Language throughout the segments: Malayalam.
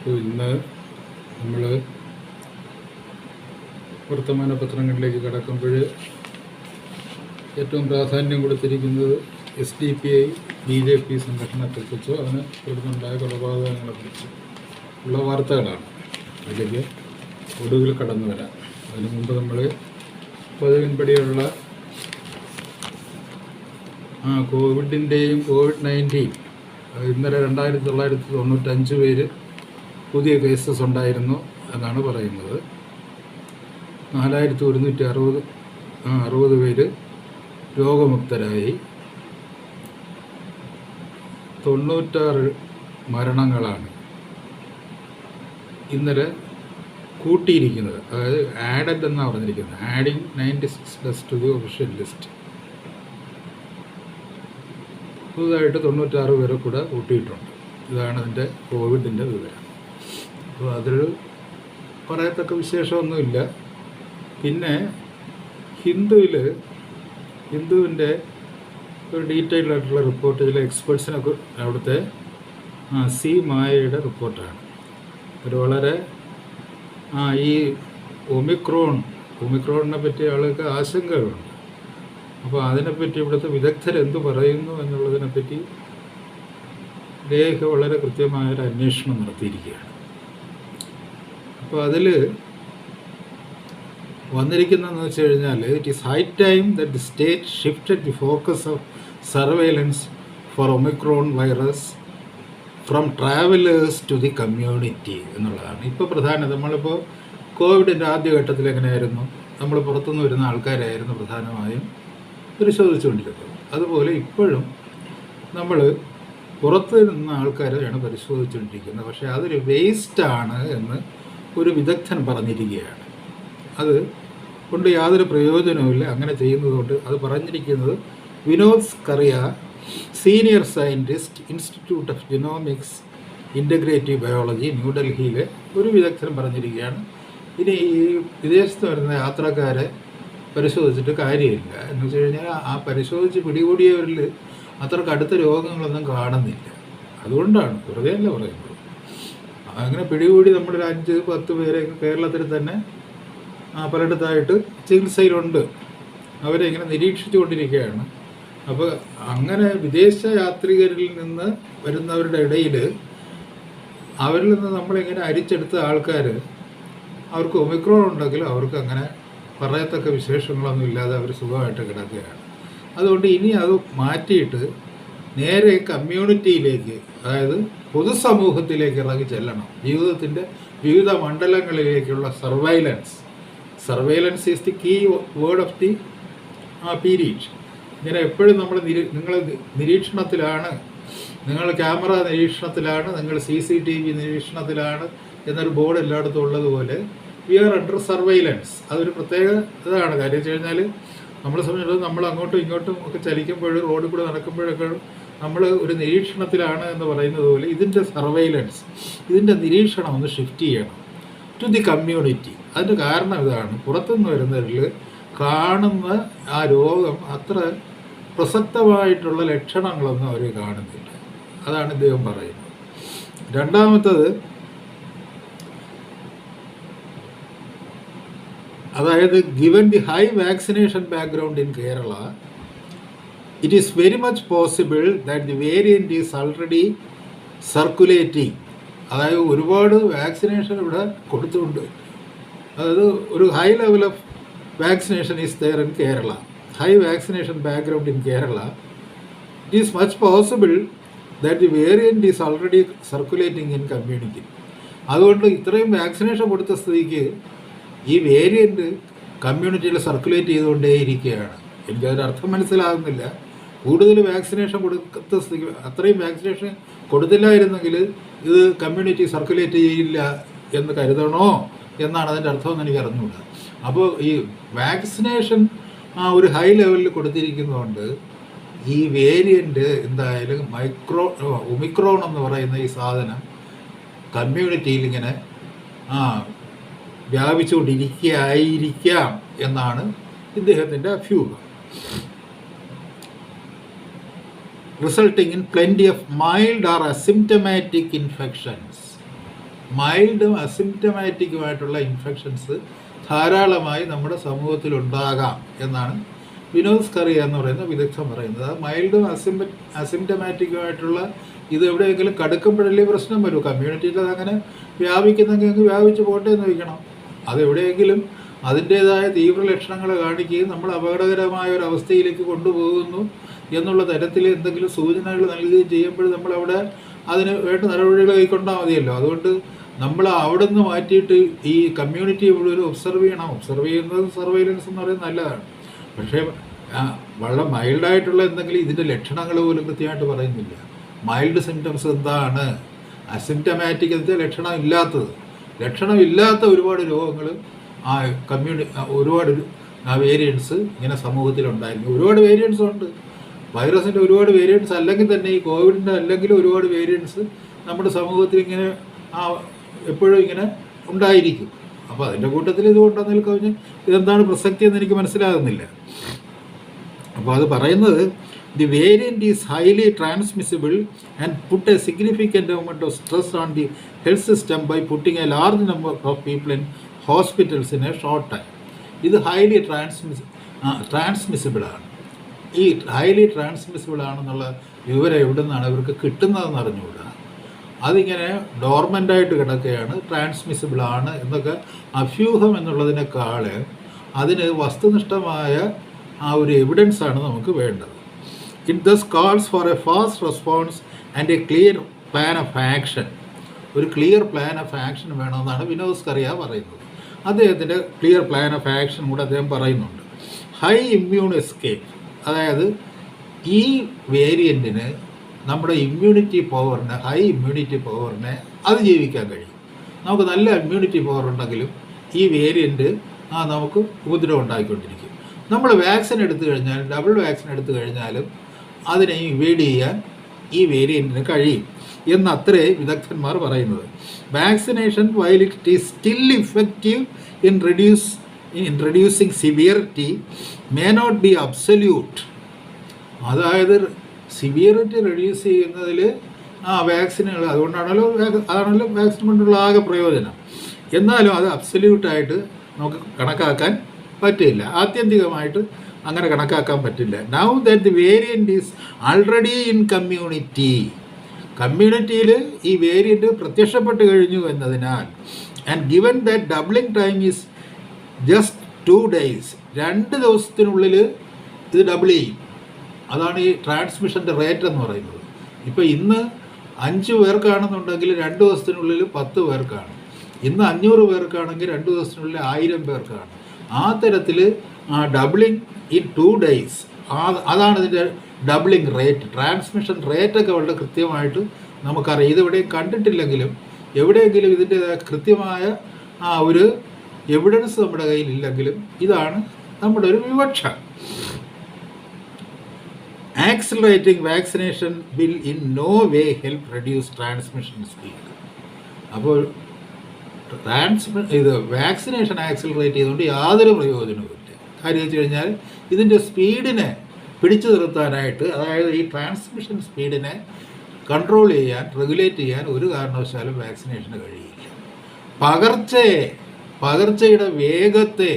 അപ്പോൾ ഇന്ന് നമ്മൾ വർത്തമാന പത്രങ്ങളിലേക്ക് കടക്കുമ്പോൾ ഏറ്റവും പ്രാധാന്യം കൊടുത്തിരിക്കുന്നത് SDPI BJP സംഘടനയെക്കുറിച്ചോ അതിന് തുടർന്നുണ്ടായ കൊലപാതകങ്ങളെക്കുറിച്ചോ ഉള്ള വാർത്തകളാണ്. അതിലേക്ക് ഒടുവിൽ കടന്നു വരാം. അതിനു മുമ്പ് നമ്മൾ പതിവിൻപടിയുള്ള കോവിഡിൻ്റെയും COVID-19 ഇന്നലെ 2995 പേര് പുതിയ കേസസ് ഉണ്ടായിരുന്നു എന്നാണ് പറയുന്നത്. 4160 പേര് രോഗമുക്തരായി. 96 മരണങ്ങളാണ് ഇന്നലെ കൂട്ടിയിരിക്കുന്നത്. അതായത് ആഡഡ് എന്നാണ് പറഞ്ഞിരിക്കുന്നത്. Adding 96 deaths to the official list. പുതുതായിട്ട് 96 പേരെ കൂടെ കൂട്ടിയിട്ടുണ്ട്. ഇതാണ് അതിൻ്റെ കോവിഡിൻ്റെ വിവരം. അപ്പോൾ അതിൽ പറയത്തക്ക വിശേഷമൊന്നുമില്ല. പിന്നെ ഹിന്ദുവിൻ്റെ ഒരു ഡീറ്റെയിൽഡ് ആയിട്ടുള്ള റിപ്പോർട്ട് ചില എക്സ്പേർട്സിനൊക്കെ അവിടുത്തെ സി മായയുടെ റിപ്പോർട്ടാണ്. ഒരു വളരെ ഈ ഒമിക്രോണിനെ പറ്റി ആൾക്ക് ആശങ്കകളുണ്ട്. അപ്പോൾ അതിനെപ്പറ്റി ഇവിടുത്തെ വിദഗ്ധരെന്ത് പറയുന്നു എന്നുള്ളതിനെപ്പറ്റി ലേഖ വളരെ കൃത്യമായൊരു അന്വേഷണം നടത്തിയിരിക്കുകയാണ്. അപ്പോൾ അതിൽ വന്നിരിക്കുന്നതെന്ന് വെച്ച് കഴിഞ്ഞാൽ, it is high time that the state shifted the focus of surveillance for Omicron virus from travellers to the community എന്നുള്ളതാണ് ഇപ്പോൾ പ്രധാനം. നമ്മളിപ്പോൾ കോവിഡിൻ്റെ ആദ്യഘട്ടത്തിൽ എങ്ങനെയായിരുന്നു, നമ്മൾ പുറത്തുനിന്ന് വരുന്ന ആൾക്കാരായിരുന്നു പ്രധാനമായും പരിശോധിച്ചുകൊണ്ടിരുന്നത്. അതുപോലെ ഇപ്പോഴും നമ്മൾ പുറത്ത് നിന്ന ആൾക്കാരെയാണ് പരിശോധിച്ചുകൊണ്ടിരിക്കുന്നത്. പക്ഷേ അതൊരു വേസ്റ്റാണ് എന്ന് ഒരു വിദഗ്ധൻ പറഞ്ഞിരിക്കുകയാണ്. അത് കൊണ്ട് യാതൊരു പ്രയോജനവുമില്ല അങ്ങനെ ചെയ്യുന്നതുകൊണ്ട്. അത് പറഞ്ഞിരിക്കുന്നത് Vinod Scaria, senior scientist, institute of genomics integrative biology, ന്യൂഡൽഹിയിലെ ഒരു വിദഗ്ധൻ പറഞ്ഞിരിക്കുകയാണ്. ഇനി ഈ വിദേശത്ത് വരുന്ന യാത്രക്കാരെ പരിശോധിച്ചിട്ട് കാര്യമില്ല. എന്ന് വെച്ച് കഴിഞ്ഞാൽ ആ പരിശോധിച്ച് പിടികൂടിയവരിൽ അത്ര കടുത്ത രോഗങ്ങളൊന്നും കാണുന്നില്ല. അതുകൊണ്ടാണ്, വെറുതെ അല്ല പറയുന്നത്. അങ്ങനെ പിടികൂടി നമ്മളൊരു 5-10 പേരെ കേരളത്തിൽ തന്നെ പലയിടത്തായിട്ട് ചികിത്സയിലുണ്ട്. അവരെ ഇങ്ങനെ നിരീക്ഷിച്ചു കൊണ്ടിരിക്കുകയാണ്. അപ്പോൾ അങ്ങനെ വിദേശ യാത്രികരിൽ നിന്ന് വരുന്നവരുടെ ഇടയിൽ അവരിൽ നിന്ന് നമ്മളിങ്ങനെ അരിച്ചെടുത്ത ആൾക്കാർ, അവർക്ക് ഒമിക്രോൺ ഉണ്ടെങ്കിലും അവർക്ക് അങ്ങനെ പറയത്തക്ക വിശേഷങ്ങളൊന്നും ഇല്ലാതെ അവർ സുഖമായിട്ട് കിടക്കുകയാണ്. അതുകൊണ്ട് ഇനി അത് മാറ്റിയിട്ട് നേരെ കമ്മ്യൂണിറ്റിയിലേക്ക്, അതായത് പൊതുസമൂഹത്തിലേക്ക് ഇറങ്ങി ചെല്ലണം. ജീവിതത്തിൻ്റെ വിവിധ മണ്ഡലങ്ങളിലേക്കുള്ള surveillance is the key word of the period. ഇങ്ങനെ എപ്പോഴും നിങ്ങൾ നിരീക്ഷണത്തിലാണ്, നിങ്ങൾ ക്യാമറ നിരീക്ഷണത്തിലാണ്, നിങ്ങൾ CCTV നിരീക്ഷണത്തിലാണ് എന്നൊരു ബോർഡ് എല്ലായിടത്തും ഉള്ളതുപോലെ വി ആർ അണ്ടർ സർവൈലൻസ്. അതൊരു പ്രത്യേക ഇതാണ്. കാര്യം വെച്ച് കഴിഞ്ഞാൽ നമ്മളെ സംബന്ധിച്ചിടത്തോളം നമ്മൾ അങ്ങോട്ടും ഇങ്ങോട്ടും ഒക്കെ ചലിക്കുമ്പോഴും റോഡിൽ കൂടെ നടക്കുമ്പോഴൊക്കെ നമ്മൾ ഒരു നിരീക്ഷണത്തിലാണ് എന്ന് പറയുന്നത് പോലെ ഇതിൻ്റെ സർവൈലൻസ്, ഇതിൻ്റെ നിരീക്ഷണം ഒന്ന് ഷിഫ്റ്റ് ചെയ്യണം ടു ദി കമ്മ്യൂണിറ്റി. അതിൻ്റെ കാരണം ഇതാണ്, പുറത്തുനിന്ന് വരുന്നവരിൽ കാണുന്ന ആ രോഗം അത്ര പ്രസക്തമായിട്ടുള്ള ലക്ഷണങ്ങളൊന്നും അവർ കാണുന്നില്ല. അതാണ് ഇദ്ദേഹം പറയുന്നത്. രണ്ടാമത്തത്, അതായത് given the high vaccination background in Kerala, it is very much possible that the variant is already circulating. അതായത് ഒരുപാട് വാക്സിനേഷൻ ഇവിടെ കൊടുത്തുകൊണ്ട്, അതായത് ഒരു high level of vaccination is there in Kerala, high vaccination background in Kerala. It is much possible that the variant is already circulating in community. അതുകൊണ്ട് ഇത്രയും വാക്സിനേഷൻ കൊടുത്ത സ്ഥിതിക്ക് ഈ വേരിയൻറ്റ് കമ്മ്യൂണിറ്റിയിൽ സർക്കുലേറ്റ് ചെയ്തുകൊണ്ടേയിരിക്കുകയാണ്. എനിക്കതിൻ്റെ അർത്ഥം മനസ്സിലാകുന്നില്ല. കൂടുതൽ വാക്സിനേഷൻ കൊടുത്ത സ്ഥിതി, അത്രയും വാക്സിനേഷൻ കൊടുത്തില്ലായിരുന്നെങ്കിൽ ഇത് കമ്മ്യൂണിറ്റി സർക്കുലേറ്റ് ചെയ്യില്ല എന്ന് കരുതണോ എന്നാണ് അതിൻ്റെ അർത്ഥമെന്ന് എനിക്ക് അറിഞ്ഞുകൂടാ. അപ്പോൾ ഈ വാക്സിനേഷൻ ഒരു ഹൈ ലെവലിൽ കൊടുത്തിരിക്കുന്നതുകൊണ്ട് ഈ വേരിയൻറ്റ് എന്തായാലും ഒമിക്രോൺ എന്ന് പറയുന്ന ഈ സാധനം കമ്മ്യൂണിറ്റിയിൽ ഇങ്ങനെ വ്യാപിച്ചുകൊണ്ടിരിക്കുകയായിരിക്കാം എന്നാണ് ഇദ്ദേഹത്തിൻ്റെ അഭ്യൂഹം. resulting in plenty of mild or asymptomatic infections. മൈൽഡും അസിംറ്റമാറ്റിക്കുമായിട്ടുള്ള ഇൻഫെക്ഷൻസ് ധാരാളമായി നമ്മുടെ സമൂഹത്തിലുണ്ടാകാം എന്നാണ് വിനോദ് സ്കറിയ എന്ന് പറയുന്ന വിദഗ്ധൻ പറയുന്നത്. അത് മൈൽഡും അസിംറ്റമാറ്റിക്കുമായിട്ടുള്ള ഇത് എവിടെയെങ്കിലും കടുക്കുമ്പോഴല്ലേ പ്രശ്നം വരും. കമ്മ്യൂണിറ്റിയിൽ അതങ്ങനെ വ്യാപിക്കുന്നെങ്കിൽ അങ്ങ് വ്യാപിച്ച് പോട്ടെ എന്ന് വയ്ക്കണം. അതെവിടെയെങ്കിലും അതിൻ്റേതായ തീവ്ര ലക്ഷണങ്ങൾ കാണിക്കുകയും നമ്മൾ അപകടകരമായ ഒരു അവസ്ഥയിലേക്ക് കൊണ്ടുപോകുന്നു എന്നുള്ള തരത്തിൽ എന്തെങ്കിലും സൂചനകൾ നൽകുകയും ചെയ്യുമ്പോൾ നമ്മളവിടെ അതിന് വേണ്ട നടപടികൾ കൈക്കൊണ്ടാൽ മതിയല്ലോ. അതുകൊണ്ട് നമ്മൾ അവിടെ നിന്ന് മാറ്റിയിട്ട് ഈ കമ്മ്യൂണിറ്റി മുഴുവൻ ഒബ്സർവ് ചെയ്യണം. ഒബ്സർവ് ചെയ്യുന്നത് സർവൈലൻസ് എന്ന് പറയുന്നത് നല്ലതാണ്. പക്ഷേ വളരെ മൈൽഡായിട്ടുള്ള എന്തെങ്കിലും ഇതിൻ്റെ ലക്ഷണങ്ങൾ പോലും കൃത്യമായിട്ട് പറയുന്നില്ല. മൈൽഡ് സിംറ്റംസ് എന്താണ്, അസിംറ്റമാറ്റിക് എന്താ ലക്ഷണമില്ലാത്ത ഒരുപാട് രോഗങ്ങൾ ഒരുപാട് വേരിയൻസ് ഇങ്ങനെ സമൂഹത്തിലുണ്ടായിരിക്കും. ഒരുപാട് വേരിയൻസ് ഉണ്ട്. വൈറസിൻ്റെ ഒരുപാട് വേരിയൻസ് അല്ലെങ്കിൽ തന്നെ ഈ കോവിഡിൻ്റെ അല്ലെങ്കിൽ ഒരുപാട് വേരിയൻസ് നമ്മുടെ സമൂഹത്തിൽ ഇങ്ങനെ എപ്പോഴും ഇങ്ങനെ ഉണ്ടായിരിക്കും. അപ്പോൾ അതിൻ്റെ കൂട്ടത്തിൽ ഇത് കൊണ്ടുവന്നതിൽ കവിഞ്ഞ് ഇതെന്താണ് പ്രസക്തി എന്ന് എനിക്ക് മനസ്സിലാകുന്നില്ല. അപ്പോൾ അത് പറയുന്നത് the variant is highly transmissible and put a significant amount of stress on the health system by putting a large number of people in hospitals in a short time. ഇത് ഹൈലി ട്രാൻസ്മിസിബിളാണ്. ഈ ഹൈലി ട്രാൻസ്മിസിബിൾ ആണെന്നുള്ള വിവരം എവിടെ നിന്നാണ് ഇവർക്ക് കിട്ടുന്നതെന്ന് അറിഞ്ഞുകൂടാ. അതിങ്ങനെ ഡോർമെൻ്റായിട്ട് കിടക്കുകയാണ്, ട്രാൻസ്മിസിബിൾ ആണ് എന്നൊക്കെ അഭ്യൂഹം എന്നുള്ളതിനേക്കാൾ അതിന് വസ്തുനിഷ്ഠമായ ഒരു എവിഡൻസാണ് നമുക്ക് വേണ്ടത്. It does calls for a fast response and a clear plan of action. ഒരു ക്ലിയർ പ്ലാൻ ഓഫ് ആക്ഷൻ വേണമെന്നാണ് വിനോദ് സ്കറിയ പറയുന്നത്. അദ്ദേഹത്തിൻ്റെ ക്ലിയർ പ്ലാൻ ഓഫ് ആക്ഷൻ കൂടെ അദ്ദേഹം പറയുന്നുണ്ട്. ഹൈ ഇമ്മ്യൂൺ എസ്കേപ്പ്, അതായത് ഈ വേരിയൻറ്റിന് നമ്മുടെ ഇമ്മ്യൂണിറ്റി പവറിനെ, ഹൈ ഇമ്മ്യൂണിറ്റി പവറിനെ അതിജീവിക്കാൻ കഴിയും. നമുക്ക് നല്ല ഇമ്മ്യൂണിറ്റി പവർ ഉണ്ടെങ്കിലും ഈ വേരിയൻറ്റ് നമുക്ക് ഉപദ്രവം ഉണ്ടാക്കിക്കൊണ്ടിരിക്കും. നമ്മൾ വാക്സിൻ എടുത്തു കഴിഞ്ഞാൽ, ഡബിൾ വാക്സിൻ എടുത്തു കഴിഞ്ഞാലും അതിനെ ഇവേഡ് ചെയ്യാൻ ഈ വേരിയൻറ്റിന് കഴിയും എന്നത്രേ വിദഗ്ധന്മാർ പറയുന്നത്. Vaccination while it is still effective in reducing severity may not be absolute. അതായത് സിവിയറിറ്റി റെഡ്യൂസ് ചെയ്യുന്നതിൽ വാക്സിനുകൾ അതാണല്ലോ വാക്സിൻ കൊണ്ടുള്ള ആകെ പ്രയോജനം. എന്നാലും അത് അബ്സല്യൂട്ടായിട്ട് നമുക്ക് കണക്കാക്കാൻ പറ്റില്ല, ആത്യന്തികമായിട്ട് അങ്ങനെ കണക്കാക്കാൻ പറ്റില്ല. Now that the variant is already in കമ്മ്യൂണിറ്റിയിൽ ഈ വേരിയൻറ്റ് പ്രത്യക്ഷപ്പെട്ട് കഴിഞ്ഞു എന്നതിനാൽ, and given that doubling time is just 2 days, 2 ദിവസത്തിനുള്ളിൽ ഇത് ഡബിൾ ചെയ്യും. അതാണ് ഈ ട്രാൻസ്മിഷൻ്റെ റേറ്റ് എന്ന് പറയുന്നത്. ഇപ്പോൾ ഇന്ന് 5 പേർക്കാണെന്നുണ്ടെങ്കിൽ 2 ദിവസത്തിനുള്ളിൽ 10 പേർക്കാണ്. ഇന്ന് 500 പേർക്കാണെങ്കിൽ 2 ദിവസത്തിനുള്ളിൽ 1000 പേർക്കാണ്. ആ തരത്തിൽ ഡബിളിങ് ഇൻ 2 days, അതാണ് ഇതിൻ്റെ ഡബിളിങ് റേറ്റ്. ട്രാൻസ്മിഷൻ റേറ്റൊക്കെ വളരെ കൃത്യമായിട്ട് നമുക്കറിയാം. ഇതെവിടെയും കണ്ടിട്ടില്ലെങ്കിലും എവിടെയെങ്കിലും ഇതിൻ്റെ കൃത്യമായ ഒരു എവിഡൻസ് നമ്മുടെ കയ്യിലില്ലെങ്കിലും ഇതാണ് നമ്മുടെ ഒരു വിവക്ഷ. Accelerating vaccination will in no way help reduce transmission speed. അപ്പോൾ വാക്സിനേഷൻ ആക്സിലറേറ്റ് ചെയ്തുകൊണ്ട് യാതൊരു പ്രയോജനവുമില്ല. കാര്യം വെച്ച് കഴിഞ്ഞാൽ ഇതിൻ്റെ സ്പീഡിനെ പിടിച്ചു നിർത്താനായിട്ട്, അതായത് ഈ ട്രാൻസ്മിഷൻ സ്പീഡിനെ കൺട്രോൾ ചെയ്യാൻ, റെഗുലേറ്റ് ചെയ്യാൻ ഒരു കാരണവശാലും വാക്സിനേഷന് കഴിയില്ല. പകർച്ചയുടെ വേഗത്തെ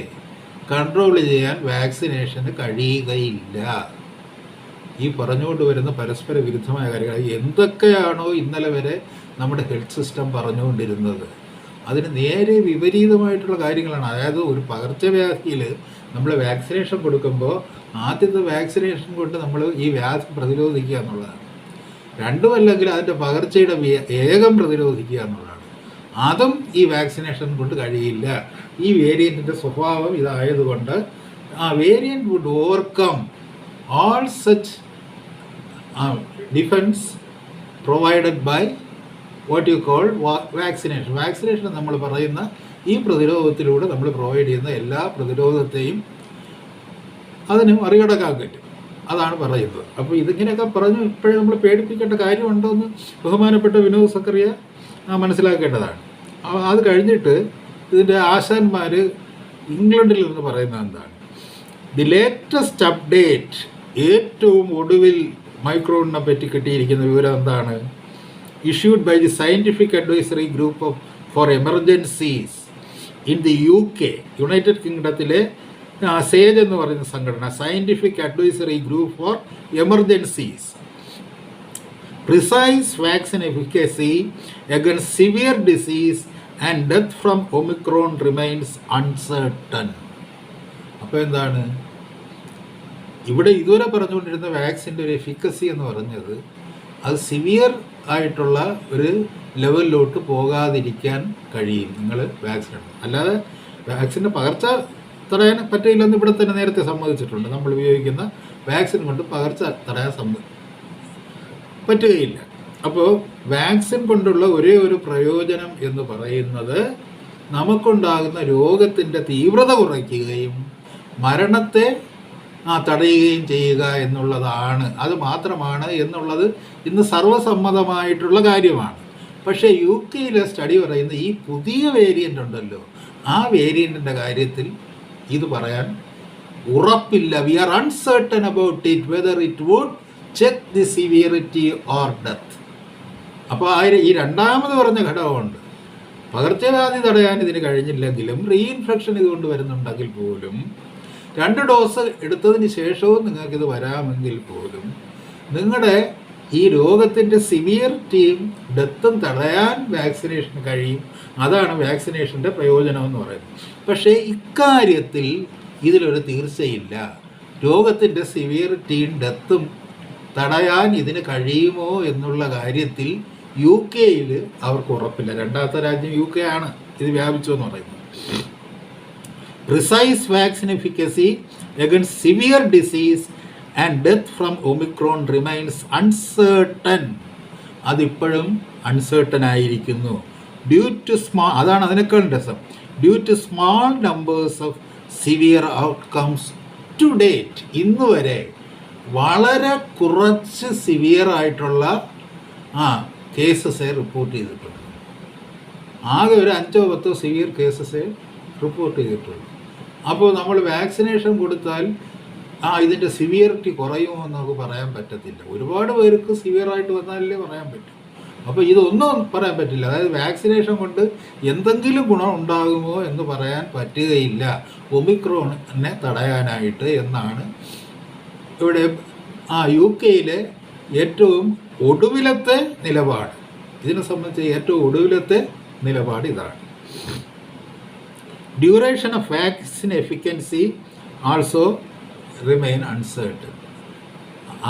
കൺട്രോൾ ചെയ്യാൻ വാക്സിനേഷന് കഴിയുകയില്ല. ഈ പറഞ്ഞുകൊണ്ട് വരുന്ന പരസ്പര വിരുദ്ധമായ കാര്യങ്ങൾ എന്തൊക്കെയാണോ ഇന്നലെ വരെ നമ്മുടെ ഹെൽത്ത് സിസ്റ്റം പറഞ്ഞുകൊണ്ടിരുന്നത് അതിന് നേരെ വിപരീതമായിട്ടുള്ള കാര്യങ്ങളാണ്. അതായത് ഒരു പകർച്ചവ്യാധിയിൽ നമ്മൾ വാക്സിനേഷൻ കൊടുക്കുമ്പോൾ ആദ്യത്തെ വാക്സിനേഷൻ കൊണ്ട് നമ്മൾ ഈ വ്യാധി പ്രതിരോധിക്കുക എന്നുള്ളതാണ്. രണ്ടുമല്ലെങ്കിൽ അതിൻ്റെ പകർച്ചയുടെ വേഗം പ്രതിരോധിക്കുക എന്നുള്ളതാണ്. അതും ഈ വാക്സിനേഷൻ കൊണ്ട് കഴിയില്ല. ഈ വേരിയൻറ്റിൻ്റെ സ്വഭാവം ഇതായതുകൊണ്ട് variant would overcome all such defense provided by what you call vaccination. നമ്മൾ പറയുന്ന ഈ പ്രതിരോധത്തിലൂടെ നമ്മൾ പ്രൊവൈഡ് ചെയ്യുന്ന എല്ലാ പ്രതിരോധത്തെയും അതിന് മറികടക്കാൻ പറ്റും. അതാണ് പറയുന്നത്. അപ്പോൾ ഇതിങ്ങനെയൊക്കെ പറഞ്ഞു ഇപ്പോഴും നമ്മൾ പേടിപ്പിക്കേണ്ട കാര്യമുണ്ടോ എന്ന് ബഹുമാനപ്പെട്ട വിനോദ് സക്കറിയ മനസ്സിലാക്കേണ്ടതാണ്. അത് കഴിഞ്ഞിട്ട് ഇതിൻ്റെ ആശാന്മാർ ഇംഗ്ലണ്ടിൽ നിന്ന് പറയുന്നത് എന്താണ്? ദി ലേറ്റസ്റ്റ് അപ്ഡേറ്റ്, ഏറ്റവും ഒടുവിൽ മൈക്രോണിനെ പറ്റി കിട്ടിയിരിക്കുന്ന വിവരം എന്താണ്? Issued by the scientific advisory group of for emergencies in the UK, united കിങ്ഡത്തിലെ സേജ് എന്ന് പറയുന്ന സംഘടന, scientific advisory group for emergencies, precise vaccine efficacy against severe disease and death from Omicron remains uncertain. അപ്പോൾ എന്താണ് ഇവിടെ ഇതുവരെ പറഞ്ഞുകൊണ്ടിരുന്ന വാക്സിൻ്റെ ഒരു എഫിക്കസി എന്ന് പറഞ്ഞത് അത് സിവിയർ ആയിട്ടുള്ള ഒരു ലെവലിലോട്ട് പോകാതിരിക്കാൻ കഴിയും നിങ്ങൾ വാക്സിൻ എടുക്കും. അല്ലാതെ വാക്സിൻ്റെ പകർച്ച തടയാൻ പറ്റില്ലെന്ന് ഇവിടെ തന്നെ നേരത്തെ സമ്മതിച്ചിട്ടുണ്ട്. നമ്മൾ ഉപയോഗിക്കുന്ന വാക്സിൻ കൊണ്ട് പകർച്ച തടയാൻ പറ്റുകയില്ല. അപ്പോൾ വാക്സിൻ കൊണ്ടുള്ള ഒരേ ഒരു പ്രയോജനം എന്ന് പറയുന്നത് നമുക്കുണ്ടാകുന്ന രോഗത്തിൻ്റെ തീവ്രത കുറയ്ക്കുകയും മരണത്തെ തടയുകയും ചെയ്യുക എന്നുള്ളതാണ്. അത് മാത്രമാണ് എന്നുള്ളത് ഇന്ന് സർവ്വസമ്മതമായിട്ടുള്ള കാര്യമാണ്. പക്ഷേ UK സ്റ്റഡി പറയുന്ന ഈ പുതിയ വേരിയൻ്റ് ഉണ്ടല്ലോ, ആ വേരിയൻറ്റിൻ്റെ കാര്യത്തിൽ ഇത് പറയാൻ ഉറപ്പില്ല. We are uncertain about it whether it would check the severity or death. അപ്പോൾ ഈ രണ്ടാമത് പറഞ്ഞ ഘടകമുണ്ട്. പകർച്ചവ്യാധി തടയാൻ ഇതിന് കഴിഞ്ഞില്ലെങ്കിലും റീഇൻഫെക്ഷൻ ഇതുകൊണ്ട് വരുന്നുണ്ടെങ്കിൽ പോലും 2 ഡോസ് എടുത്തതിന് ശേഷവും നിങ്ങൾക്കിത് വരാമെങ്കിൽ പോലും നിങ്ങളുടെ ഈ രോഗത്തിൻ്റെ സിവിയറിറ്റിയും ഡെത്തും തടയാൻ വാക്സിനേഷൻ കഴിയും. അതാണ് വാക്സിനേഷൻ്റെ പ്രയോജനമെന്ന് പറയുന്നത്. പക്ഷേ ഇക്കാര്യത്തിൽ ഇതിലൊരു തീർച്ചയില്ല. രോഗത്തിൻ്റെ സിവിയറിറ്റിയും ഡെത്തും തടയാൻ ഇതിന് കഴിയുമോ എന്നുള്ള കാര്യത്തിൽ UK അവർക്ക് ഉറപ്പില്ല. രണ്ടാമത്തെ രാജ്യം UK ആണ് ഇത് വ്യാപിച്ചു എന്ന് പറയുന്നത്. Precise vaccine efficacy against severe disease and death from Omicron remains uncertain. അതിപ്പോഴും അൺസർട്ടൺ ആയിരിക്കുന്നു. അതാണ് അതിനേക്കാൾ രസം. Due to small numbers of severe outcomes to date. ഇന്ന് വരെ വളരെ കുറച്ച് സിവിയർ ആയിട്ടുള്ള കേസസ് റിപ്പോർട്ട് ചെയ്തിട്ടുണ്ട്. ആകെ ഒരു 5-10 സിവിയർ കേസസ് റിപ്പോർട്ട് ചെയ്തിട്ടുള്ളൂ. അപ്പോൾ നമ്മൾ വാക്സിനേഷൻ കൊടുത്താൽ ഇതിൻ്റെ സിവിയറിറ്റി കുറയുമോ എന്ന് നമുക്ക് പറയാൻ പറ്റത്തില്ല. ഒരുപാട് പേർക്ക് സിവിയറായിട്ട് വന്നാലേ പറയാൻ പറ്റും. അപ്പോൾ ഇതൊന്നും പറയാൻ പറ്റില്ല. അതായത് വാക്സിനേഷൻ കൊണ്ട് എന്തെങ്കിലും ഗുണം ഉണ്ടാകുമോ എന്ന് പറയാൻ പറ്റുകയില്ല ഒമിക്രോണിനെ തടയാനായിട്ട് എന്നാണ് ഇവിടെ UK ഏറ്റവും ഒടുവിലത്തെ നിലപാട്. ഇതിനെ സംബന്ധിച്ച് ഏറ്റവും ഒടുവിലത്തെ നിലപാട് ഇതാണ്. Duration of vaccine efficacy also remain uncertain.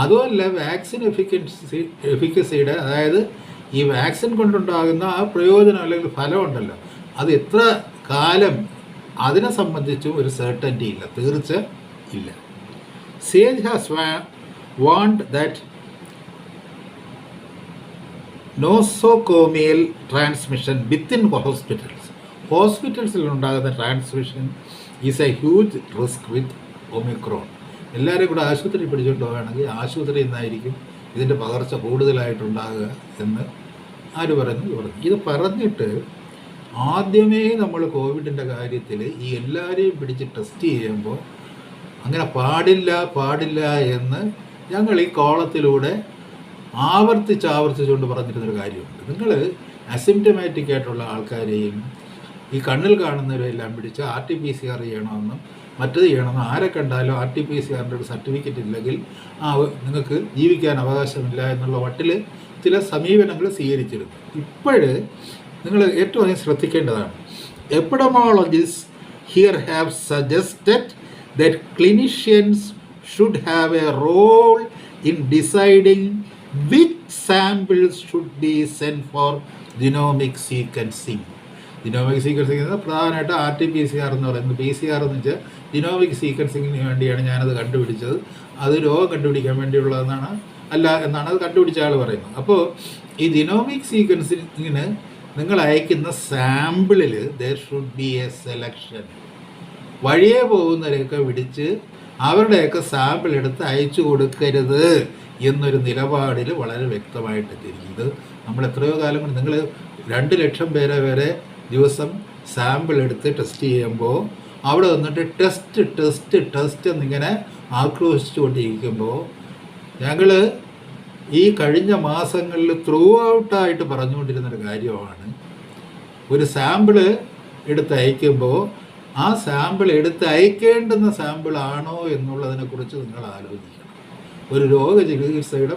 അതുമല്ല, വാക്സിൻ എഫിക്കസിയുടെ അതായത് ഈ വാക്സിൻ കൊണ്ടുണ്ടാകുന്ന ആ പ്രയോജനം അല്ലെങ്കിൽ ഫലം ഉണ്ടല്ലോ, അത് എത്ര കാലം അതിനെ സംബന്ധിച്ചും ഒരു സെർട്ടൻറ്റി ഇല്ല, തീർച്ച ഇല്ല. SAGE has warned that nosocomial transmission within ഹോസ്പിറ്റൽസിൽ ഉണ്ടാകുന്ന transmission is a huge risk with Omicron. എല്ലാവരും കൂടെ ആശുപത്രി പിടിച്ചുകൊണ്ട് പോവുകയാണെങ്കിൽ ആശുപത്രിയിൽ നിന്നായിരിക്കും ഇതിൻ്റെ പകർച്ച കൂടുതലായിട്ടുണ്ടാകുക എന്ന് ആര് പറഞ്ഞു? ഇത് പറഞ്ഞിട്ട് ആദ്യമേ നമ്മൾ കോവിഡിൻ്റെ കാര്യത്തിൽ ഈ എല്ലാവരെയും പിടിച്ച് ടെസ്റ്റ് ചെയ്യുമ്പോൾ അങ്ങനെ പാടില്ല എന്ന് ഞങ്ങൾ ഈ കോളത്തിലൂടെ ആവർത്തിച്ചുകൊണ്ട് പറഞ്ഞിരുന്നൊരു കാര്യമുണ്ട്. നിങ്ങൾ അസിംറ്റമാറ്റിക് ആയിട്ടുള്ള ആൾക്കാരെയും ഈ കണ്ണിൽ കാണുന്നവരെല്ലാം പിടിച്ച് RT-PCR ചെയ്യണമെന്നും മറ്റത് ചെയ്യണമെന്നും ആരെ കണ്ടാലും RT-PCRൻ്റെ ഒരു സർട്ടിഫിക്കറ്റ് ഇല്ലെങ്കിൽ നിങ്ങൾക്ക് ജീവിക്കാൻ അവകാശമില്ല എന്നുള്ള മട്ടിൽ ചില സമീപനങ്ങൾ സ്വീകരിച്ചിരുന്നു. ഇപ്പോഴ് നിങ്ങൾ ഏറ്റവും അധികം ശ്രദ്ധിക്കേണ്ടതാണ്. Epidemiologist here have suggested that clinicians should have a role in deciding which samples should be sent for genomic sequencing. Genomic sequencing എന്ന പ്രധാനമായിട്ട് RT-PCR എന്ന് പറയുന്നത്, PCR എന്ന് വെച്ചാൽ ജിനോമിക് സീക്വൻസിങ്ങിന് വേണ്ടിയാണ് ഞാനത് കണ്ടുപിടിച്ചത്, അത് രോഗം കണ്ടുപിടിക്കാൻ വേണ്ടിയുള്ളതെന്നാണ് എന്നാണ് അത് കണ്ടുപിടിച്ച ആൾ പറയുന്നത്. അപ്പോൾ ഈ ജിനോമിക് സീക്വൻസിങ്ങിന് നിങ്ങൾ അയക്കുന്ന സാമ്പിളിൽ there should be a selection. വഴിയെ പോകുന്നവരെയൊക്കെ പിടിച്ച് അവരുടെയൊക്കെ സാമ്പിൾ എടുത്ത് അയച്ചു കൊടുക്കരുത് എന്നൊരു നിലപാടിൽ വളരെ വ്യക്തമായിട്ട് തിരിക്കും. ഇത് നമ്മൾ എത്രയോ കാലം കൊണ്ട് നിങ്ങൾ 2 ലക്ഷം പേരെ വരെ ദിവസം സാമ്പിൾ എടുത്ത് ടെസ്റ്റ് ചെയ്യുമ്പോൾ അവിടെ വന്നിട്ട് ടെസ്റ്റ് എന്നിങ്ങനെ ആക്രോശിച്ചു കൊണ്ടിരിക്കുമ്പോൾ ഞങ്ങൾ ഈ കഴിഞ്ഞ മാസങ്ങളിൽ ത്രൂ ഔട്ടായിട്ട് പറഞ്ഞുകൊണ്ടിരുന്നൊരു കാര്യമാണ്, ഒരു സാമ്പിള് എടുത്ത് അയക്കുമ്പോൾ ആ സാമ്പിൾ എടുത്ത് അയക്കേണ്ടുന്ന സാമ്പിൾ ആണോ എന്നുള്ളതിനെക്കുറിച്ച് നിങ്ങൾ ആലോചിക്കണം. ഒരു രോഗചികിത്സയുടെ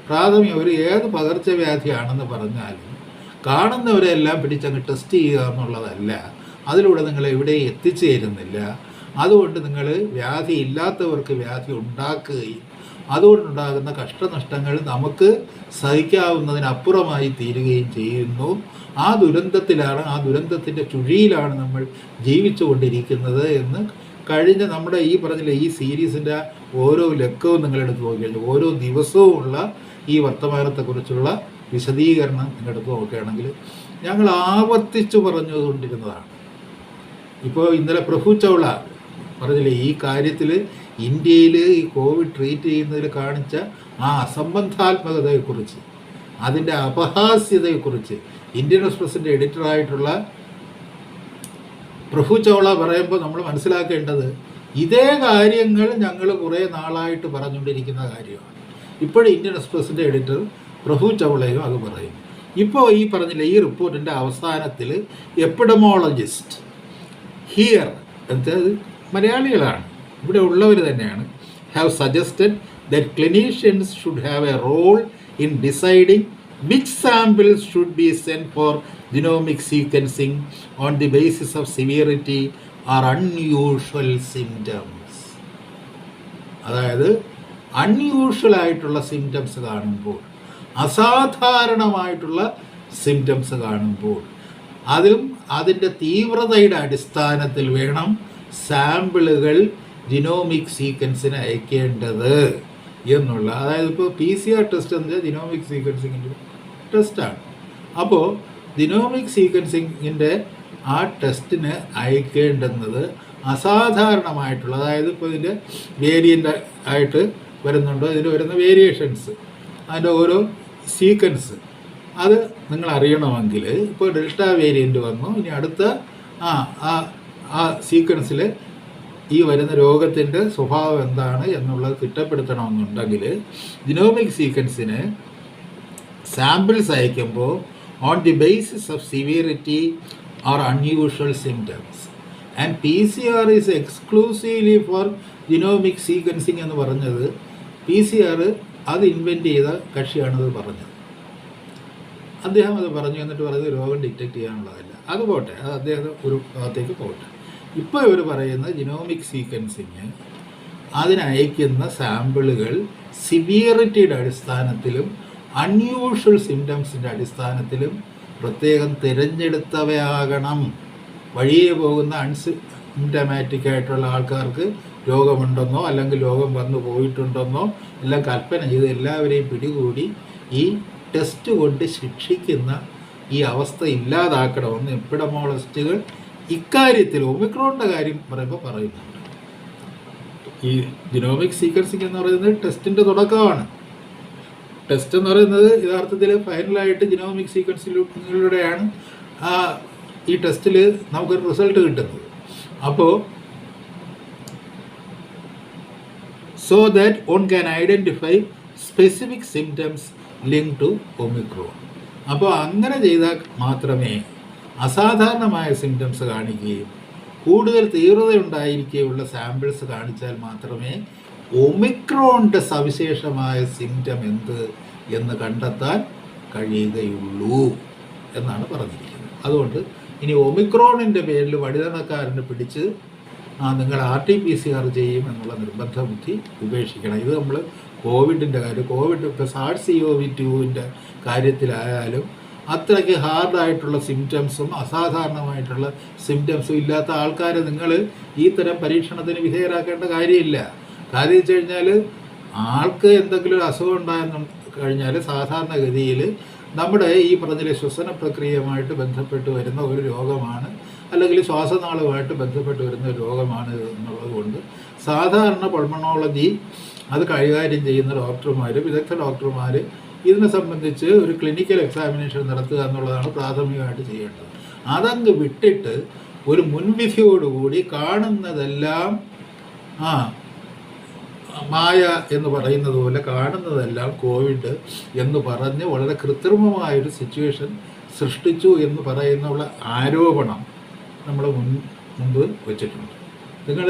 പ്രാഥമിക ഒരു ഏത് പകർച്ചവ്യാധിയാണെന്ന് പറഞ്ഞാലും കാണുന്നവരെല്ലാം പിടിച്ചങ്ങ് ടെസ്റ്റ് ചെയ്യുക എന്നുള്ളതല്ല. അതിലൂടെ നിങ്ങൾ എവിടെയും എത്തിച്ചേരുന്നില്ല. അതുകൊണ്ട് നിങ്ങൾ വ്യാധി ഇല്ലാത്തവർക്ക് വ്യാധി ഉണ്ടാക്കുകയും അതുകൊണ്ടുണ്ടാകുന്ന കഷ്ടനഷ്ടങ്ങൾ നമുക്ക് സഹിക്കാവുന്നതിനപ്പുറമായി തീരുകയും ചെയ്യുന്നു. ആ ദുരന്തത്തിലാണ്, ആ ദുരന്തത്തിൻ്റെ ചുഴിയിലാണ് നമ്മൾ ജീവിച്ചു കൊണ്ടിരിക്കുന്നത് എന്ന് കഴിഞ്ഞ നമ്മുടെ ഈ പറഞ്ഞില്ല ഈ സീരീസിൻ്റെ ഓരോ ലക്കവും നിങ്ങളെടുത്ത് നോക്കിക്കഴിഞ്ഞാൽ ഓരോ ദിവസവും ഉള്ള ഈ വർത്തമാനത്തെക്കുറിച്ചുള്ള വിശദീകരണം നിങ്ങളെടുത്ത് നോക്കുകയാണെങ്കിൽ ഞങ്ങൾ ആവർത്തിച്ചു പറഞ്ഞുകൊണ്ടിരുന്നതാണ്. ഇപ്പോൾ ഇന്നലെ പ്രഭു ചൗള പറഞ്ഞില്ലേ ഈ കാര്യത്തിൽ ഇന്ത്യയിൽ ഈ കോവിഡ് ട്രീറ്റ് ചെയ്യുന്നതിൽ കാണിച്ച ആ അസംബന്ധാത്മകതയെക്കുറിച്ച്, അതിൻ്റെ അപഹാസ്യതയെക്കുറിച്ച് ഇന്ത്യൻ എക്സ്പ്രസിൻ്റെ എഡിറ്ററായിട്ടുള്ള പ്രഭു ചൗള പറയുമ്പോൾ നമ്മൾ മനസ്സിലാക്കേണ്ടത് ഇതേ കാര്യങ്ങൾ ഞങ്ങൾ കുറേ നാളായിട്ട് പറഞ്ഞുകൊണ്ടിരിക്കുന്ന കാര്യമാണ്. ഇപ്പോഴും ഇന്ത്യൻ എക്സ്പ്രസിൻ്റെ എഡിറ്റർ പ്രഭു ചൗളയും അത് പറയും. ഇപ്പോൾ ഈ പറഞ്ഞില്ല ഈ റിപ്പോർട്ടിൻ്റെ അവസാനത്തിൽ എപ്പിഡമോളജിസ്റ്റ് ഹിയർ എന്നത് മലയാളികളാണ്, ഇവിടെ ഉള്ളവർ തന്നെയാണ്, have suggested that clinicians should have a role in deciding which samples should be send for genomic sequencing on the basis of severity or unusual symptoms. അതായത് അൺയൂഷ്വൽ ആയിട്ടുള്ള സിംറ്റംസ് കാണുമ്പോൾ, അസാധാരണമായിട്ടുള്ള സിംറ്റംസ് കാണുമ്പോൾ അതിലും അതിൻ്റെ തീവ്രതയുടെ അടിസ്ഥാനത്തിൽ വേണം സാമ്പിളുകൾ ജിനോമിക് സീക്വൻസിന് അയക്കേണ്ടത് എന്നുള്ള. അതായത് ഇപ്പോൾ PCR ടെസ്റ്റ് എന്ന് വെച്ചാൽ ജിനോമിക് സീക്വൻസിങ്ങിൻ്റെ ടെസ്റ്റാണ്. അപ്പോൾ ജിനോമിക് സീക്വൻസിങ്ങിൻ്റെ ആ ടെസ്റ്റിന് അയക്കേണ്ടുന്നത് അസാധാരണമായിട്ടുള്ള, അതായത് ഇപ്പോൾ ഇതിൻ്റെ വേരിയൻ്റ് ആയിട്ട് വരുന്നുണ്ടോ, ഇതിൽ വരുന്ന വേരിയേഷൻസ്, അതിൻ്റെ ഓരോ സീക്വൻസ് അത് നിങ്ങൾ അറിയണമെങ്കിൽ ഇപ്പോൾ ഡെൽറ്റ വേരിയൻ്റ് വന്നു, ഇനി അടുത്ത ആ സീക്വൻസിൽ ഈ വരുന്ന രോഗത്തിൻ്റെ സ്വഭാവം എന്താണ് എന്നുള്ളത് തിട്ടപ്പെടുത്തണമെന്നുണ്ടെങ്കിൽ ജിനോമിക് സീക്വൻസിന് സാമ്പിൾസ് അയക്കുമ്പോൾ on the basis of severity or unusual symptoms and PCR is exclusively for genomic sequencing എന്ന് പറഞ്ഞത് PCR അത് ഇൻവെൻറ്റ് ചെയ്ത കക്ഷിയാണത് പറഞ്ഞത്. അദ്ദേഹം അത് പറഞ്ഞു, എന്നിട്ട് പറയുന്നത് രോഗം ഡിറ്റക്റ്റ് ചെയ്യാനുള്ളതല്ല. അത് പോട്ടെ, അത് അദ്ദേഹം ഒരു ഭാഗത്തേക്ക് പോട്ടെ. ഇപ്പോൾ ഇവർ പറയുന്ന ജിനോമിക് സീക്വൻസിങ് അതിനയക്കുന്ന സാമ്പിളുകൾ സിവിയറിറ്റിയുടെ അടിസ്ഥാനത്തിലും അൺയൂഷ്വൽ സിംറ്റംസിൻ്റെ അടിസ്ഥാനത്തിലും പ്രത്യേകം തിരഞ്ഞെടുത്തവയാകണം. വഴിയെ പോകുന്ന അൺസിംറ്റമാറ്റിക് ആയിട്ടുള്ള ആൾക്കാർക്ക് രോഗമുണ്ടെന്നോ അല്ലെങ്കിൽ രോഗം വന്നു പോയിട്ടുണ്ടെന്നോ എല്ലാം കൽപ്പന ചെയ്ത് എല്ലാവരെയും പിടികൂടി ഈ ടെസ്റ്റ് കൊണ്ട് ശിക്ഷിക്കുന്ന ഈ അവസ്ഥ ഇല്ലാതാക്കണമെന്ന് എപ്പിഡമോളജിസ്റ്റുകൾ ഇക്കാര്യത്തിൽ ഒമിക്രോണിൻ്റെ കാര്യം പറയുമ്പോൾ പറയുന്നുണ്ട്. ഈ ജിനോമിക് സീക്വൻസിങ് എന്ന് പറയുന്നത് ടെസ്റ്റിൻ്റെ തുടക്കമാണ്. ടെസ്റ്റ് എന്ന് പറയുന്നത് യഥാർത്ഥത്തിൽ ഫൈനലായിട്ട് ജിനോമിക് സീക്വൻസിലൂടെയാണ് ഈ ടെസ്റ്റിൽ നമുക്കൊരു റിസൾട്ട് കിട്ടുന്നത്. അപ്പോൾ so that one can identify specific symptoms linked to Omicron. അപ്പോൾ അങ്ങനെ ചെയ്താൽ മാത്രമേ അസാധാരണമായ സിംറ്റംസ് കാണിക്കുകയും കൂടുതൽ തീവ്രതയുണ്ടായിരിക്കുകയുള്ള സാമ്പിൾസ് കാണിച്ചാൽ മാത്രമേ ഒമിക്രോണിൻ്റെ സവിശേഷമായ സിംറ്റം എന്ത് എന്ന് കണ്ടെത്താൻ കഴിയുകയുള്ളൂ എന്നാണ് പറഞ്ഞിരിക്കുന്നത്. അതുകൊണ്ട് ഇനി ഒമിക്രോണിൻ്റെ പേരിൽ വഴിതടക്കാരനെ പിടിച്ച് നിങ്ങൾ RT-PCR ചെയ്യും എന്നുള്ള നിർബന്ധ ബുദ്ധി ഉപേക്ഷിക്കണം. ഇത് നമ്മൾ കോവിഡിൻ്റെ കാര്യം, കോവിഡ് ഇപ്പോൾ SARS-CoV-2 കാര്യത്തിലായാലും അത്രയ്ക്ക് ഹാർഡായിട്ടുള്ള സിംറ്റംസും അസാധാരണമായിട്ടുള്ള സിംറ്റംസും ഇല്ലാത്ത ആൾക്കാരെ നിങ്ങൾ ഈ തരം പരീക്ഷണത്തിന് വിധേയരാക്കേണ്ട കാര്യമില്ല. കാര്യം വെച്ച് കഴിഞ്ഞാൽ ആൾക്ക് എന്തെങ്കിലും ഒരു അസുഖം ഉണ്ടായെന്ന് കഴിഞ്ഞാൽ സാധാരണഗതിയിൽ നമ്മുടെ ഈ പറഞ്ഞ ശ്വസന പ്രക്രിയയുമായിട്ട് ബന്ധപ്പെട്ട് വരുന്ന ഒരു രോഗമാണ്, അല്ലെങ്കിൽ ശ്വാസനാളവുമായിട്ട് ബന്ധപ്പെട്ട് വരുന്ന ഒരു രോഗമാണ് എന്നുള്ളത് കൊണ്ട് സാധാരണ പൾമണോളജി അത് കൈകാര്യം ചെയ്യുന്ന ഡോക്ടർമാർ, വിദഗ്ധ ഡോക്ടർമാർ ഇതിനെ സംബന്ധിച്ച് ഒരു ക്ലിനിക്കൽ എക്സാമിനേഷൻ നടത്തുക എന്നുള്ളതാണ് പ്രാഥമികമായിട്ട് ചെയ്യേണ്ടത്. അതങ്ങ് വിട്ടിട്ട് ഒരു മുൻവിധിയോടുകൂടി കാണുന്നതെല്ലാം മായ എന്ന് പറയുന്നത് പോലെ കാണുന്നതെല്ലാം കോവിഡ് എന്ന് പറഞ്ഞ് വളരെ കൃത്രിമമായൊരു സിറ്റുവേഷൻ സൃഷ്ടിച്ചു എന്ന് പറയുന്നുള്ള ആരോപണം നമ്മൾ മുമ്പ് വെച്ചിട്ടുണ്ട്. നിങ്ങൾ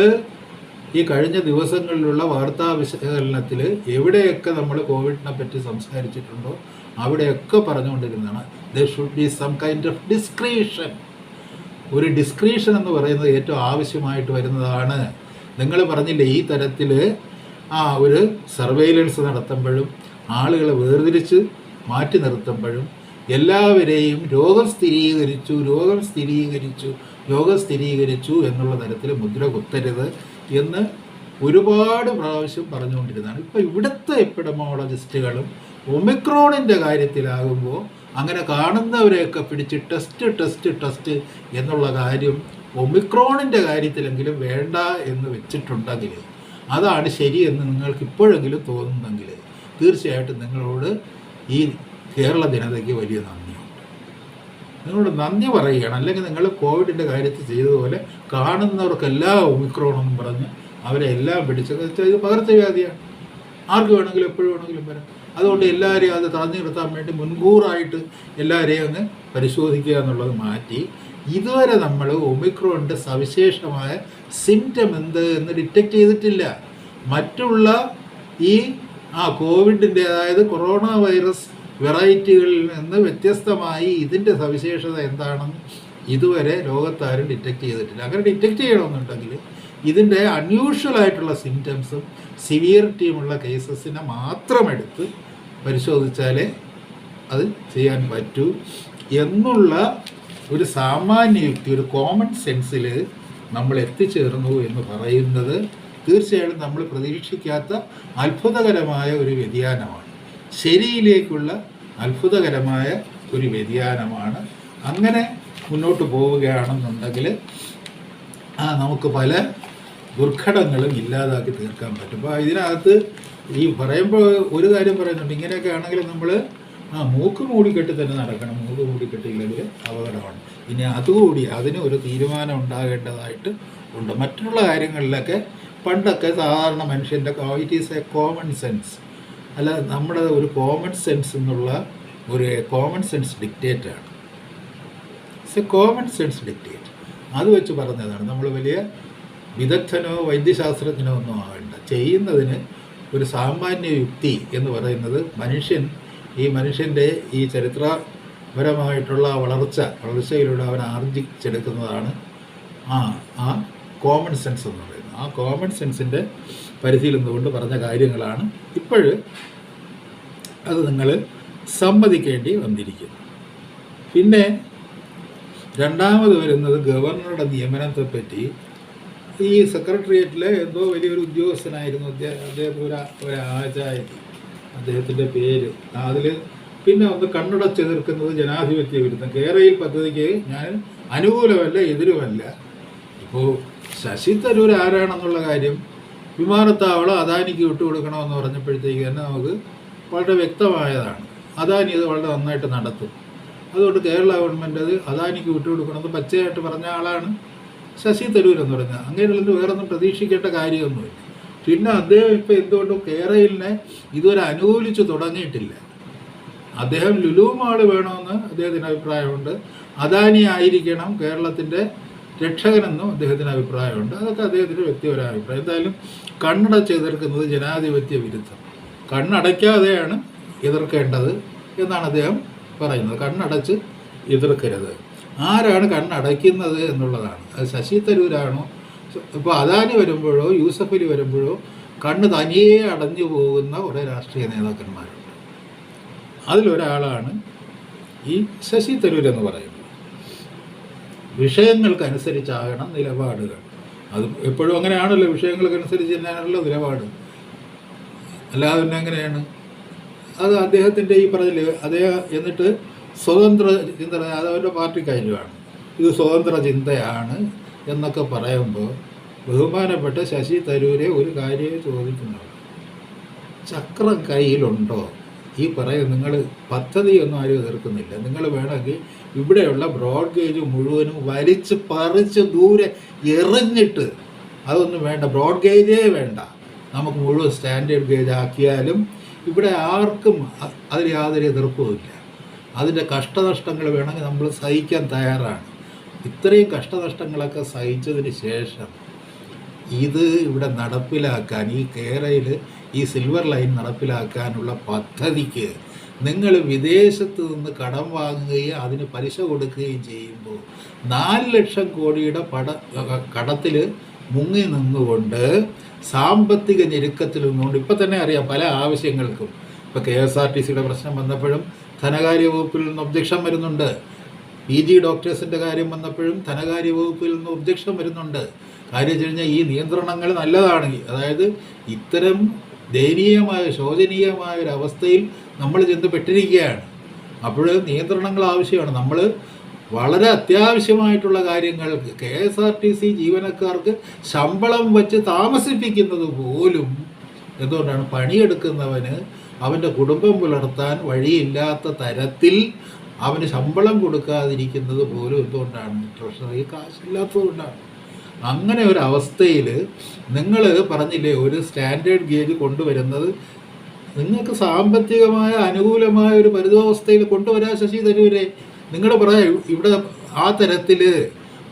ഈ കഴിഞ്ഞ ദിവസങ്ങളിലുള്ള വാർത്താ വിശകലനത്തിൽ എവിടെയൊക്കെ നമ്മൾ കോവിഡിനെ പറ്റി സംസാരിച്ചിട്ടുണ്ടോ അവിടെയൊക്കെ പറഞ്ഞുകൊണ്ടിരുന്നതാണ് there should be some kind of discretion. ഒരു ഡിസ്ക്രീഷൻ എന്ന് പറയുന്നത് ഏറ്റവും ആവശ്യമായിട്ട് വരുന്നതാണ്. നിങ്ങൾ പറഞ്ഞില്ലേ, ഈ തരത്തിൽ ഒരു സർവൈലൻസ് നടത്തുമ്പോഴും ആളുകളെ വേർതിരിച്ച് മാറ്റി നിർത്തുമ്പോഴും എല്ലാവരെയും രോഗം സ്ഥിരീകരിച്ചു എന്നുള്ള തരത്തിൽ മുദ്ര കുത്തരുത് എന്ന് ഒരുപാട് പ്രാവശ്യം പറഞ്ഞുകൊണ്ടിരുന്നതാണ്. ഇപ്പോൾ ഇവിടുത്തെ എപ്പിഡമോളജിസ്റ്റുകളും ഒമിക്രോണിൻ്റെ കാര്യത്തിലാകുമ്പോൾ അങ്ങനെ കാണുന്നവരെയൊക്കെ പിടിച്ച് ടെസ്റ്റ് എന്നുള്ള കാര്യം ഒമിക്രോണിൻ്റെ കാര്യത്തിലെങ്കിലും വേണ്ട എന്ന് വെച്ചിട്ടുണ്ടെങ്കിൽ, അതാണ് ശരിയെന്ന് നിങ്ങൾക്ക് ഇപ്പോഴെങ്കിലും തോന്നുന്നെങ്കിൽ തീർച്ചയായിട്ടും നിങ്ങളോട് ഈ കേരള ജനതയ്ക്ക് വലിയ നന്ദിയുണ്ട്. നിങ്ങളോട് നന്ദി പറയുകയാണ്. അല്ലെങ്കിൽ നിങ്ങൾ കോവിഡിൻ്റെ കാര്യത്തിൽ ചെയ്തതുപോലെ കാണുന്നവർക്കെല്ലാം ഒമിക്രോണെന്നും പറഞ്ഞ് അവരെ എല്ലാം പിടിച്ചത് ഇത് പകർച്ചവ്യാധിയാണ്, ആർക്ക് വേണമെങ്കിലും എപ്പോഴും വേണമെങ്കിലും വരാം. അതുകൊണ്ട് എല്ലാവരെയും അത് തടഞ്ഞു നിർത്താൻ വേണ്ടി മുൻകൂറായിട്ട് എല്ലാവരെയും അങ്ങ് പരിശോധിക്കുക എന്നുള്ളത് മാറ്റി ഇതുവരെ നമ്മൾ ഒമിക്രോണിൻ്റെ സവിശേഷമായ സിംറ്റം എന്ത് എന്ന് ഡിറ്റക്റ്റ് ചെയ്തിട്ടില്ല. മറ്റുള്ള ഈ കോവിഡിൻ്റെ, അതായത് കൊറോണ വൈറസ് വെറൈറ്റികളിൽ നിന്ന് വ്യത്യസ്തമായി ഇതിൻ്റെ സവിശേഷത എന്താണെന്ന് ഇതുവരെ ലോകത്താരും ഡിറ്റക്റ്റ് ചെയ്തിട്ടില്ല. അങ്ങനെ ഡിറ്റക്റ്റ് ചെയ്യണമെന്നുണ്ടെങ്കിൽ ഇതിൻ്റെ അൺയൂഷ്വൽ ആയിട്ടുള്ള സിംറ്റംസും സിവിയറിറ്റിയുമുള്ള കേസസിനെ മാത്രം എടുത്ത് പരിശോധിച്ചാലേ അത് ചെയ്യാൻ പറ്റൂ എന്നുള്ള ഒരു സാമാന്യ യുക്തി, ഒരു കോമൺ സെൻസിൽ നമ്മൾ എത്തിച്ചേർന്നു എന്ന് പറയുന്നത് തീർച്ചയായും നമ്മൾ പ്രതീക്ഷിക്കാത്ത അത്ഭുതകരമായ ഒരു വ്യതിയാനമാണ്. ശരിയിലേക്കുള്ള അത്ഭുതകരമായ ഒരു വ്യതിയാനമാണ്. അങ്ങനെ മുന്നോട്ട് പോവുകയാണെന്നുണ്ടെങ്കിൽ നമുക്ക് പല ദുർഘടങ്ങളും ഇല്ലാതാക്കി തീർക്കാൻ പറ്റും. അപ്പോൾ ഇതിനകത്ത് ഈ പറയുമ്പോൾ ഒരു കാര്യം പറയുന്നുണ്ട്, ഇങ്ങനെയൊക്കെ ആണെങ്കിൽ നമ്മൾ മൂക്ക് മൂടിക്കെട്ടി തന്നെ നടക്കണം. മൂക്ക് മൂടിക്കെട്ടിയില്ലെങ്കിൽ അപകടമാണ്. ഇനി അതുകൂടി അതിന് ഒരു തീരുമാനം ഉണ്ടാകേണ്ടതായിട്ട് ഉണ്ട്. മറ്റുള്ള കാര്യങ്ങളിലൊക്കെ പണ്ടൊക്കെ സാധാരണ മനുഷ്യൻ്റെ it is a common sense, അല്ല നമ്മുടെ ഒരു കോമൺ സെൻസ് എന്നുള്ള ഒരു കോമൺ സെൻസ് ഡിക്റ്റേറ്റാണ്. It's a common sense dictate. അത് വെച്ച് പറഞ്ഞതാണ്. നമ്മൾ വലിയ വിദഗ്ധനോ വൈദ്യശാസ്ത്രജ്ഞനോ ഒന്നും ആവേണ്ട. ചെയ്യുന്നതിന് ഒരു സാമാന്യ യുക്തി എന്ന് പറയുന്നത് മനുഷ്യൻ്റെ ഈ ചരിത്രപരമായിട്ടുള്ള വളർച്ചയിലൂടെ അവൻ ആർജിച്ചെടുക്കുന്നതാണ് ആ കോമൺ സെൻസ് എന്ന് പറയുന്നത്. ആ കോമൺ സെൻസിൻ്റെ പരിധിയിൽ നിന്നുകൊണ്ട് പറഞ്ഞ കാര്യങ്ങളാണ് ഇപ്പോഴും അത് നിങ്ങൾ സമ്മതിക്കേണ്ടി വന്നിരിക്കുന്നു. പിന്നെ രണ്ടാമത് വരുന്നത് ഗവർണറുടെ നിയമനത്തെപ്പറ്റി. ഈ സെക്രട്ടേറിയറ്റിലെ എന്തോ വലിയൊരു ഉദ്യോഗസ്ഥനായിരുന്നു അദ്ദേഹം, ഒരു ആചാര്യ, അദ്ദേഹത്തിൻ്റെ പേര്. അതിൽ പിന്നെ ഒന്ന് കണ്ണടച്ചെതിർക്കുന്നത് ജനാധിപത്യ വിരുദ്ധം. കേരയിൽ പദ്ധതിക്ക് ഞാൻ അനുകൂലമല്ല എതിരുമല്ല. ഇപ്പോൾ ശശി തരൂർ ആരാണെന്നുള്ള കാര്യം വിമാനത്താവളം അദാനിക്ക് വിട്ടുകൊടുക്കണമെന്ന് പറഞ്ഞപ്പോഴത്തേക്ക് തന്നെ നമുക്ക് വളരെ വ്യക്തമായതാണ്. അദാനി ഇത് വളരെ നന്നായിട്ട് നടത്തും. അതുകൊണ്ട് കേരള ഗവൺമെൻറ് അത് അദാനിക്ക് വിട്ടുകൊടുക്കണമെന്ന് പച്ചയായിട്ട് പറഞ്ഞ ആളാണ് ശശി തരൂർ എന്ന് പറഞ്ഞാൽ. അങ്ങനെയുള്ളത് വേറൊന്നും പ്രതീക്ഷിക്കേണ്ട കാര്യമൊന്നുമില്ല. പിന്നെ അദ്ദേഹം ഇപ്പോൾ എന്തുകൊണ്ടും കേരളിനെ ഇതുവരെ അനുകൂലിച്ച് തുടങ്ങിയിട്ടില്ല. അദ്ദേഹം ലുലു മാൾ വേണമെന്ന് അദ്ദേഹത്തിന് അഭിപ്രായമുണ്ട്. അദാനി ആയിരിക്കണം കേരളത്തിൻ്റെ രക്ഷകനെന്നും അദ്ദേഹത്തിന് അഭിപ്രായമുണ്ട്. അതൊക്കെ അദ്ദേഹത്തിൻ്റെ വ്യക്തിപരമായ അഭിപ്രായം. എന്തായാലും കണ്ണടച്ച് എതിർക്കുന്നത് ജനാധിപത്യ വിരുദ്ധം. കണ്ണടയ്ക്കാതെയാണ് എതിർക്കേണ്ടത് എന്നാണ് അദ്ദേഹം പറയുന്നത്. കണ്ണടച്ച് എതിർക്കരുത്. ആരാണ് കണ്ണടയ്ക്കുന്നത് എന്നുള്ളതാണ്. അത് ശശി തരൂരാണോ? ഇപ്പോൾ അദാനി വരുമ്പോഴോ യൂസഫ് അലി വരുമ്പോഴോ കണ്ണ് തനിയെ അടഞ്ഞു പോകുന്ന കുറേ രാഷ്ട്രീയ നേതാക്കന്മാരുണ്ട്. അതിലൊരാളാണ് ഈ ശശി തരൂർ എന്ന് പറയുന്നത്. വിഷയങ്ങൾക്കനുസരിച്ചാകണം നിലപാടുകൾ. അത് എപ്പോഴും അങ്ങനെയാണല്ലോ, വിഷയങ്ങൾക്കനുസരിച്ച് തന്നെയാണല്ലോ നിലപാട്. അല്ലാതെ പിന്നെ എങ്ങനെയാണ്? അത് അദ്ദേഹത്തിൻ്റെ ഈ പറഞ്ഞില്ലേ, അദ്ദേഹം എന്നിട്ട് സ്വതന്ത്ര ചിന്ത, അത് അവരുടെ പാർട്ടിക്കാരുമാണ്, ഇത് സ്വതന്ത്ര ചിന്തയാണ് എന്നൊക്കെ പറയുമ്പോൾ ബഹുമാനപ്പെട്ട ശശി തരൂരെ ഒരു കാര്യമേ ചോദിക്കുന്നുള്ളൂ. ചക്രം കയ്യിലുണ്ടോ? ഈ നിങ്ങൾ പദ്ധതിയൊന്നും ആരും എതിർക്കുന്നില്ല. നിങ്ങൾ വേണമെങ്കിൽ ഇവിടെയുള്ള ബ്രോഡ് ഗേജ് മുഴുവനും വലിച്ച് പറിച്ച് ദൂരെ എറിഞ്ഞിട്ട്, അതൊന്നും വേണ്ട, ബ്രോഡ് ഗേജേ വേണ്ട, നമുക്ക് മുഴുവൻ സ്റ്റാൻഡേർഡ് ഗേജ് ആക്കിയാലും ഇവിടെ ആർക്കും അതിൽ യാതൊരു എതിർപ്പുമില്ല. അതിൻ്റെ കഷ്ടനഷ്ടങ്ങൾ വേണമെങ്കിൽ നമ്മൾ സഹിക്കാൻ തയ്യാറാണ്. ഇത്രയും കഷ്ടനഷ്ടങ്ങളൊക്കെ സഹിച്ചതിന് ശേഷം ഇത് ഇവിടെ നടപ്പിലാക്കാൻ, ഈ കേരളയിൽ ഈ സിൽവർ ലൈൻ നടപ്പിലാക്കാനുള്ള പദ്ധതിക്ക് നിങ്ങൾ വിദേശത്ത് നിന്ന് കടം വാങ്ങുകയും അതിന് പലിശ കൊടുക്കുകയും ചെയ്യുമ്പോൾ 4 ലക്ഷം കോടിയുടെ കടത്തിൽ മുങ്ങി നിന്നുകൊണ്ട് സാമ്പത്തിക ഞെരുക്കത്തിൽ നിന്നുകൊണ്ട് ഇപ്പം തന്നെ അറിയാം പല ആവശ്യങ്ങൾക്കും. ഇപ്പോൾ KSRTCയുടെ പ്രശ്നം വന്നപ്പോഴും ധനകാര്യ വകുപ്പിൽ നിന്ന് ഒബ്ജക്ഷൻ വരുന്നുണ്ട്. PG ഡോക്ടേഴ്സിൻ്റെ കാര്യം വന്നപ്പോഴും ധനകാര്യ വകുപ്പിൽ നിന്ന് ഒബ്ജക്ഷൻ വരുന്നുണ്ട്. കാര്യം വെച്ച് കഴിഞ്ഞാൽ ഈ നിയന്ത്രണങ്ങൾ നല്ലതാണ്. അതായത് ഇത്തരം ദയനീയമായ ശോചനീയമായ ഒരു അവസ്ഥയിൽ നമ്മൾ ചെന്ന് പെട്ടിരിക്കുകയാണ്. അപ്പോൾ നിയന്ത്രണങ്ങൾ ആവശ്യമാണ്. നമ്മൾ വളരെ അത്യാവശ്യമായിട്ടുള്ള കാര്യങ്ങൾക്ക് KSRTC ജീവനക്കാർക്ക് ശമ്പളം വച്ച് താമസിപ്പിക്കുന്നത് പോലും എന്തുകൊണ്ടാണ്? പണിയെടുക്കുന്നവന് അവൻ്റെ കുടുംബം പുലർത്താൻ വഴിയില്ലാത്ത തരത്തിൽ അവന് ശമ്പളം കൊടുക്കാതിരിക്കുന്നത് പോലും എന്തുകൊണ്ടാണ്? ട്രഷറി കാശില്ലാത്തതുകൊണ്ടാണ്. അങ്ങനെ ഒരു അവസ്ഥയിൽ നിങ്ങൾ പറഞ്ഞില്ലേ ഒരു സ്റ്റാൻഡേർഡ് ഗേജ് കൊണ്ടുവരുന്നത് നിങ്ങൾക്ക് സാമ്പത്തികമായ അനുകൂലമായ ഒരു പരിതോവസ്ഥയിൽ കൊണ്ടുവരാൻ ശശി തരൂരെ. നിങ്ങൾ പറയാം ഇവിടെ ആ തരത്തിൽ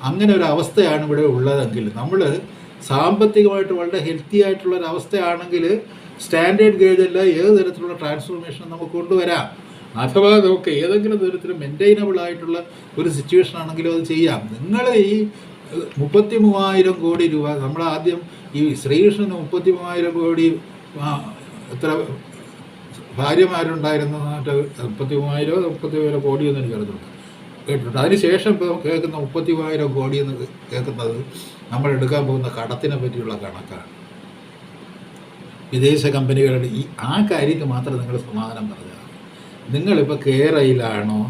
അങ്ങനെ ഒരു അവസ്ഥയാണ് ഇവിടെ ഉള്ളതെങ്കിൽ, നമ്മൾ സാമ്പത്തികമായിട്ട് വളരെ ഹെൽത്തി ആയിട്ടുള്ളൊരവസ്ഥയാണെങ്കിൽ സ്റ്റാൻഡേർഡ് ഗേജല്ല ഏത് തരത്തിലുള്ള ട്രാൻസ്ഫോർമേഷൻ നമുക്ക് കൊണ്ടുവരാം. അഥവാ നമുക്ക് ഏതെങ്കിലും തരത്തിൽ മെയിൻറ്റൈനബിൾ ആയിട്ടുള്ള ഒരു സിറ്റുവേഷൻ ആണെങ്കിലും അത് ചെയ്യാം. നിങ്ങൾ ഈ 33,000 കോടി രൂപ നമ്മൾ ആദ്യം ഈ ശ്രീകൃഷ്ണന് 33,000 കോടി എത്ര ഭാര്യമാരുണ്ടായിരുന്നു? 33,000 കോടിയെന്ന് എനിക്ക് അറിഞ്ഞിട്ടുണ്ട്, കേട്ടിട്ടുണ്ട്. അതിനുശേഷം ഇപ്പോൾ കേൾക്കുന്ന 33,000 കോടി എന്ന് കേൾക്കുന്നത് നമ്മൾ എടുക്കാൻ പോകുന്ന കടത്തിനെ പറ്റിയുള്ള കണക്കാണ്. വിദേശ കമ്പനികളുടെ ആ കാര്യത്തിൽ മാത്രം നിങ്ങൾ സമാധാനം പറഞ്ഞാൽ, നിങ്ങളിപ്പോൾ കേരളയിലാണോ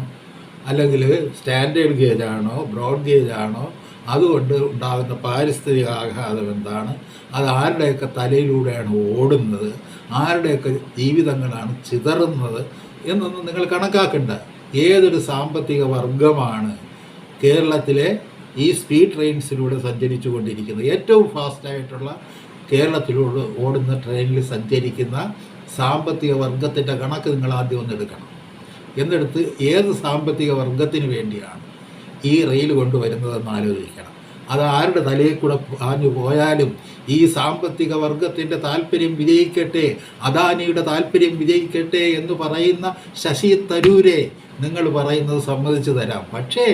അല്ലെങ്കിൽ സ്റ്റാൻഡേർഡ് ഗേജാണോ ബ്രോഡ് ഗേജാണോ, അതുകൊണ്ട് ഉണ്ടാകുന്ന പാരിസ്ഥിതിക ആഘാതം എന്താണ്, അത് ആരുടെയൊക്കെ തലയിലൂടെയാണ് ഓടുന്നത്, ആരുടെയൊക്കെ ജീവിതങ്ങളാണ് ചിതറുന്നത് എന്നൊന്നും നിങ്ങൾ കണക്കാക്കണ്ട. ഏതൊരു സാമ്പത്തിക വർഗമാണ് കേരളത്തിലെ ഈ സ്പീഡ് ട്രെയിൻസിലൂടെ സഞ്ചരിച്ചു കൊണ്ടിരിക്കുന്നത്? ഏറ്റവും ഫാസ്റ്റായിട്ടുള്ള കേരളത്തിലൂടെ ഓടുന്ന ട്രെയിനിൽ സഞ്ചരിക്കുന്ന സാമ്പത്തിക വർഗത്തിൻ്റെ കണക്ക് നിങ്ങൾ ആദ്യം ഒന്നെടുക്കണം. എന്നെടുത്ത് ഏത് സാമ്പത്തിക വർഗത്തിന് വേണ്ടിയാണ് ഈ റെയിൽ കൊണ്ടുവരുന്നതെന്ന് ആലോചിക്കണം. അത് ആരുടെ തലയിൽ കൂടെ ആഞ്ഞു പോയാലും ഈ സാമ്പത്തിക വർഗത്തിൻ്റെ താല്പര്യം വിജയിക്കട്ടെ, അദാനിയുടെ താല്പര്യം വിജയിക്കട്ടെ എന്ന് പറയുന്ന ശശി തരൂരെ നിങ്ങൾ പറയുന്നത് സമ്മതിച്ചു തരാം. പക്ഷേ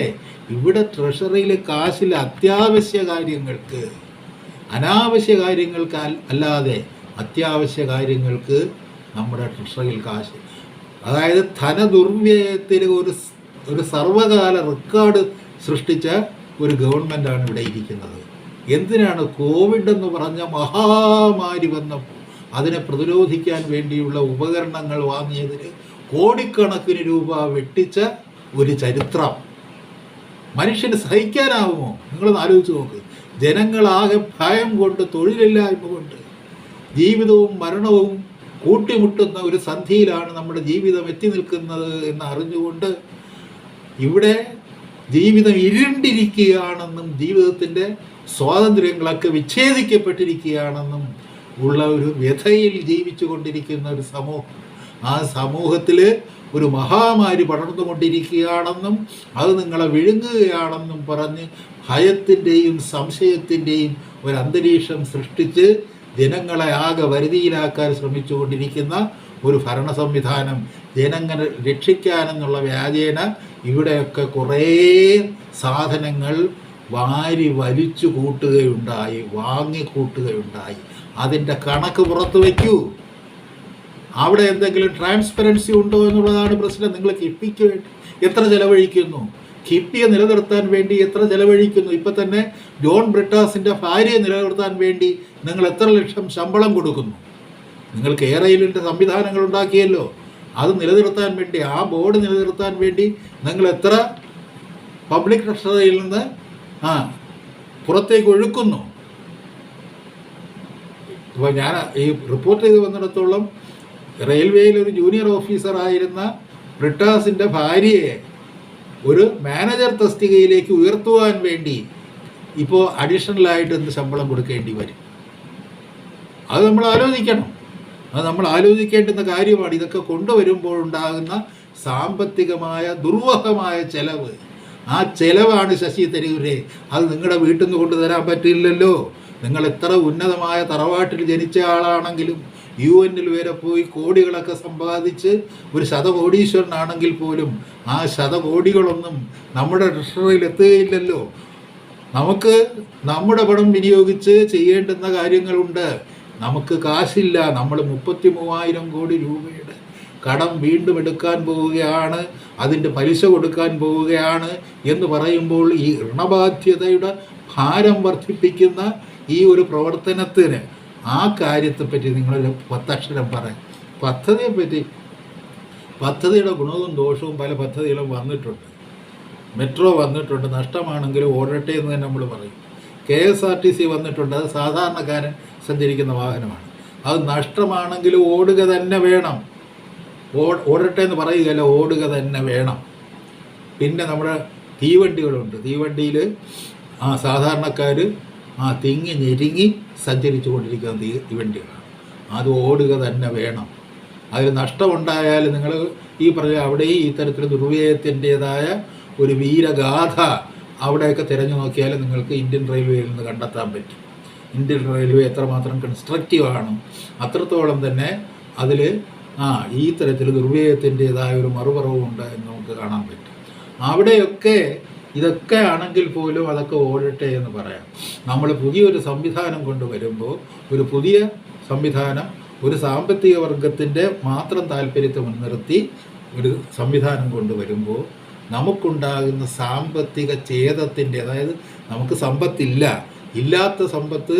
ഇവിടെ ട്രഷറിയിൽ കാശിൽ അത്യാവശ്യ കാര്യങ്ങൾക്ക്, അനാവശ്യ കാര്യങ്ങൾക്ക് അല്ലാതെ അത്യാവശ്യ കാര്യങ്ങൾക്ക് നമ്മുടെ ട്രഷറിയിൽ കാശ്, അതായത് ധനദുർവ്യയത്തിൽ ഒരു സർവകാല റെക്കോർഡ് സൃഷ്ടിച്ച ഒരു ഗവൺമെൻറ്റാണ് ഇവിടെ ഇരിക്കുന്നത്. എന്തിനാണ്? കോവിഡ് എന്ന് പറഞ്ഞ മഹാമാരി വന്നപ്പോൾ അതിനെ പ്രതിരോധിക്കാൻ വേണ്ടിയുള്ള ഉപകരണങ്ങൾ വാങ്ങിയതിന് കോടിക്കണക്കിന് രൂപ വെട്ടിച്ച ഒരു ചരിത്രം മനുഷ്യന് സഹിക്കാനാവുമോ? നിങ്ങളൊന്ന് ആലോചിച്ച് നോക്ക്. ജനങ്ങളാകെ ഭയം കൊണ്ട്, തൊഴിലില്ലായ്മ കൊണ്ട്, ജീവിതവും മരണവും കൂട്ടിമുട്ടുന്ന ഒരു സന്ധിയിലാണ് നമ്മുടെ ജീവിതം എത്തി നിൽക്കുന്നത് എന്ന് അറിഞ്ഞുകൊണ്ട് ഇവിടെ ജീവിതം ഇരുണ്ടിരിക്കുകയാണെന്നും ജീവിതത്തിൻ്റെ സ്വാതന്ത്ര്യങ്ങളൊക്കെ വിച്ഛേദിക്കപ്പെട്ടിരിക്കുകയാണെന്നും ഉള്ള ഒരു വ്യഥയിൽ ജീവിച്ചു കൊണ്ടിരിക്കുന്ന ഒരു സമൂഹം, ആ സമൂഹത്തിൽ ഒരു മഹാമാരി പടർന്നുകൊണ്ടിരിക്കുകയാണെന്നും അത് നിങ്ങളെ വിഴുങ്ങുകയാണെന്നും പറഞ്ഞ് ഭയത്തിൻ്റെയും സംശയത്തിൻ്റെയും ഒരു അന്തരീക്ഷം സൃഷ്ടിച്ച് ജനങ്ങളെ ആകെ വരുതിയിലാക്കാൻ ശ്രമിച്ചുകൊണ്ടിരിക്കുന്ന ഒരു ഭരണ സംവിധാനം ജനങ്ങളെ രക്ഷിക്കാനെന്നുള്ള വ്യാജേന ഇവിടെയൊക്കെ കുറേ സാധനങ്ങൾ വാരി വലിച്ചു കൂട്ടുകയുണ്ടായി, വാങ്ങിക്കൂട്ടുകയുണ്ടായി. അതിൻ്റെ കണക്ക് പുറത്തു വയ്ക്കൂ. അവിടെ എന്തെങ്കിലും ട്രാൻസ്പെറൻസി ഉണ്ടോ എന്നുള്ളതാണ് പ്രശ്നം. നിങ്ങൾ കിഫ്ബിക്ക് വേണ്ടി എത്ര ചെലവഴിക്കുന്നു? കിഫ്ബിയെ നിലനിർത്താൻ വേണ്ടി എത്ര ചെലവഴിക്കുന്നു? ഇപ്പം തന്നെ ജോൺ ബ്രിട്ടാസിൻ്റെ ഭാര്യയെ നിലനിർത്താൻ വേണ്ടി നിങ്ങൾ എത്ര ലക്ഷം ശമ്പളം കൊടുക്കുന്നു? നിങ്ങൾ കേരളയിലിൻ്റെ സംവിധാനങ്ങൾ ഉണ്ടാക്കിയല്ലോ, അത് നിലനിർത്താൻ വേണ്ടി, ആ ബോർഡ് നിലനിർത്താൻ വേണ്ടി നിങ്ങൾ എത്ര പബ്ലിക് ട്രഷറിയിൽ നിന്ന് പുറത്തേക്ക് ഒഴുക്കുന്നു? ഇപ്പോൾ ഞാൻ ഈ റിപ്പോർട്ട് ചെയ്ത് വന്നിടത്തോളം റെയിൽവേയിൽ ഒരു ജൂനിയർ ഓഫീസറായിരുന്ന ബ്രിട്ടാസിൻ്റെ ഭാര്യയെ ഒരു മാനേജർ തസ്തികയിലേക്ക് ഉയർത്തുവാൻ വേണ്ടി ഇപ്പോൾ അഡീഷണലായിട്ട് എന്ത് ശമ്പളം കൊടുക്കേണ്ടി വരും? അത് നമ്മൾ ആലോചിക്കണം. അത് നമ്മൾ ആലോചിക്കേണ്ടുന്ന കാര്യമാണ്. ഇതൊക്കെ കൊണ്ടുവരുമ്പോഴുണ്ടാകുന്ന സാമ്പത്തികമായ ദുർവഹമായ ചെലവ്. ആ ചെലവാണ് ശശി തരൂരെ. അത് നിങ്ങളുടെ വീട്ടിൽ നിന്ന് കൊണ്ടുതരാൻ പറ്റില്ലല്ലോ. നിങ്ങൾ എത്ര ഉന്നതമായ തറവാട്ടിൽ ജനിച്ച ആളാണെങ്കിലും UN വരെ പോയി കോടികളൊക്കെ സമ്പാദിച്ച് ഒരു ശതകോടീശ്വരനാണെങ്കിൽ പോലും ആ ശതകോടികളൊന്നും നമ്മുടെ ട്രഷറിയിൽ എത്തുകയില്ലല്ലോ. നമുക്ക് നമ്മുടെ പണം വിനിയോഗിച്ച് ചെയ്യേണ്ടുന്ന കാര്യങ്ങളുണ്ട്. നമുക്ക് കാശില്ല. നമ്മൾ 33,000 കോടി രൂപയുടെ കടം വീണ്ടും എടുക്കാൻ പോവുകയാണ്, അതിൻ്റെ പലിശ കൊടുക്കാൻ പോവുകയാണ് എന്ന് പറയുമ്പോൾ ഈ ഋണബാധ്യതയുടെ ഭാരം വർദ്ധിപ്പിക്കുന്ന ഈ ഒരു പ്രവർത്തനത്തിന് ആ കാര്യത്തെപ്പറ്റി നിങ്ങളൊരു 10 അക്ഷരം പറയാം. പദ്ധതിയെപ്പറ്റി, പദ്ധതിയുടെ ഗുണവും ദോഷവും പല പദ്ധതികളും വന്നിട്ടുണ്ട്. മെട്രോ വന്നിട്ടുണ്ട്, നഷ്ടമാണെങ്കിലും ഓടട്ടെ എന്ന് തന്നെ നമ്മൾ പറയും. KSRTC വന്നിട്ടുണ്ട്, അത് സാധാരണക്കാരൻ സഞ്ചരിക്കുന്ന വാഹനമാണ്. അത് നഷ്ടമാണെങ്കിലും ഓടുക തന്നെ വേണം. ഓടട്ടെ എന്ന് പറയുകയല്ല, ഓടുക തന്നെ വേണം. പിന്നെ നമ്മുടെ തീവണ്ടികളുണ്ട്. തീവണ്ടിയിൽ സാധാരണക്കാർ തിങ്ങി ഞെരുങ്ങി സഞ്ചരിച്ചു കൊണ്ടിരിക്കുന്ന തീവണ്ടികളാണ്. അത് ഓടുക തന്നെ വേണം. അതിൽ നഷ്ടമുണ്ടായാൽ നിങ്ങൾ ഈ പറഞ്ഞ അവിടെയും ഈ തരത്തിൽ ദുർവ്യയത്തിൻ്റേതായ ഒരു വീരഗാഥ അവിടെയൊക്കെ തിരഞ്ഞു നോക്കിയാൽ നിങ്ങൾക്ക് ഇന്ത്യൻ റെയിൽവേയിൽ നിന്ന് കണ്ടെത്താൻ പറ്റും. ഇന്ത്യൻ റെയിൽവേ എത്രമാത്രം കൺസ്ട്രക്റ്റീവാണ്, അത്രത്തോളം തന്നെ അതിൽ ഈ തരത്തിൽ ദുർവ്യയത്തിൻ്റേതായ ഒരു മറുപറവുണ്ട് എന്ന് നമുക്ക് കാണാൻ പറ്റും. അവിടെയൊക്കെ ഇതൊക്കെ ആണെങ്കിൽ പോലും അതൊക്കെ ഓടട്ടെ എന്ന് പറയാം. നമ്മൾ പുതിയൊരു സംവിധാനം കൊണ്ടുവരുമ്പോൾ, ഒരു പുതിയ സംവിധാനം ഒരു സാമ്പത്തിക വർഗത്തിൻ്റെ മാത്രം താല്പര്യത്തെ മുൻനിർത്തി ഒരു സംവിധാനം കൊണ്ടുവരുമ്പോൾ നമുക്കുണ്ടാകുന്ന സാമ്പത്തിക ഛേദത്തിൻ്റെ, അതായത് നമുക്ക് സമ്പത്തില്ല, ഇല്ലാത്ത സമ്പത്ത്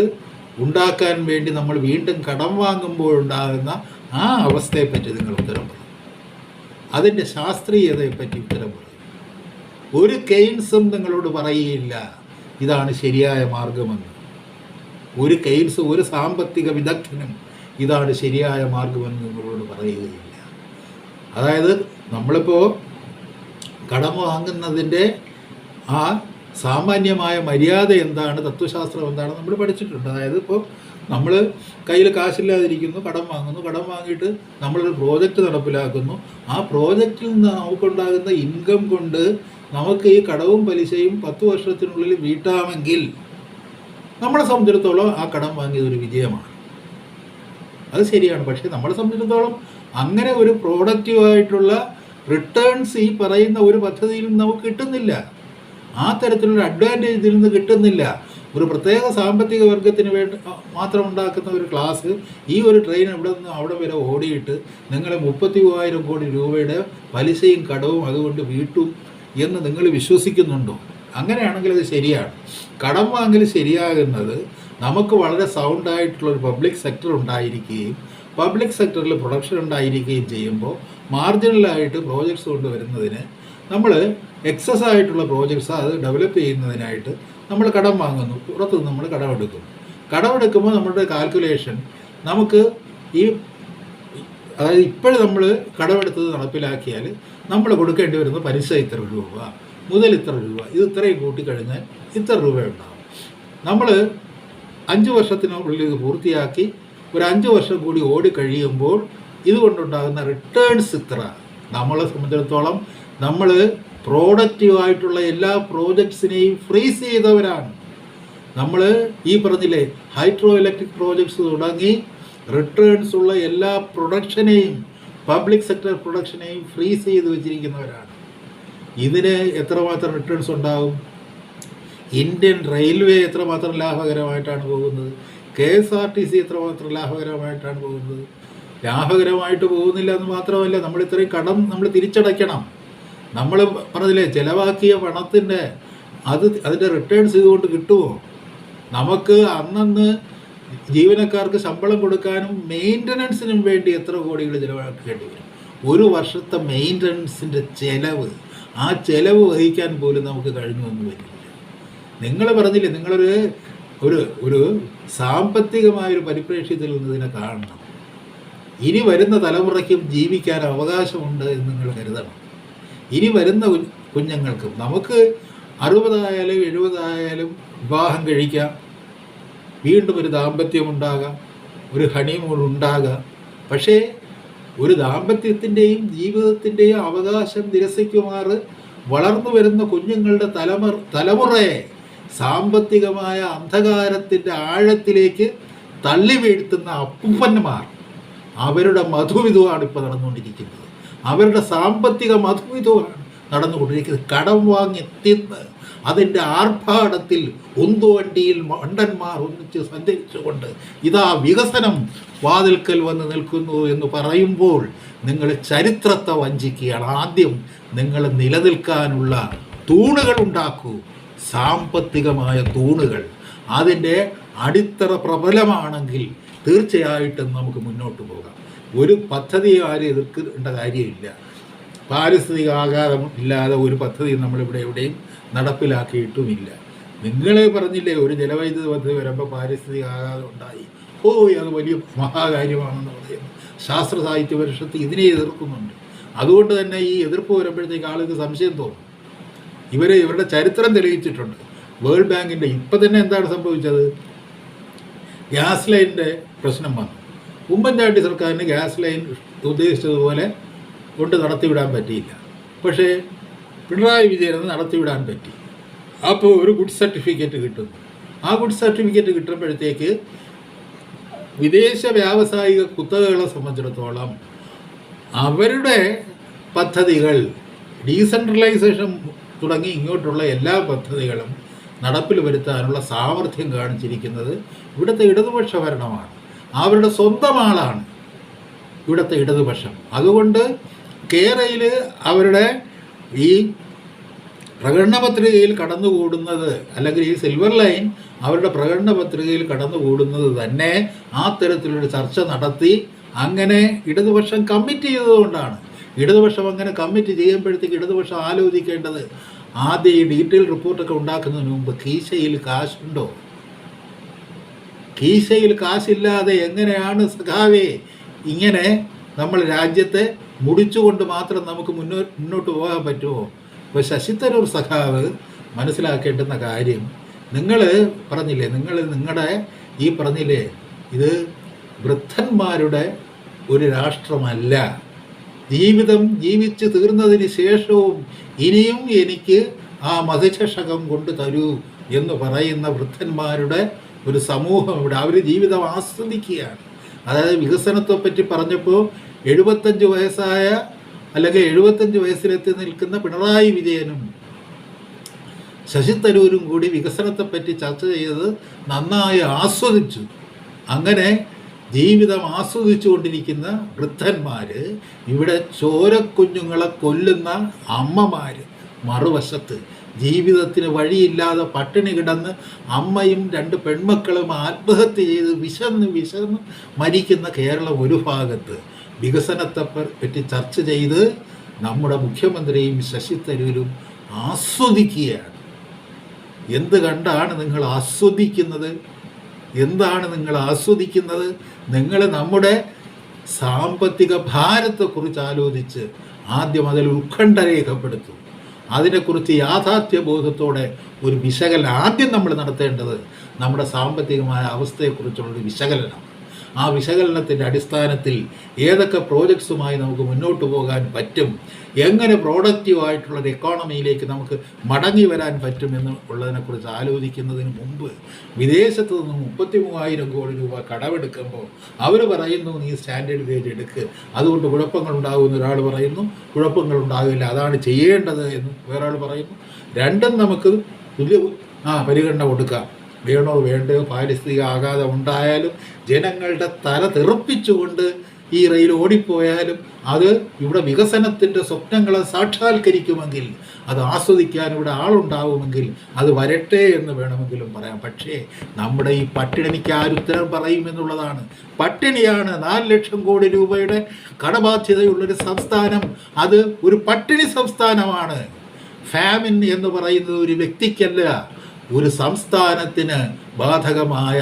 ഉണ്ടാക്കാൻ വേണ്ടി നമ്മൾ വീണ്ടും കടം വാങ്ങുമ്പോഴുണ്ടാകുന്ന ആ അവസ്ഥയെപ്പറ്റി നിങ്ങൾ ഉത്തരം പറയും. അതിൻ്റെ ശാസ്ത്രീയതയെപ്പറ്റി ഉത്തരം പറയും. ഒരു കെയ്ൻസും നിങ്ങളോട് പറയുകയില്ല ഇതാണ് ശരിയായ മാർഗമെന്ന്. ഒരു കെയ്ൻസ്, ഒരു സാമ്പത്തിക വിദഗ്ധനും ഇതാണ് ശരിയായ മാർഗമെന്ന് നിങ്ങളോട് പറയുകയില്ല. അതായത് നമ്മളിപ്പോൾ കടം വാങ്ങുന്നതിൻ്റെ ആ സാമാന്യമായ മര്യാദ എന്താണ്, തത്വശാസ്ത്രം എന്താണ് നമ്മൾ പഠിച്ചിട്ടുണ്ട്. അതായത് ഇപ്പോൾ നമ്മൾ കയ്യിൽ കാശില്ലാതിരിക്കുന്നു, കടം വാങ്ങുന്നു, കടം വാങ്ങിയിട്ട് നമ്മളൊരു പ്രോജക്റ്റ് നടപ്പിലാക്കുന്നു. ആ പ്രോജക്റ്റിൽ നിന്ന് നമുക്കുണ്ടാകുന്ന ഇൻകം കൊണ്ട് നമുക്ക് ഈ കടവും പലിശയും 10 വർഷത്തിനുള്ളിൽ വീട്ടാമെങ്കിൽ നമ്മളെ സംബന്ധിച്ചിടത്തോളം ആ കടം വാങ്ങിയത് ഒരു വിജയമാണ്. അത് ശരിയാണ്. പക്ഷേ നമ്മളെ സംബന്ധിച്ചിടത്തോളം അങ്ങനെ ഒരു പ്രോഡക്റ്റീവായിട്ടുള്ള റിട്ടേൺസ് ഈ പറയുന്ന ഒരു പദ്ധതിയിൽ നിന്ന് നമുക്ക് കിട്ടുന്നില്ല. ആ തരത്തിലുള്ള അഡ്വാൻറ്റേജ് ഇതിൽ നിന്ന് കിട്ടുന്നില്ല. ഒരു പ്രത്യേക സാമ്പത്തിക വർഗത്തിന് വേണ്ടി മാത്രം ഉണ്ടാക്കുന്ന ഒരു ക്ലാസ്, ഈ ഒരു ട്രെയിൻ ഇവിടെ നിന്ന് അവിടെ വരെ ഓടിയിട്ട് നിങ്ങൾ 33,000 കോടി രൂപയുടെ പലിശയും കടവും അതുകൊണ്ട് വീട്ടും എന്ന് നിങ്ങൾ വിശ്വസിക്കുന്നുണ്ടോ? അങ്ങനെയാണെങ്കിൽ അത് ശരിയാണ്. കടം വാങ്ങൽ ശരിയാകുന്നത് നമുക്ക് വളരെ സൗണ്ടായിട്ടുള്ളൊരു പബ്ലിക് സെക്ടർ ഉണ്ടായിരിക്കുകയും പബ്ലിക് സെക്ടറിൽ പ്രൊഡക്ഷൻ ഉണ്ടായിരിക്കുകയും ചെയ്യുമ്പോൾ മാർജിനലായിട്ട് പ്രോജക്ട്സ് കൊണ്ടുവരുന്നതിന് നമ്മൾ എക്സസ് ആയിട്ടുള്ള പ്രോജക്ട്സ് അത് ഡെവലപ്പ് ചെയ്യുന്നതിനായിട്ട് നമ്മൾ കടം വാങ്ങുന്നു, പുറത്തുനിന്ന് നമ്മൾ കടമെടുക്കുന്നു. കടമെടുക്കുമ്പോൾ നമ്മുടെ കാൽക്കുലേഷൻ നമുക്ക് അതായത് ഇപ്പോഴും നമ്മൾ കടമെടുത്തത് നടപ്പിലാക്കിയാൽ നമ്മൾ കൊടുക്കേണ്ടി വരുന്ന പലിശ ഇത്ര രൂപ, മുതൽ ഇത്ര രൂപ, ഇത് ഇത്രയും കൂട്ടിക്കഴിഞ്ഞാൽ ഇത്ര രൂപ ഉണ്ടാകും. നമ്മൾ 5 വർഷത്തിനുള്ളിൽ ഇത് പൂർത്തിയാക്കി ഒരു 5 വർഷം കൂടി ഓടിക്കഴിയുമ്പോൾ ഇതുകൊണ്ടുണ്ടാകുന്ന റിട്ടേൺസ് ഇത്ര. നമ്മളെ സംബന്ധിച്ചിടത്തോളം നമ്മൾ പ്രോഡക്റ്റീവായിട്ടുള്ള എല്ലാ പ്രോജക്ട്സിനെയും ഫ്രീസ് ചെയ്തവരാണ്. നമ്മൾ ഈ പറഞ്ഞില്ലേ, ഹൈഡ്രോ ഇലക്ട്രിക് പ്രോജക്ട്സ് തുടങ്ങി റിട്ടേൺസ് ഉള്ള എല്ലാ പ്രൊഡക്ഷനെയും, പബ്ലിക് സെക്ടർ പ്രൊഡക്ഷനെയും ഫ്രീസ് ചെയ്ത് വെച്ചിരിക്കുന്നവരാണ്. ഇതിന് എത്രമാത്രം റിട്ടേൺസ് ഉണ്ടാകും? ഇന്ത്യൻ റെയിൽവേ എത്രമാത്രം ലാഭകരമായിട്ടാണ് പോകുന്നത്? KSRTC എത്രമാത്രം ലാഭകരമായിട്ടാണ് പോകുന്നത്? ലാഭകരമായിട്ട് പോകുന്നില്ല എന്ന് മാത്രമല്ല, നമ്മൾ ഇത്രയും കടം നമ്മൾ തിരിച്ചടയ്ക്കണം. നമ്മൾ പറഞ്ഞില്ലേ, ചിലവാക്കിയ പണത്തിൻ്റെ അതിൻ്റെ റിട്ടേൺസ് ഇതുകൊണ്ട് കിട്ടുമോ? നമുക്ക് അന്നന്ന് ജീവനക്കാർക്ക് ശമ്പളം കൊടുക്കാനും മെയിൻ്റനൻസിനും വേണ്ടി എത്ര കോടികൾ ചിലവാക്കേണ്ടി വരും? ഒരു വർഷത്തെ മെയിൻ്റനൻസിൻ്റെ ചിലവ്, ആ ചിലവ് വഹിക്കാൻ പോലും നമുക്ക് കഴിഞ്ഞൊന്നും വരില്ല. നിങ്ങൾ പറഞ്ഞില്ലേ, നിങ്ങളൊരു ഒരു സാമ്പത്തികമായൊരു പരിപ്രേക്ഷ്യത്തിൽ നിന്ന് ഇതിനെ കാണണം. ഇനി വരുന്ന തലമുറയ്ക്കും ജീവിക്കാൻ അവകാശമുണ്ട് എന്ന് നിങ്ങൾ കരുതണം. ഇനി വരുന്ന കുഞ്ഞുങ്ങൾക്കും, നമുക്ക് 60 ആയാലും 70 ആയാലും വിവാഹം കഴിക്കാം, വീണ്ടും ഒരു ദാമ്പത്യം ഉണ്ടാകാം, ഒരു ഹണിമൂൺ ഉണ്ടാകാം. പക്ഷേ ഒരു ദാമ്പത്യത്തിൻ്റെയും ജീവിതത്തിൻ്റെയും അവകാശം നിരസിക്കുമാറ് വളർന്നു വരുന്ന കുഞ്ഞുങ്ങളുടെ തലമുറയെ സാമ്പത്തികമായ അന്ധകാരത്തിൻ്റെ ആഴത്തിലേക്ക് തള്ളി വീഴ്ത്തുന്ന അപ്പൂപ്പന്മാർ, അവരുടെ മധുവിധുവാണ് ഇപ്പോൾ നടന്നുകൊണ്ടിരിക്കുന്നത്. അവരുടെ സാമ്പത്തിക മധുവിധുവാണ് നടന്നുകൊണ്ടിരിക്കുന്നത്. കടം വാങ്ങി തിന്ന് അതിൻ്റെ ആർഭാടത്തിൽ ഉന്തുവണ്ടിയിൽ മണ്ടന്മാർ ഒന്നിച്ച് സഞ്ചരിച്ചുകൊണ്ട് ഇതാ വികസനം വാതിൽക്കൽ വന്ന് നിൽക്കുന്നു എന്ന് പറയുമ്പോൾ നിങ്ങൾ ചരിത്രത്തെ വഞ്ചിക്കുകയാണ്. ആദ്യം നിങ്ങൾ നിലനിൽക്കാനുള്ള തൂണുകൾ ഉണ്ടാക്കൂ, സാമ്പത്തികമായ തൂണുകൾ. അതിൻ്റെ അടിത്തറ പ്രബലമാണെങ്കിൽ തീർച്ചയായിട്ടും നമുക്ക് മുന്നോട്ട് പോകാം. ഒരു പദ്ധതിയും ആരും എതിർക്കേണ്ട കാര്യമില്ല. പാരിസ്ഥിതിക ആഘാതം ഇല്ലാതെ ഒരു പദ്ധതിയും നമ്മളിവിടെ എവിടെയും നടപ്പിലാക്കിയിട്ടുമില്ല. നിങ്ങളെ പറഞ്ഞില്ലേ ഒരു ജലവൈദ്യുത പദ്ധതി വരുമ്പോൾ പാരിസ്ഥിതിക ആഘാതം ഉണ്ടായി, അത് വലിയ മഹാകാര്യമാണെന്ന് പറയുന്നു. ശാസ്ത്ര സാഹിത്യ പരിഷത്ത് ഇതിനെ എതിർക്കുന്നുണ്ട്. അതുകൊണ്ട് തന്നെ ഈ എതിർപ്പ് വരുമ്പോഴത്തേക്ക് ആളുകൾക്ക് സംശയം തോന്നും. ഇവരുടെ ചരിത്രം തെളിയിച്ചിട്ടുണ്ട്. വേൾഡ് ബാങ്കിൻ്റെ ഇപ്പം തന്നെ എന്താണ് സംഭവിച്ചത്? ഗ്യാസ് ലൈനിൻ്റെ പ്രശ്നം വന്നു. ഉമ്മൻചാണ്ടി സർക്കാരിന് ഗ്യാസ് ലൈൻ ഉദ്ദേശിച്ചതുപോലെ കൊണ്ട് നടത്തിവിടാൻ പറ്റിയില്ല. പക്ഷേ പിണറായി വിജയന് നടത്തിവിടാൻ പറ്റി. അപ്പോൾ ഒരു ഗുഡ് സർട്ടിഫിക്കറ്റ് കിട്ടുന്നു. ആ ഗുഡ് സർട്ടിഫിക്കറ്റ് കിട്ടുമ്പോഴത്തേക്ക് വിദേശ വ്യാവസായിക കുത്തകകളെ സംബന്ധിച്ചിടത്തോളം അവരുടെ പദ്ധതികൾ, ഡീസെൻട്രലൈസേഷൻ തുടങ്ങി ഇങ്ങോട്ടുള്ള എല്ലാ പദ്ധതികളും നടപ്പിൽ വരുത്താനുള്ള സാമർഥ്യം കാണിച്ചിരിക്കുന്നത് ഇവിടുത്തെ ഇടതുപക്ഷ ഭരണമാണ്. അവരുടെ സ്വന്തം ആളാണ് ഇവിടുത്തെ ഇടതുപക്ഷം. അതുകൊണ്ട് കേരളയിൽ അവരുടെ ഈ പ്രകടന പത്രികയിൽ കടന്നുകൂടുന്നത്, അല്ലെങ്കിൽ ഈ സിൽവർ ലൈൻ അവരുടെ പ്രകടന പത്രികയിൽ കടന്നുകൂടുന്നത് തന്നെ ആ തരത്തിലൊരു ചർച്ച നടത്തി അങ്ങനെ ഇടതുപക്ഷം കമ്മിറ്റ് ചെയ്തതുകൊണ്ടാണ്. ഇടതുപക്ഷം അങ്ങനെ കമ്മിറ്റ് ചെയ്യുമ്പോഴത്തേക്ക് ഇടതുപക്ഷം ആലോചിക്കേണ്ടത്, ആദ്യം ഈ ഡീറ്റെയിൽ റിപ്പോർട്ടൊക്കെ ഉണ്ടാക്കുന്നതിന് മുമ്പ് കീശയിൽ കാശുണ്ടോ? കീശയിൽ കാശില്ലാതെ എങ്ങനെയാണ് സഖാവേ ഇങ്ങനെ നമ്മൾ രാജ്യത്തെ മുടിച്ചുകൊണ്ട് മാത്രം നമുക്ക് മുന്നോട്ട് പോകാൻ പറ്റുമോ? ഇപ്പോൾ ശശി തരൂർ സഖാവ് മനസ്സിലാക്കേണ്ടുന്ന കാര്യം, നിങ്ങൾ പറഞ്ഞില്ലേ, നിങ്ങളുടെ ഈ പറഞ്ഞില്ലേ, ഇത് വൃദ്ധന്മാരുടെ ഒരു രാഷ്ട്രമല്ല. ജീവിതം ജീവിച്ച് തീർന്നതിന് ശേഷവും ഇനിയും എനിക്ക് ആ മതചഷകം കൊണ്ട് തരൂ എന്ന് പറയുന്ന വൃദ്ധന്മാരുടെ ഒരു സമൂഹം ഇവിടെ. അവർ ജീവിതം ആസ്വദിക്കുകയാണ്. അതായത് വികസനത്തെപ്പറ്റി പറഞ്ഞപ്പോൾ 75 വയസ്സായ അല്ലെങ്കിൽ 75 വയസ്സിലെത്തി നിൽക്കുന്ന പിണറായി വിജയനും ശശി തരൂരും കൂടി വികസനത്തെപ്പറ്റി ചർച്ച ചെയ്ത് നന്നായി ആസ്വദിച്ചു. അങ്ങനെ ജീവിതം ആസ്വദിച്ചു കൊണ്ടിരിക്കുന്ന വൃദ്ധന്മാർ, ഇവിടെ ചോരക്കുഞ്ഞുങ്ങളെ കൊല്ലുന്ന അമ്മമാർ, മറുവശത്ത് ജീവിതത്തിന് വഴിയില്ലാതെ പട്ടിണി കിടന്ന് അമ്മയും 2 പെൺമക്കളും ആത്മഹത്യ ചെയ്ത് വിശന്ന് മരിക്കുന്ന കേരളം ഒരു ഭാഗത്ത്, വികസനത്തെ പറ്റി ചർച്ച ചെയ്ത് നമ്മുടെ മുഖ്യമന്ത്രിയും ശശി തരൂരും ആസ്വദിക്കുകയാണ്. എന്ത് കണ്ടാണ് നിങ്ങൾ ആസ്വദിക്കുന്നത്? എന്താണ് നിങ്ങൾ ആസ്വദിക്കുന്നത്? നിങ്ങൾ നമ്മുടെ സാമ്പത്തിക ഭാരത്തെക്കുറിച്ച് ആലോചിച്ച് ആദ്യം അതിൽ ഉത്കണ്ഠ രേഖപ്പെടുത്തും. അതിനെക്കുറിച്ച് യാഥാർത്ഥ്യബോധത്തോടെ ഒരു വിശകലനം ആദ്യം നമ്മൾ നടത്തേണ്ടത് നമ്മുടെ സാമ്പത്തികമായ അവസ്ഥയെക്കുറിച്ചുള്ളൊരു വിശകലനം. ആ വിശകലനത്തിൻ്റെ അടിസ്ഥാനത്തിൽ ഏതൊക്കെ പ്രോജക്ട്സുമായി നമുക്ക് മുന്നോട്ട് പോകാൻ പറ്റും, എങ്ങനെ പ്രോഡക്റ്റീവായിട്ടുള്ളൊരു എക്കോണമിയിലേക്ക് നമുക്ക് മടങ്ങി വരാൻ പറ്റും എന്നുള്ളതിനെക്കുറിച്ച് ആലോചിക്കുന്നതിന് മുമ്പ് വിദേശത്ത് നിന്ന് 33,000 കോടി രൂപ കടമെടുക്കുമ്പോൾ അവർ പറയുന്നു നീ സ്റ്റാൻഡേർഡ് ഗേജ് എടുക്ക്, അതുകൊണ്ട് കുഴപ്പങ്ങളുണ്ടാകുമെന്ന് ഒരാൾ പറയുന്നു, കുഴപ്പങ്ങളുണ്ടാകില്ല അതാണ് ചെയ്യേണ്ടത് എന്ന് വേറൊരാൾ പറയുന്നു. രണ്ടും നമുക്ക് തുല്യ പരിഗണന കൊടുക്കാം. വേണോ വേണ്ടയോ, പാരിസ്ഥിതിക ആഘാതം ഉണ്ടായാലും ജനങ്ങളുടെ തല തെറിപ്പിച്ചുകൊണ്ട് ഈ റെയിൽ ഓടിപ്പോയാലും അത് ഇവിടെ വികസനത്തിൻ്റെ സ്വപ്നങ്ങളെ സാക്ഷാത്കരിക്കുമെങ്കിൽ, അത് ആസ്വദിക്കാൻ ഇവിടെ ആളുണ്ടാവുമെങ്കിൽ അത് വരട്ടെ എന്ന് വേണമെങ്കിലും പറയാം. പക്ഷേ നമ്മുടെ ഈ പട്ടിണിക്ക് ആരുത്തരം പറയുമെന്നുള്ളതാണ്. പട്ടിണിയാണ് 4 ലക്ഷം കോടി രൂപയുടെ കടബാധ്യതയുള്ളൊരു സംസ്ഥാനം. അത് ഒരു പട്ടിണി സംസ്ഥാനമാണ്. ഫാമിൻ എന്ന് പറയുന്നത് ഒരു വ്യക്തിക്കല്ല, ഒരു സംസ്ഥാനത്തിന് ബാധകമായ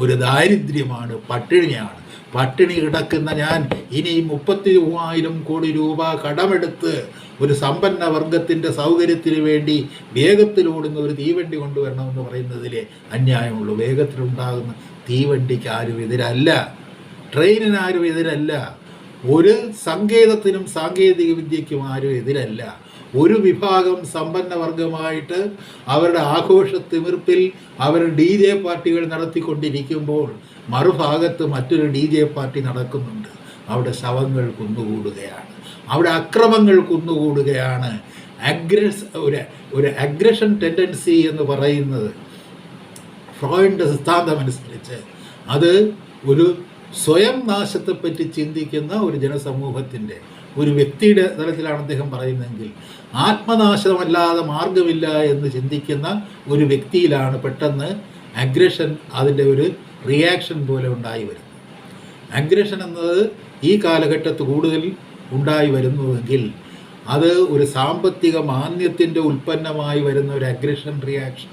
ഒരു ദാരിദ്ര്യമാണ്, പട്ടിണിയാണ്. പട്ടിണി കിടക്കുന്ന ഞാൻ ഇനി 33,000 കോടി രൂപ കടമെടുത്ത് ഒരു സമ്പന്ന വർഗത്തിൻ്റെ സൗകര്യത്തിന് വേണ്ടി വേഗത്തിലോടുന്ന ഒരു തീവണ്ടി കൊണ്ടുവരണമെന്ന് പറയുന്നതിലെ അന്യായമുള്ളൂ. വേഗത്തിലുണ്ടാകുന്ന തീവണ്ടിക്ക് ആരും എതിരല്ല, ട്രെയിനിന് ആരും എതിരല്ല. ഒരു സങ്കേതത്തിനും സാങ്കേതിക വിദ്യയ്ക്കും ആരും എതിരല്ല. ഒരു വിഭാഗം സമ്പന്നവർഗമായിട്ട് അവരുടെ ആഘോഷ തിമിർപ്പിൽ അവർ DJ പാർട്ടികൾ നടത്തിക്കൊണ്ടിരിക്കുമ്പോൾ മറുഭാഗത്ത് മറ്റൊരു DJ പാർട്ടി നടക്കുന്നുണ്ട്. അവിടെ ശവങ്ങൾ കുന്നുകൂടുകയാണ്, അവിടെ അക്രമങ്ങൾ കുന്നുകൂടുകയാണ്. ഒരു അഗ്രഷൻ ടെൻഡൻസി എന്ന് പറയുന്നത് ഫ്രോയിഡിൻ്റെ സിദ്ധാന്തമനുസരിച്ച് അത് ഒരു സ്വയം നാശത്തെപ്പറ്റി ചിന്തിക്കുന്ന ഒരു ജനസമൂഹത്തിൻ്റെ, ഒരു വ്യക്തിയുടെ തലത്തിലാണ് അദ്ദേഹം പറയുന്നതെങ്കിൽ, ആത്മനാശമല്ലാതെ മാർഗമില്ല എന്ന് ചിന്തിക്കുന്ന ഒരു വ്യക്തിയിലാണ് പെട്ടെന്ന് അഗ്രഷൻ അതിൻ്റെ ഒരു റിയാക്ഷൻ പോലെ ഉണ്ടായി വരുന്നത്. അഗ്രഷൻ എന്നത് ഈ കാലഘട്ടത്ത് കൂടുതൽ ഉണ്ടായി വരുന്നുവെങ്കിൽ അത് ഒരു സാമ്പത്തിക മാന്ദ്യത്തിൻ്റെ ഉൽപ്പന്നമായി വരുന്ന ഒരു അഗ്രഷൻ റിയാക്ഷൻ.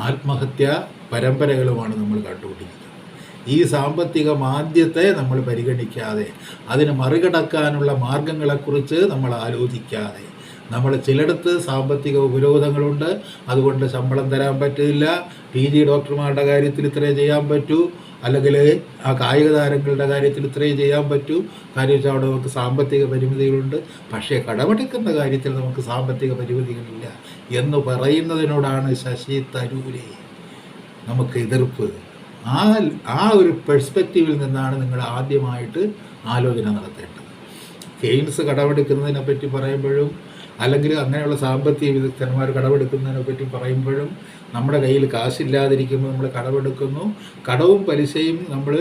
ആത്മഹത്യ പരമ്പരകളുമാണ് നമ്മൾ കണ്ടുപിടിക്കുന്നത്. ഈ സാമ്പത്തിക മാന്ദ്യത്തെ നമ്മൾ പരിഗണിക്കാതെ, അതിനെ മറികടക്കാനുള്ള മാർഗങ്ങളെക്കുറിച്ച് നമ്മൾ ആലോചിക്കാതെ, നമ്മൾ ചിലയിടത്ത് സാമ്പത്തിക ഉപരോധങ്ങളുണ്ട്, അതുകൊണ്ട് ശമ്പളം തരാൻ പറ്റില്ല, PG ഡോക്ടർമാരുടെ കാര്യത്തിൽ ഇത്രേ ചെയ്യാൻ പറ്റൂ, അല്ലെങ്കിൽ ആ കായിക താരങ്ങളുടെ കാര്യത്തിൽ ഇത്രയും ചെയ്യാൻ പറ്റൂ, കാര്യം വെച്ചാൽ അവിടെ നമുക്ക് സാമ്പത്തിക പരിമിതികളുണ്ട്. പക്ഷേ കടമെടുക്കുന്ന കാര്യത്തിൽ നമുക്ക് സാമ്പത്തിക പരിമിതികളില്ല എന്ന് പറയുന്നതിനോടാണ് ശശി തരൂരെ നമുക്ക് എതിർപ്പ്. ആ ഒരു പെർസ്പെക്റ്റീവിൽ നിന്നാണ് നിങ്ങൾ ആദ്യമായിട്ട് ആലോചന നടത്തേണ്ടത്. കെയ്ൻസ് കടമെടുക്കുന്നതിനെ പറ്റി പറയുമ്പോഴും, അല്ലെങ്കിൽ അങ്ങനെയുള്ള സാമ്പത്തിക വിദഗ്ധന്മാർ കടമെടുക്കുന്നതിനെ പറ്റി പറയുമ്പോഴും, നമ്മുടെ കയ്യിൽ കാശില്ലാതിരിക്കുമ്പോൾ നമ്മൾ കടമെടുക്കുന്നു, കടവും പലിശയും നമ്മൾ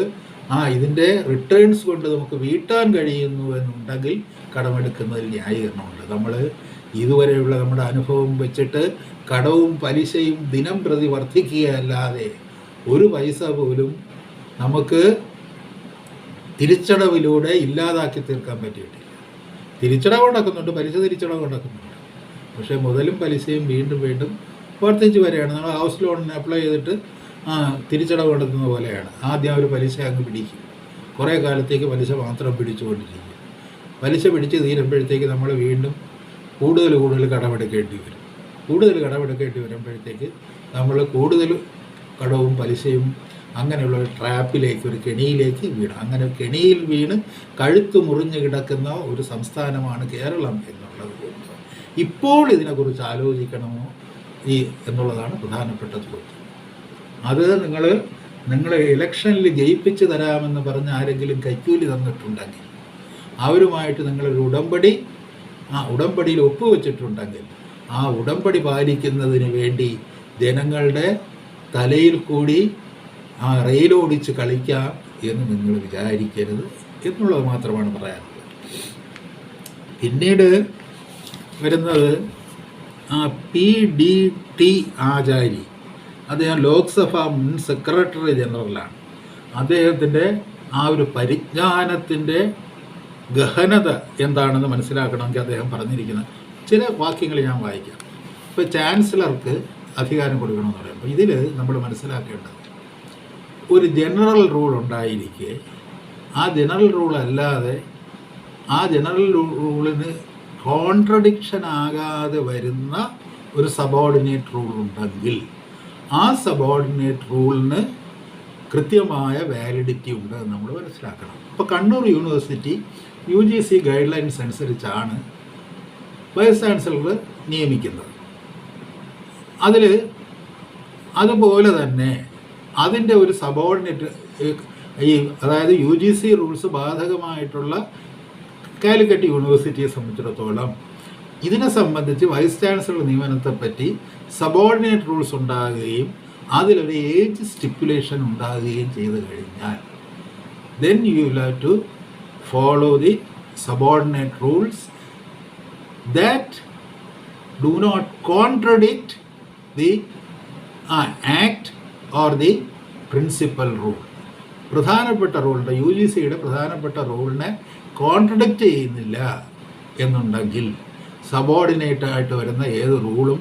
ഇതിൻ്റെ റിട്ടേൺസ് കൊണ്ട് നമുക്ക് വീട്ടാൻ കഴിയുന്നു എന്നുണ്ടെങ്കിൽ കടമെടുക്കുന്നതിൽ ന്യായീകരണമുണ്ട്. നമ്മൾ ഇതുവരെയുള്ള നമ്മുടെ അനുഭവം വെച്ചിട്ട് കടവും പലിശയും ദിനം പ്രതി വർദ്ധിക്കുകയല്ലാതെ ഒരു പൈസ പോലും നമുക്ക് തിരിച്ചടവിലൂടെ ഇല്ലാതാക്കി തീർക്കാൻ പറ്റിയിട്ടില്ല. തിരിച്ചടവ് ഉണ്ടാക്കുന്നുണ്ട്, പലിശ തിരിച്ചടവ് ഉണ്ടാക്കുന്നുണ്ട്, പക്ഷേ മുതലും പലിശയും വീണ്ടും വീണ്ടും വർദ്ധിച്ച് വരികയാണ്. നമ്മൾ ഹൗസ് ലോണിന് അപ്ലൈ ചെയ്തിട്ട് തിരിച്ചടവ് നടത്തുന്ന പോലെയാണ്. ആദ്യം ഒരു പലിശ അങ്ങ് പിടിക്കും, കുറേ കാലത്തേക്ക് പലിശ മാത്രം പിടിച്ചുകൊണ്ടിരിക്കും. പലിശ പിടിച്ച് തീരുമ്പോഴത്തേക്ക് നമ്മൾ വീണ്ടും കൂടുതൽ കടമെടുക്കേണ്ടി വരും. കടമെടുക്കേണ്ടി വരുമ്പോഴത്തേക്ക് നമ്മൾ കൂടുതൽ കടവും പലിശയും അങ്ങനെയുള്ള ഒരു ട്രാപ്പിലേക്ക്, ഒരു കെണിയിലേക്ക് വീണ്, അങ്ങനെ കെണിയിൽ വീണ് കഴുത്ത് മുറിഞ്ഞ് കിടക്കുന്ന ഒരു സംസ്ഥാനമാണ് കേരളം എന്നുള്ളത് കൊണ്ട് ഇപ്പോൾ ഇതിനെക്കുറിച്ച് ആലോചിക്കണമോ എന്നുള്ളതാണ് പ്രധാനപ്പെട്ട ചോദ്യം. അത് നിങ്ങൾ ഇലക്ഷനിൽ ജയിപ്പിച്ച് തരാമെന്ന് പറഞ്ഞ് ആരെങ്കിലും കൈക്കൂലി തന്നിട്ടുണ്ടെങ്കിൽ, അവരുമായിട്ട് നിങ്ങളൊരു ഉടമ്പടിയിൽ ഒപ്പുവെച്ചിട്ടുണ്ടെങ്കിൽ, ആ ഉടമ്പടി പാലിക്കുന്നതിന് വേണ്ടി ജനങ്ങളുടെ തലയിൽ കൂടി റെയിലോടിച്ച് കളിക്കാം എന്ന് നിങ്ങൾ വിചാരിക്കരുത് എന്നുള്ളത് മാത്രമാണ് പറയാനുള്ളത്. പിന്നീട് വരുന്നത് PDT ആചാരി, അദ്ദേഹം ലോക്സഭ മുൻ സെക്രട്ടറി ജനറലാണ്. അദ്ദേഹത്തിൻ്റെ ഒരു പരിജ്ഞാനത്തിൻ്റെ ഗഹനത എന്താണെന്ന് മനസ്സിലാക്കണമെങ്കിൽ അദ്ദേഹം പറഞ്ഞിരിക്കുന്ന ചില വാക്യങ്ങൾ ഞാൻ വായിക്കാം. ഇപ്പോൾ ചാൻസലർക്ക് അധികാരം കൊടുക്കണമെന്ന് പറയുമ്പോൾ ഇതിൽ നമ്മൾ മനസ്സിലാക്കേണ്ടത്, ഒരു ജനറൽ റൂൾ ഉണ്ടായിരിക്കെ ആ ജനറൽ റൂൾ അല്ലാതെ ആ ജനറൽ റൂളിന് കോൺട്രഡിക്ഷൻ ആകാതെ വരുന്ന ഒരു സബോർഡിനേറ്റ് റൂൾ ഉണ്ടെങ്കിൽ ആ സബോർഡിനേറ്റ് റൂളിന് കൃത്യമായ വാലിഡിറ്റി ഉണ്ട് എന്ന് നമ്മൾ മനസ്സിലാക്കണം. ഇപ്പോൾ Kannur university UGC guide lines അനുസരിച്ചാണ് വൈസ് ചാൻസലർ നിയമിക്കുന്നത്. അതുപോലെ തന്നെ അതിൻ്റെ ഒരു സബോർഡിനേറ്റ്, അതായത് UGC റൂൾസ് ബാധകമായിട്ടുള്ള കാലിക്കറ്റ് യൂണിവേഴ്സിറ്റിയെ സംബന്ധിച്ചിടത്തോളം ഇതിനെ സംബന്ധിച്ച് വൈസ് ചാൻസലർ നിയമനത്തെപ്പറ്റി സബോർഡിനേറ്റ് റൂൾസ് ഉണ്ടാകുകയും അതിലൊരു ഏജ് സ്റ്റിപ്പുലേഷൻ ഉണ്ടാകുകയും ചെയ്തു കഴിഞ്ഞാൽ then you will have to follow the subordinate rules that do not contradict the act or the principal rule. പ്രധാനപ്പെട്ട റൂളിൻ്റെ UGCയുടെ പ്രധാനപ്പെട്ട റൂളിനെ കോൺട്രഡിക്റ്റ് ചെയ്യുന്നില്ല എന്നുണ്ടെങ്കിൽ സബോർഡിനേറ്റായിട്ട് വരുന്ന ഏത് റൂളും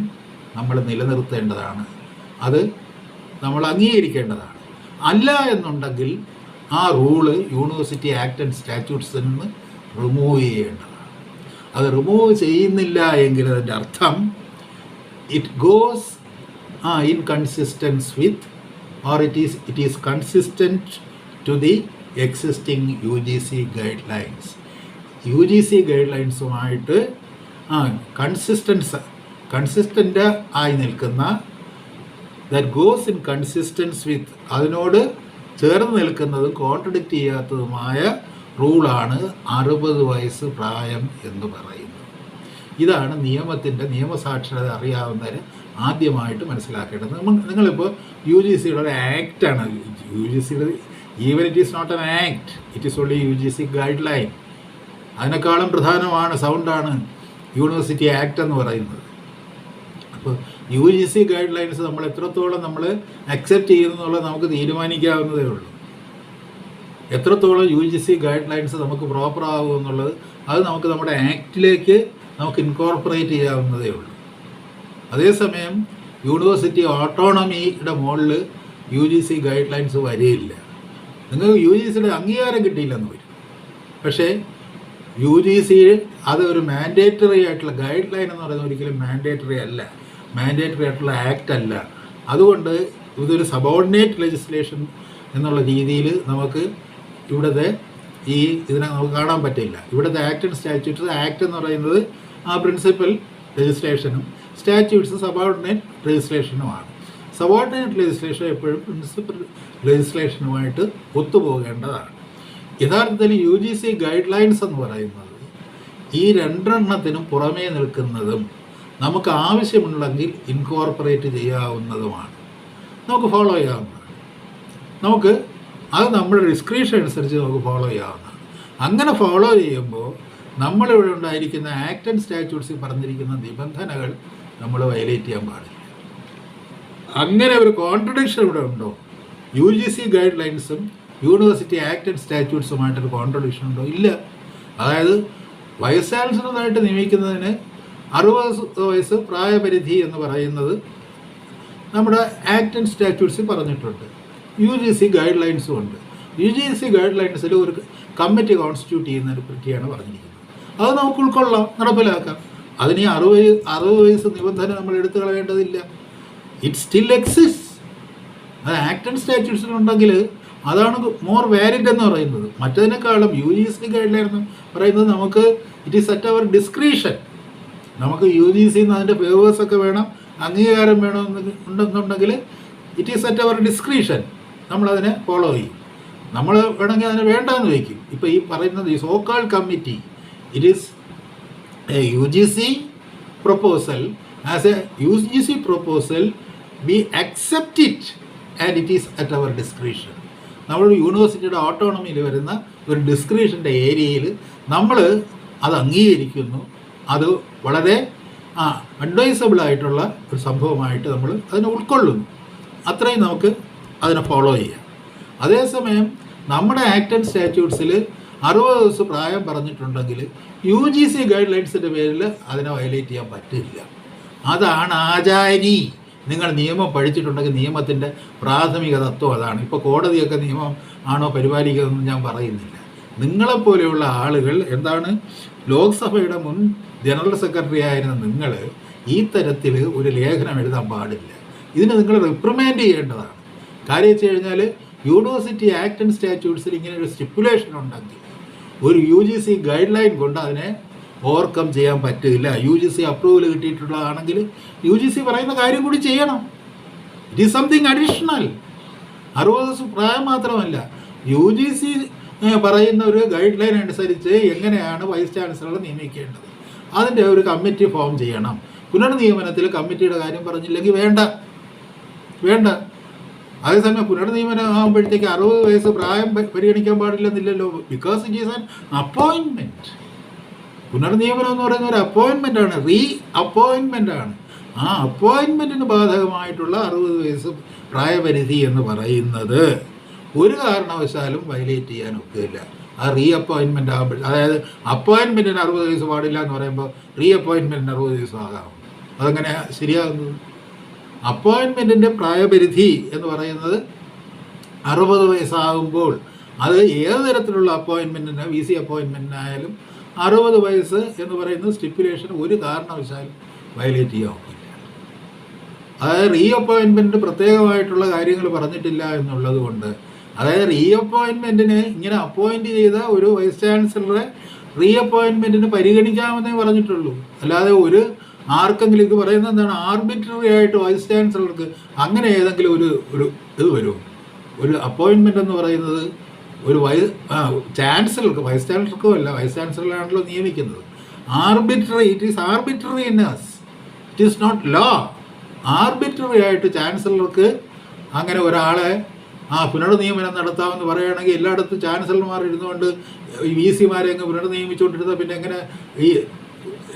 നമ്മൾ നിലനിർത്തേണ്ടതാണ്, അത് നമ്മൾ അംഗീകരിക്കേണ്ടതാണ്. അല്ല എന്നുണ്ടെങ്കിൽ ആ റൂള് യൂണിവേഴ്സിറ്റി ആക്ട് ആൻഡ് സ്റ്റാറ്റ്യൂട്ട്സിൽ നിന്ന് റിമൂവ് ചെയ്യേണ്ടതാണ്. അത് റിമൂവ് ചെയ്യുന്നില്ല എങ്കിൽ അതിൻ്റെ അർത്ഥം it goes in consistence with or it is consistent to the existing UGC guidelines. UGC ഗൈഡ് ലൈൻസുമായിട്ട് കൺസിസ്റ്റൻ്റ് ആയി നിൽക്കുന്ന, that goes in consistence with, അതിനോട് ചേർന്ന് നിൽക്കുന്നതും കോൺട്രഡിക്റ്റ് ചെയ്യാത്തതുമായ റൂളാണ് 60 വയസ്സ് പ്രായം എന്ന് പറയുന്നത്. ഇതാണ് നിയമസാക്ഷരത അറിയാവുന്നവർ ആദ്യമായിട്ട് മനസ്സിലാക്കേണ്ടത്. നിങ്ങളിപ്പോൾ UGCയുടെ ഒരു ആക്റ്റാണ്, UGCയുടെ even it is not an act, it is only UGC guideline. അതിനേക്കാളും പ്രധാനമാണ്, സൗണ്ടാണ് യൂണിവേഴ്സിറ്റി ആക്ട് എന്ന് പറയുന്നത്. അപ്പോൾ UGC ഗൈഡ് ലൈൻസ് നമ്മൾ എത്രത്തോളം നമ്മൾ അക്സെപ്റ്റ് ചെയ്യുന്നുള്ളത് നമുക്ക് തീരുമാനിക്കാവുന്നതേ ഉള്ളൂ. എത്രത്തോളം UGC ഗൈഡ് ലൈൻസ് നമുക്ക് പ്രോപ്പർ ആകും എന്നുള്ളത് അത് നമുക്ക് നമ്മുടെ ആക്റ്റിലേക്ക് നമുക്ക് ഇൻകോർപ്പറേറ്റ് ചെയ്യാവുന്നതേ ഉള്ളൂ. അതേസമയം യൂണിവേഴ്സിറ്റി ഓട്ടോണമിയുടെ മുകളിൽ UGC ഗൈഡ് ലൈൻസ് വരികയില്ല. നിങ്ങൾക്ക് UGCയുടെ അംഗീകാരം കിട്ടിയില്ലെന്ന് വരും, പക്ഷേ UGC അത് ഒരു മാൻഡേറ്ററി ആയിട്ടുള്ള ഗൈഡ് ലൈൻ എന്ന് പറയുന്നത് ഒരിക്കലും മാൻഡേറ്ററി അല്ല, മാൻഡേറ്ററി ആയിട്ടുള്ള ആക്ട് അല്ല. അതുകൊണ്ട് ഇതൊരു സബോർഡിനേറ്റ് ലെജിസ്ലേഷൻ എന്നുള്ള രീതിയിൽ നമുക്ക് ഇവിടുത്തെ ഇതിനെ നമുക്ക് കാണാൻ പറ്റില്ല. ഇവിടുത്തെ ആക്ട് ആൻഡ് സ്റ്റാറ്റ്യൂട്ട്സ്, ആക്ട് എന്ന് പറയുന്നത് ആ പ്രിൻസിപ്പൽ ലെജിസ്ലേഷനും സ്റ്റാറ്റ്യൂട്ട്സ് സബോർഡിനേറ്റ് ലെജിസ്ലേഷനുമാണ്. സബോർഡിനേറ്റ് ലെജിസ്ലേഷൻ എപ്പോഴും പ്രിൻസിപ്പൽ ലെജിസ്ലേഷനുമായിട്ട് ഒത്തുപോകേണ്ടതാണ്. യഥാർത്ഥത്തിൽ UGC ഗൈഡ് ലൈൻസ് എന്ന് പറയുന്നത് ഈ രണ്ടെണ്ണത്തിനും പുറമേ നിൽക്കുന്നതും നമുക്ക് ആവശ്യമുണ്ടെങ്കിൽ ഇൻകോർപ്പറേറ്റ് ചെയ്യാവുന്നതുമാണ്, നമുക്ക് ഫോളോ ചെയ്യാവുന്നതാണ്. അത് നമ്മുടെ ഡിസ്ക്രിപ്ഷൻ അനുസരിച്ച് നമുക്ക് ഫോളോ ചെയ്യാവുന്നതാണ്. അങ്ങനെ ഫോളോ ചെയ്യുമ്പോൾ നമ്മളിവിടെ ഉണ്ടായിരിക്കുന്ന ആക്ട് ആൻഡ് സ്റ്റാറ്റ്യൂട്ട്സിൽ പറഞ്ഞിരിക്കുന്ന നിബന്ധനകൾ നമ്മൾ വയലേറ്റ് ചെയ്യാൻ പാടില്ല. അങ്ങനെ ഒരു കോൺട്രഡിക്ഷൻ ഇവിടെ ഉണ്ടോ? UGC ഗൈഡ് ലൈൻസും യൂണിവേഴ്സിറ്റി ആക്ട് ആൻഡ് സ്റ്റാറ്റ്യൂട്ട്സുമായിട്ടൊരു കോൺട്രഡിക്ഷൻ ഉണ്ടോ? ഇല്ല. അതായത് വൈസ് ചാൻസലറായിട്ട് നിയമിക്കുന്നതിന് 60 വയസ്സ് പ്രായപരിധി എന്ന് പറയുന്നത് നമ്മുടെ ആക്ട് ആൻഡ് സ്റ്റാറ്റ്യൂട്ട്സിൽ പറഞ്ഞിട്ടുണ്ട്. UGC ഗൈഡ് ലൈൻസും ഉണ്ട്. UGC ഗൈഡ് ലൈൻസിൽ ഒരു കമ്മിറ്റി കോൺസ്റ്റിറ്റ്യൂട്ട് ചെയ്യുന്നതിനെ പറ്റിയാണ് പറഞ്ഞിരിക്കുന്നത്. അത് നമുക്ക് ഉൾക്കൊള്ളാം, നടപ്പിലാക്കാം. അതിന് 60 വയസ്സ് നിബന്ധന നമ്മൾ എടുത്തു കളയേണ്ടതില്ല. It still exist. അത് ആക്ട് ആൻഡ് സ്റ്റാറ്റ്യൂട്ട്സിലുണ്ടെങ്കിൽ അതാണ് മോർ വാലിഡ് എന്ന് പറയുന്നത്. മറ്റതിനേക്കാളും UGC ഗൈഡ് ലൈൻ എന്ന് പറയുന്നത് നമുക്ക് it is at our discretion. നമുക്ക് UGC അതിൻ്റെ പേവേഴ്സൊക്കെ വേണം, അംഗീകാരം വേണമെന്നുണ്ടെങ്കിൽ it is at our discretion. നമ്മളതിനെ ഫോളോ ചെയ്യും. നമ്മൾ വേണമെങ്കിൽ അതിനെ വേണ്ടാന്ന് വയ്ക്കും. ഇപ്പോൾ ഈ പറയുന്നത് ഈ സോക്കാൾ committee, it is a UGC proposal. As a UGC proposal we accept it and it is at our discretion. നമ്മൾ യൂണിവേഴ്സിറ്റിയുടെ ഓട്ടോണമിയിൽ വരുന്ന ഒരു ഡിസ്ക്രിഷൻ്റെ ഏരിയയിൽ നമ്മൾ അത് അംഗീകരിക്കുന്നു. അത് വളരെ അഡ്വൈസബിൾ ആയിട്ടുള്ള ഒരു സംഭവമായിട്ട് നമ്മൾ അതിനെ ഉൾക്കൊള്ളുന്നു. അത്രയും നമുക്ക് അതിനെ ഫോളോ ചെയ്യാം. അതേസമയം നമ്മുടെ ആക്ട് ആൻഡ് സ്റ്റാറ്റ്യൂട്ട്സിൽ 60 വയസ്സ് പ്രായം പറഞ്ഞിട്ടുണ്ടെങ്കിൽ UGC ഗൈഡ് ലൈൻസിൻ്റെ പേരിൽ അതിനെ വയലേറ്റ് ചെയ്യാൻ പറ്റില്ല. അതാണ് ആചാരി. നിങ്ങൾ നിയമം പഠിച്ചിട്ടുണ്ടെങ്കിൽ നിയമത്തിൻ്റെ പ്രാഥമിക തത്വം അതാണ്. ഇപ്പോൾ കോടതിയൊക്കെ നിയമം ആണോ പരിപാലിക്കുന്നതെന്ന് ഞാൻ പറയുന്നില്ല. നിങ്ങളെപ്പോലെയുള്ള ആളുകൾ എന്താണ്, ലോക്സഭയുടെ മുൻ ജനറൽ സെക്രട്ടറി ആയിരുന്ന നിങ്ങൾ ഈ തരത്തിൽ ഒരു ലേഖനം എഴുതാൻ പാടില്ല. ഇതിന് നിങ്ങൾ റിപ്രിമാൻഡ് ചെയ്യേണ്ടതാണ്. കാര്യം വെച്ച് കഴിഞ്ഞാൽ യൂണിവേഴ്സിറ്റി ആക്ട് ആൻഡ് സ്റ്റാറ്റ്യൂട്ട്സിൽ ഇങ്ങനെ ഒരു സ്റ്റിപ്പുലേഷൻ ഉണ്ടെങ്കിൽ ഒരു UGC ഗൈഡ് ലൈൻ കൊണ്ട് അതിനെ ഓവർകം ചെയ്യാൻ പറ്റില്ല. UGC അപ്രൂവൽ കിട്ടിയിട്ടുള്ളതാണെങ്കിൽ UGC പറയുന്ന കാര്യം കൂടി ചെയ്യണം. It is something additional. 60 വയസ്സ് പ്രായം മാത്രമല്ല, UGC പറയുന്ന ഒരു ഗൈഡ് ലൈൻ അനുസരിച്ച് എങ്ങനെയാണ് വൈസ് ചാൻസലർ നിയമിക്കേണ്ടത്, അതിൻ്റെ ഒരു കമ്മിറ്റി ഫോം ചെയ്യണം. പുനർനിയമനത്തിൽ കമ്മിറ്റിയുടെ കാര്യം പറഞ്ഞില്ലെങ്കിൽ വേണ്ട. അതേസമയം പുനർനിയമനം ആകുമ്പോഴത്തേക്ക് 60 വയസ്സ് പ്രായം പരിഗണിക്കാൻ പാടില്ലെന്നില്ലല്ലോ. Because it is an appointment. പുനർനിയമനം എന്ന് പറയുന്ന ഒരു അപ്പോയിൻമെൻ്റാണ്, അപ്പോയിൻമെൻ്റാണ്. ആ അപ്പോയിൻമെൻറ്റിന് ബാധകമായിട്ടുള്ള 60 വയസ്സ് പ്രായപരിധി എന്ന് പറയുന്നത് ഒരു കാരണവശാലും വയലേറ്റ് ചെയ്യാൻ ഒക്കില്ല. ആ അപ്പോയിൻമെൻ്റ് ആകുമ്പോൾ, അതായത് അപ്പോയിൻമെൻറ്റിന് 60 വയസ്സ് പാടില്ല എന്ന് പറയുമ്പോൾ അപ്പോയിൻമെൻറ്റിന് 60 വയസ്സ് ആകാം. അതെങ്ങനെ ശരിയാകുന്നത്? അപ്പോയിൻമെൻറ്റിൻ്റെ പ്രായപരിധി എന്ന് പറയുന്നത് 60 വയസ്സാകുമ്പോൾ അത് ഏത് തരത്തിലുള്ള അപ്പോയിൻമെൻറ്റിന്, VC അപ്പോയിൻമെൻറ്റിനായാലും 60 വയസ്സ് എന്ന് പറയുന്നത് സ്റ്റിപ്പുലേഷൻ ഒരു കാരണവശാലും വയലേറ്റ് ചെയ്യാൻ ഒക്കില്ല. അതായത് അപ്പോയിൻമെൻറ്റ് പ്രത്യേകമായിട്ടുള്ള കാര്യങ്ങൾ പറഞ്ഞിട്ടില്ല എന്നുള്ളത് കൊണ്ട്, അതായത് അപ്പോയിൻമെൻറ്റിന് ഇങ്ങനെ അപ്പോയിൻറ്റ് ചെയ്ത ഒരു വൈസ് ചാൻസലറെ റീ അപ്പോയിൻമെൻറ്റിന് പരിഗണിക്കാമെന്നേ പറഞ്ഞിട്ടുള്ളൂ. അല്ലാതെ ഒരു ആർക്കെങ്കിലും ഇത് പറയുന്നത് എന്താണ്, ആർബിട്രറി ആയിട്ട് വൈസ് ചാൻസലർക്ക് അങ്ങനെ ഏതെങ്കിലും ഒരു ഒരു ഇത് വരുമോ? ഒരു അപ്പോയിൻമെൻ്റ് എന്ന് പറയുന്നത് ഒരു ചാൻസലർക്ക്, വൈസ് ചാൻസലർക്കും അല്ല, വൈസ് ചാൻസലറാണല്ലോ നിയമിക്കുന്നത്. Arbitrary, it is arbitrary in us, it is not law. Arbitrary ആയിട്ട് ചാൻസലർക്ക് അങ്ങനെ ഒരാളെ പുനർനിയമനം നടത്താമെന്ന് പറയുകയാണെങ്കിൽ എല്ലായിടത്തും ചാൻസലർമാർ ഇരുന്നുകൊണ്ട് വി സിമാരെ അങ്ങ് പുനർനിയമിച്ചുകൊണ്ടിരുന്നാൽ പിന്നെ എങ്ങനെ ഈ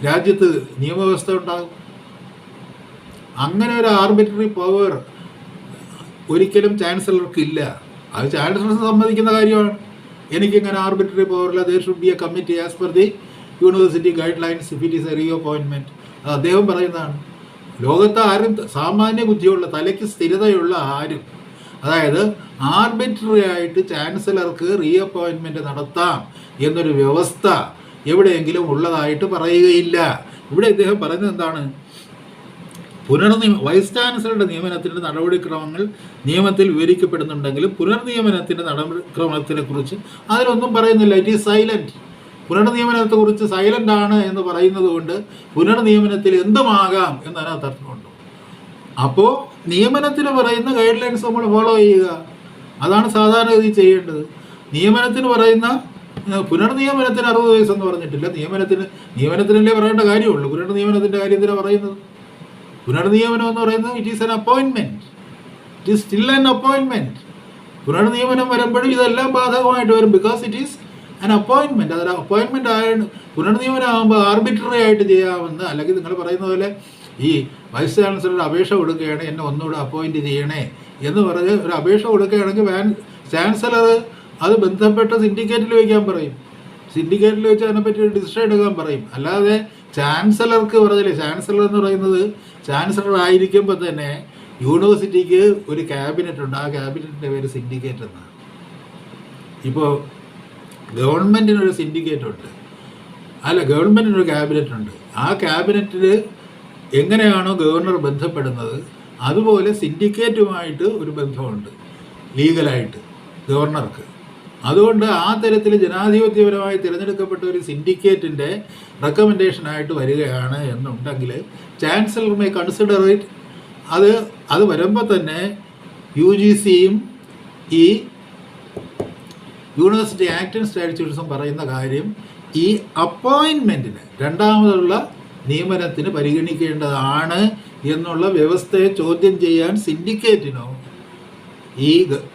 രാജ്യത്ത് നിയമവ്യവസ്ഥ ഉണ്ടാകും? അങ്ങനെ ഒരു ആർബിട്രറി പവർ ഒരിക്കലും ചാൻസലർക്ക് ഇല്ല. അത് ചാൻസലർ സമ്മതിക്കുന്ന കാര്യമാണ്. എനിക്കിങ്ങനെ ആർബിട്രറി പവറില്ല, there should be a committee as per the university guideline if it is a reappointment. അത് അദ്ദേഹം പറയുന്നതാണ്. ലോകത്ത് ആരും സാമാന്യ ബുദ്ധിയുള്ള, തലയ്ക്ക് സ്ഥിരതയുള്ള ആരും, അതായത് ആർബിട്രറി ആയിട്ട് ചാൻസലർക്ക് റീ അപ്പോയിൻമെൻറ്റ് നടത്താം എന്നൊരു വ്യവസ്ഥ എവിടെയെങ്കിലും ഉള്ളതായിട്ട് പറയുകയില്ല. ഇവിടെ ഇദ്ദേഹം പറയുന്നത് എന്താണ്, വൈസ് ചാൻസലറുടെ നിയമനത്തിൻ്റെ നടപടിക്രമങ്ങൾ നിയമത്തിൽ വിവരിക്കപ്പെടുന്നുണ്ടെങ്കിലും പുനർനിയമനത്തിൻ്റെ നടപടിക്രമത്തിനെ കുറിച്ച് അതിലൊന്നും പറയുന്നില്ല. It is silent. പുനർനിയമനത്തെക്കുറിച്ച് സൈലൻ്റ് ആണ് എന്ന് പറയുന്നത് കൊണ്ട് പുനർനിയമനത്തിൽ എന്തുമാകാം എന്നതിനകത്ത് അർത്ഥമുണ്ട്. അപ്പോൾ നിയമനത്തിന് പറയുന്ന ഗൈഡ് ലൈൻസ് നമ്മൾ ഫോളോ ചെയ്യുക, അതാണ് സാധാരണഗതി ചെയ്യേണ്ടത്. നിയമനത്തിന് പറയുന്ന, പുനർനിയമനത്തിന് 60 വയസ്സെന്ന് പറഞ്ഞിട്ടില്ല. നിയമനത്തിനല്ലേ പറയേണ്ട കാര്യമുള്ളൂ. പുനർനിയമനത്തിൻ്റെ കാര്യത്തിലാണ് പറയുന്നത്. പുനർനിയമനം എന്ന് പറയുന്നത് it is an appointment, it is still an appointment. പുനർനിയമനം വരുമ്പോഴും ഇതെല്ലാം ബാധകമായിട്ട് വരും, because it is an appointment. അതൊരു അപ്പോയിൻമെൻറ്റ് ആയത് പുനർനിയമനം ആകുമ്പോൾ ആർബിട്രറി ആയിട്ട് ചെയ്യാമെന്ന്, അല്ലെങ്കിൽ നിങ്ങൾ പറയുന്ന പോലെ ഈ വൈസ് ചാൻസലർ അപേക്ഷ കൊടുക്കുകയാണ് എന്നെ ഒന്നുകൂടെ അപ്പോയിൻറ്റ് ചെയ്യണേ എന്ന് പറഞ്ഞ് ഒരു അപേക്ഷ കൊടുക്കുകയാണെങ്കിൽ ചാൻസലർ അത് ബന്ധപ്പെട്ട സിൻഡിക്കേറ്റിൽ വയ്ക്കാൻ പറയും. സിൻഡിക്കേറ്റിൽ വെച്ച് അതിനെപ്പറ്റി ഒരു ഡിസിഷൻ എടുക്കാൻ പറയും. അല്ലാതെ ചാൻസലർക്ക് പറഞ്ഞില്ലേ, ചാൻസലർ എന്ന് പറയുന്നത് ചാൻസലർ ആയിരിക്കുമ്പോൾ തന്നെ യൂണിവേഴ്സിറ്റിക്ക് ഒരു ക്യാബിനറ്റ് ഉണ്ട്. ആ ക്യാബിനറ്റിൻ്റെ പേര് സിൻഡിക്കേറ്റ് എന്നാണ്. ഇപ്പോൾ ഗവൺമെൻറ്റിനൊരു സിൻഡിക്കേറ്റ് ഉണ്ട്, അല്ല ഗവൺമെൻറ്റിനൊരു ക്യാബിനറ്റ് ഉണ്ട്. ആ ക്യാബിനറ്റിൽ എങ്ങനെയാണോ ഗവർണർ ബന്ധപ്പെടുന്നത് അതുപോലെ സിൻഡിക്കേറ്റുമായിട്ട് ഒരു ബന്ധമുണ്ട് ലീഗലായിട്ട് ഗവർണർക്ക്. അതുകൊണ്ട് ആ തരത്തിൽ ജനാധിപത്യപരമായി തിരഞ്ഞെടുക്കപ്പെട്ട ഒരു സിൻഡിക്കേറ്റിൻ്റെ റെക്കമെൻഡേഷനായിട്ട് വരികയാണ് എന്നുണ്ടെങ്കിൽ ചാൻസലർ മേ കൺസിഡർ ഇറ്റ്. അത് വരുമ്പോൾ തന്നെ UGCയും ഈ യൂണിവേഴ്സിറ്റി ആക്ട് ആൻഡ് സ്റ്റാറ്റ്യൂട്ട്സും പറയുന്ന കാര്യം ഈ അപ്പോയിൻമെൻറ്റിന്, രണ്ടാമതുള്ള നിയമനത്തിന് പരിഗണിക്കേണ്ടതാണ് എന്നുള്ള വ്യവസ്ഥയെ ചോദ്യം ചെയ്യാൻ സിൻഡിക്കേറ്റിനോ ഈ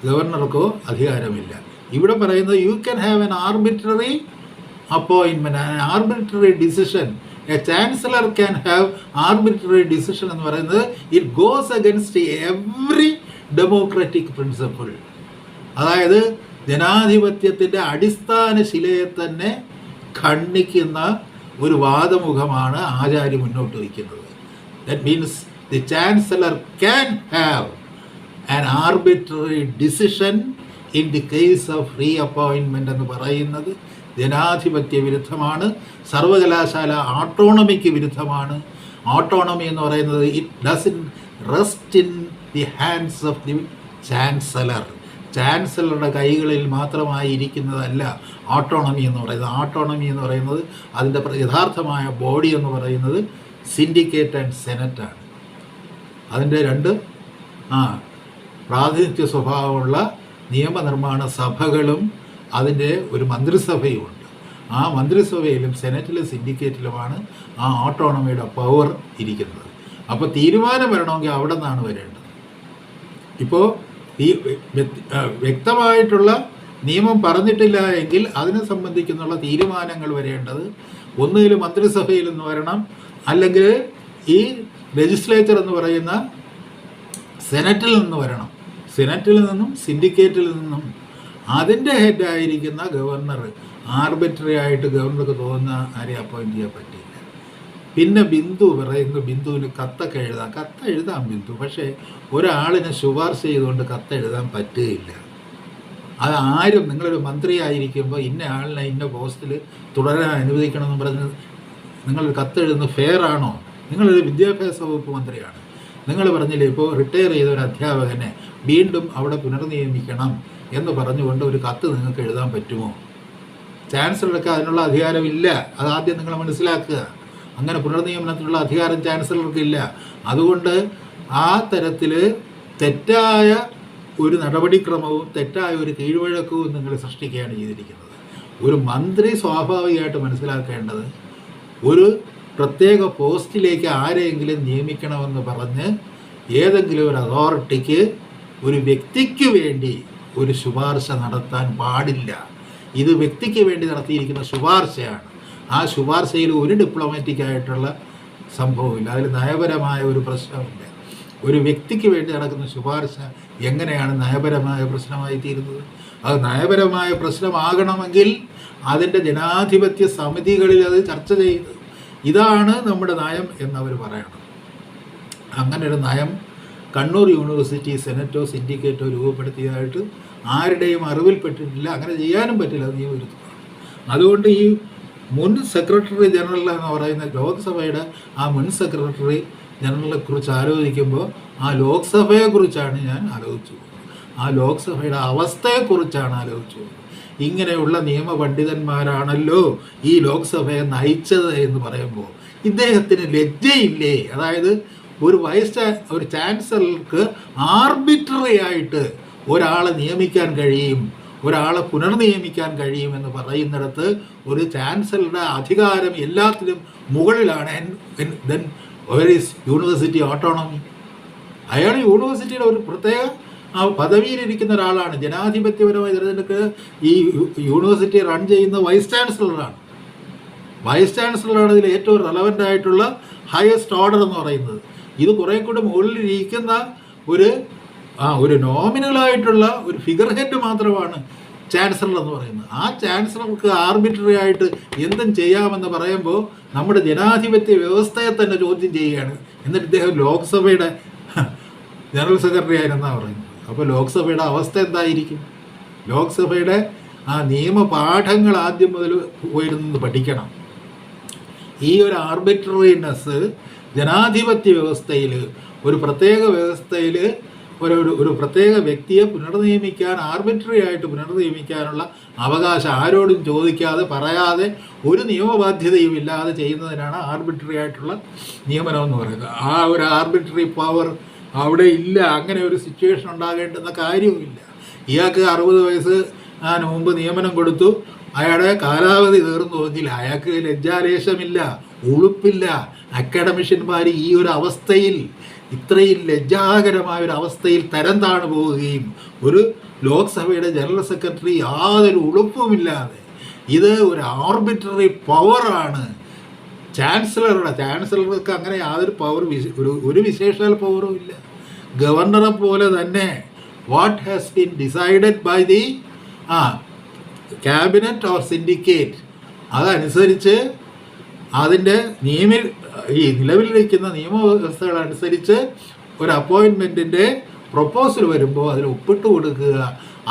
ഗവർണർക്കോ അധികാരമില്ല. ഇവിടെ പറയുന്നത് you can have an arbitrary appointment, arbitrary decision. A chancellor can have arbitrary decision എന്ന് പറയുന്നത് it goes against every democratic principle. അതായത് ജനാധിപത്യത്തിൻ്റെ അടിസ്ഥാന ശിലയെ തന്നെ ഖണ്ഡിക്കുന്ന ഒരു വാദമുഖമാണ് ആചാര്യ മുന്നോട്ട് വയ്ക്കുന്നത്. That means the chancellor can have an arbitrary decision in the case of re അപ്പോയിൻമെൻ്റ് എന്ന് പറയുന്നത് ജനാധിപത്യ വിരുദ്ധമാണ്, സർവകലാശാല ഓട്ടോണമിക്ക് വിരുദ്ധമാണ്. ഓട്ടോണമി എന്ന് പറയുന്നത് it doesn't rest in the hands of the chancellor. ചാൻസലറുടെ കൈകളിൽ മാത്രമായി ഇരിക്കുന്നതല്ല ഓട്ടോണമി എന്ന് പറയുന്നത്. ഓട്ടോണമി എന്ന് പറയുന്നത് അതിൻ്റെ യഥാർത്ഥമായ ബോഡി എന്ന് പറയുന്നത് സിൻഡിക്കേറ്റ് ആൻഡ് സെനറ്റാണ്. അതിൻ്റെ രണ്ട് പ്രാതിനിധ്യ സ്വഭാവമുള്ള നിയമനിർമ്മാണ സഭകളും അതിൻ്റെ ഒരു മന്ത്രിസഭയുമുണ്ട്. ആ മന്ത്രിസഭയിലും സെനറ്റിലും സിൻഡിക്കേറ്റിലുമാണ് ആ ഓട്ടോണമിയുടെ പവർ ഇരിക്കുന്നത്. അപ്പോൾ തീരുമാനം വരണമെങ്കിൽ അവിടെ നിന്നാണ് വരേണ്ടത്. ഇപ്പോൾ ഈ വ്യക്തമായിട്ടുള്ള നിയമം പറഞ്ഞിട്ടില്ല എങ്കിൽ അതിനെ സംബന്ധിക്കുന്നുള്ള തീരുമാനങ്ങൾ വരേണ്ടത് ഒന്നുകിൽ മന്ത്രിസഭയിൽ നിന്ന് വരണം, അല്ലെങ്കിൽ ഈ ലെജിസ്ലേച്ചർ എന്ന് പറയുന്ന സെനറ്റിൽ നിന്ന് വരണം. സെനറ്റിൽ നിന്നും സിൻഡിക്കേറ്റിൽ നിന്നും അതിൻ്റെ ഹെഡായിരിക്കുന്ന ഗവർണർ ആർബിട്രറി ആയിട്ട് ഗവർണർക്ക് തോന്നുന്ന ആരെയും അപ്പോയിൻറ്റ് ചെയ്യാൻ പറ്റില്ല. പിന്നെ ബിന്ദു പറയുന്നു, ബിന്ദുവിന് കത്തൊക്കെ എഴുതാം ബിന്ദു, പക്ഷേ ഒരാളിനെ ശുപാർശ ചെയ്തുകൊണ്ട് കത്തെഴുതാൻ പറ്റുകയില്ല. അത് ആരും, നിങ്ങളൊരു മന്ത്രിയായിരിക്കുമ്പോൾ ഇന്ന ആളിനെ ഇന്ന പോസ്റ്റിൽ തുടരാൻ അനുവദിക്കണമെന്ന് പറഞ്ഞ് നിങ്ങളൊരു കത്തെഴുതുന്നത് ഫെയർ ആണോ? നിങ്ങളൊരു വിദ്യാഭ്യാസ വകുപ്പ് മന്ത്രിയാണ്. നിങ്ങൾ പറഞ്ഞില്ലേ ഇപ്പോൾ റിട്ടയർ ചെയ്ത ഒരു അധ്യാപകനെ വീണ്ടും അവിടെ പുനർനിയമിക്കണം എന്ന് പറഞ്ഞുകൊണ്ട് ഒരു കത്ത് നിങ്ങൾക്ക് എഴുതാൻ പറ്റുമോ? ചാൻസലർക്ക് അതിനുള്ള അധികാരമില്ല. അതാദ്യം നിങ്ങൾ മനസ്സിലാക്കുക. അങ്ങനെ പുനർനിയമനത്തിനുള്ള അധികാരം ചാൻസലർക്കില്ല. അതുകൊണ്ട് ആ തരത്തിൽ തെറ്റായ ഒരു നടപടിക്രമവും തെറ്റായ ഒരു കീഴ്വഴക്കവും നിങ്ങൾ സൃഷ്ടിക്കുകയാണ് ചെയ്തിരിക്കുന്നത്. ഒരു മന്ത്രി സ്വാഭാവികമായിട്ട് മനസ്സിലാക്കേണ്ടത്, ഒരു പ്രത്യേക പോസ്റ്റിലേക്ക് ആരെയെങ്കിലും നിയമിക്കണമെന്ന് പറഞ്ഞ് ഏതെങ്കിലും ഒരു അതോറിറ്റിക്ക് ഒരു വ്യക്തിക്ക് വേണ്ടി ഒരു ശുപാർശ നടത്താൻ പാടില്ല. ഇത് വ്യക്തിക്ക് വേണ്ടി നടത്തിയിരിക്കുന്ന ശുപാർശയാണ്. ആ ശുപാർശയിൽ ഒരു ഡിപ്ലോമാറ്റിക് ആയിട്ടുള്ള സംഭവമില്ല, അതിൽ നയപരമായ ഒരു പ്രശ്നമില്ല. ഒരു വ്യക്തിക്ക് വേണ്ടി നടക്കുന്ന ശുപാർശ എങ്ങനെയാണ് നയപരമായ പ്രശ്നമായി തീരുന്നത്? അത് നയപരമായ പ്രശ്നമാകണമെങ്കിൽ അതിൻ്റെ ജനാധിപത്യ സമിതികളിൽ അത് ചർച്ച ചെയ്ത് ഇതാണ് നമ്മുടെ നയം എന്നവർ പറയണം. അങ്ങനെ ഒരു നയം കണ്ണൂർ യൂണിവേഴ്സിറ്റി സെനറ്റോ സിൻഡിക്കേറ്റോ രൂപപ്പെടുത്തിയതായിട്ട് ആരുടെയും അറിവിൽപ്പെട്ടിട്ടില്ല. അങ്ങനെ ചെയ്യാനും പറ്റില്ല, അത് നിയമവിരുദ്ധമാണ്. അതുകൊണ്ട് ഈ മുൻ സെക്രട്ടറി ജനറൽ എന്ന് പറയുന്ന ലോക്സഭയുടെ ആ മുൻ സെക്രട്ടറി ജനറലിനെ കുറിച്ച് ആലോചിക്കുമ്പോൾ ആ ലോക്സഭയെക്കുറിച്ചാണ് ഞാൻ ആലോചിച്ചു. ആ ലോക്സഭയുടെ അവസ്ഥയെക്കുറിച്ചാണ് ആലോചിച്ചു. ഇങ്ങനെയുള്ള നിയമപണ്ഡിതന്മാരാണല്ലോ ഈ ലോക്സഭയെ നയിച്ചത് എന്ന് പറയുമ്പോൾ ഇദ്ദേഹത്തിന് ലജ്ജയില്ലേ? അതായത് ഒരു ചാൻസലർക്ക് ആർബിട്രറി ആയിട്ട് ഒരാളെ നിയമിക്കാൻ കഴിയും, ഒരാളെ പുനർനിയമിക്കാൻ കഴിയുമെന്ന് പറയുന്നിടത്ത് ഒരു ചാൻസലറുടെ അധികാരം എല്ലാത്തിലും മുകളിലാണ്. Then where is university autonomy? അയാൾ യൂണിവേഴ്സിറ്റിയുടെ ഒരു പ്രത്യേക പദവിയിലിരിക്കുന്ന ഒരാളാണ്. ജനാധിപത്യപരമായി തിരഞ്ഞെടുക്ക് ഈ യൂണിവേഴ്സിറ്റി റൺ ചെയ്യുന്ന വൈസ് ചാൻസലറാണ്. വൈസ് ചാൻസലറാണ് ഇതിൽ ഏറ്റവും റെലവൻ്റ് ആയിട്ടുള്ള ഹയസ്റ്റ് ഓർഡർ എന്ന് പറയുന്നത്. ഇത് കുറേ കൂടി മുകളിലിരിക്കുന്ന ഒരു നോമിനലായിട്ടുള്ള ഒരു ഫിഗർ ഹെഡ് മാത്രമാണ് ചാൻസലർ എന്ന് പറയുന്നത്. ആ ചാൻസലർക്ക് ആർബിട്രറി ആയിട്ട് എന്തും ചെയ്യാമെന്ന് പറയുമ്പോൾ നമ്മുടെ ജനാധിപത്യ വ്യവസ്ഥയെ തന്നെ ചോദ്യം ചെയ്യുകയാണ്. എന്നിട്ട് ഇദ്ദേഹം ലോക്സഭയുടെ ജനറൽ സെക്രട്ടറി ആയിരുന്നാണ് പറയുന്നത്. അപ്പോൾ ലോക്സഭയുടെ അവസ്ഥ എന്തായിരിക്കും? ലോക്സഭയുടെ ആ നിയമപാഠങ്ങൾ ആദ്യം മുതൽ പോയിരുന്നത് പഠിക്കണം. ഈ ഒരു ആർബിട്രറിനെസ് ജനാധിപത്യ വ്യവസ്ഥയിൽ, ഒരു പ്രത്യേക വ്യവസ്ഥയിൽ ഒരു പ്രത്യേക വ്യക്തിയെ പുനർനിയമിക്കാൻ, ആർബിട്രറി ആയിട്ട് പുനർനിയമിക്കാനുള്ള അവകാശം ആരോടും ചോദിക്കാതെ, പറയാതെ, ഒരു നിയമബാധ്യതയും ഇല്ലാതെ ചെയ്യുന്നതിനാണ് ആർബിട്രറി ആയിട്ടുള്ള നിയമനം എന്ന് പറയുന്നത്. ആ ഒരു ആർബിട്രറി പവർ അവിടെ ഇല്ല. അങ്ങനെ ഒരു സിറ്റുവേഷൻ ഉണ്ടാകേണ്ടുന്ന കാര്യവുമില്ല. ഇയാൾക്ക് 60 വയസ്സ് മുമ്പ് നിയമനം കൊടുത്തു, അയാളുടെ കാലാവധി തീർന്നു വന്നില്ല, അയാൾക്ക് ലജ്ജാലേശമില്ല, ഉളുപ്പില്ല. അക്കാഡമിഷ്യന്മാർ ഈ ഒരു അവസ്ഥയിൽ, ഇത്രയും ലജ്ജാകരമായ ഒരു അവസ്ഥയിൽ തരം താണു പോവുകയും ഒരു ലോക്സഭയുടെ ജനറൽ സെക്രട്ടറി യാതൊരു ഉളുപ്പുമില്ലാതെ, ഇത് ഒരു ആർബിട്രറി പവറാണ് ചാൻസലർക്ക് അങ്ങനെ യാതൊരു പവർ, ഒരു വിശേഷാൽ പവറും ഇല്ല. ഗവർണറെ പോലെ തന്നെ what has been decided by the cabinet or syndicate, അതനുസരിച്ച് അതിൻ്റെ ഈ നിലവിലിരിക്കുന്ന നിയമവ്യവസ്ഥകളനുസരിച്ച് ഒരു അപ്പോയിൻമെൻറ്റിൻ്റെ പ്രൊപ്പോസൽ വരുമ്പോൾ അതിൽ ഒപ്പിട്ട് കൊടുക്കുക,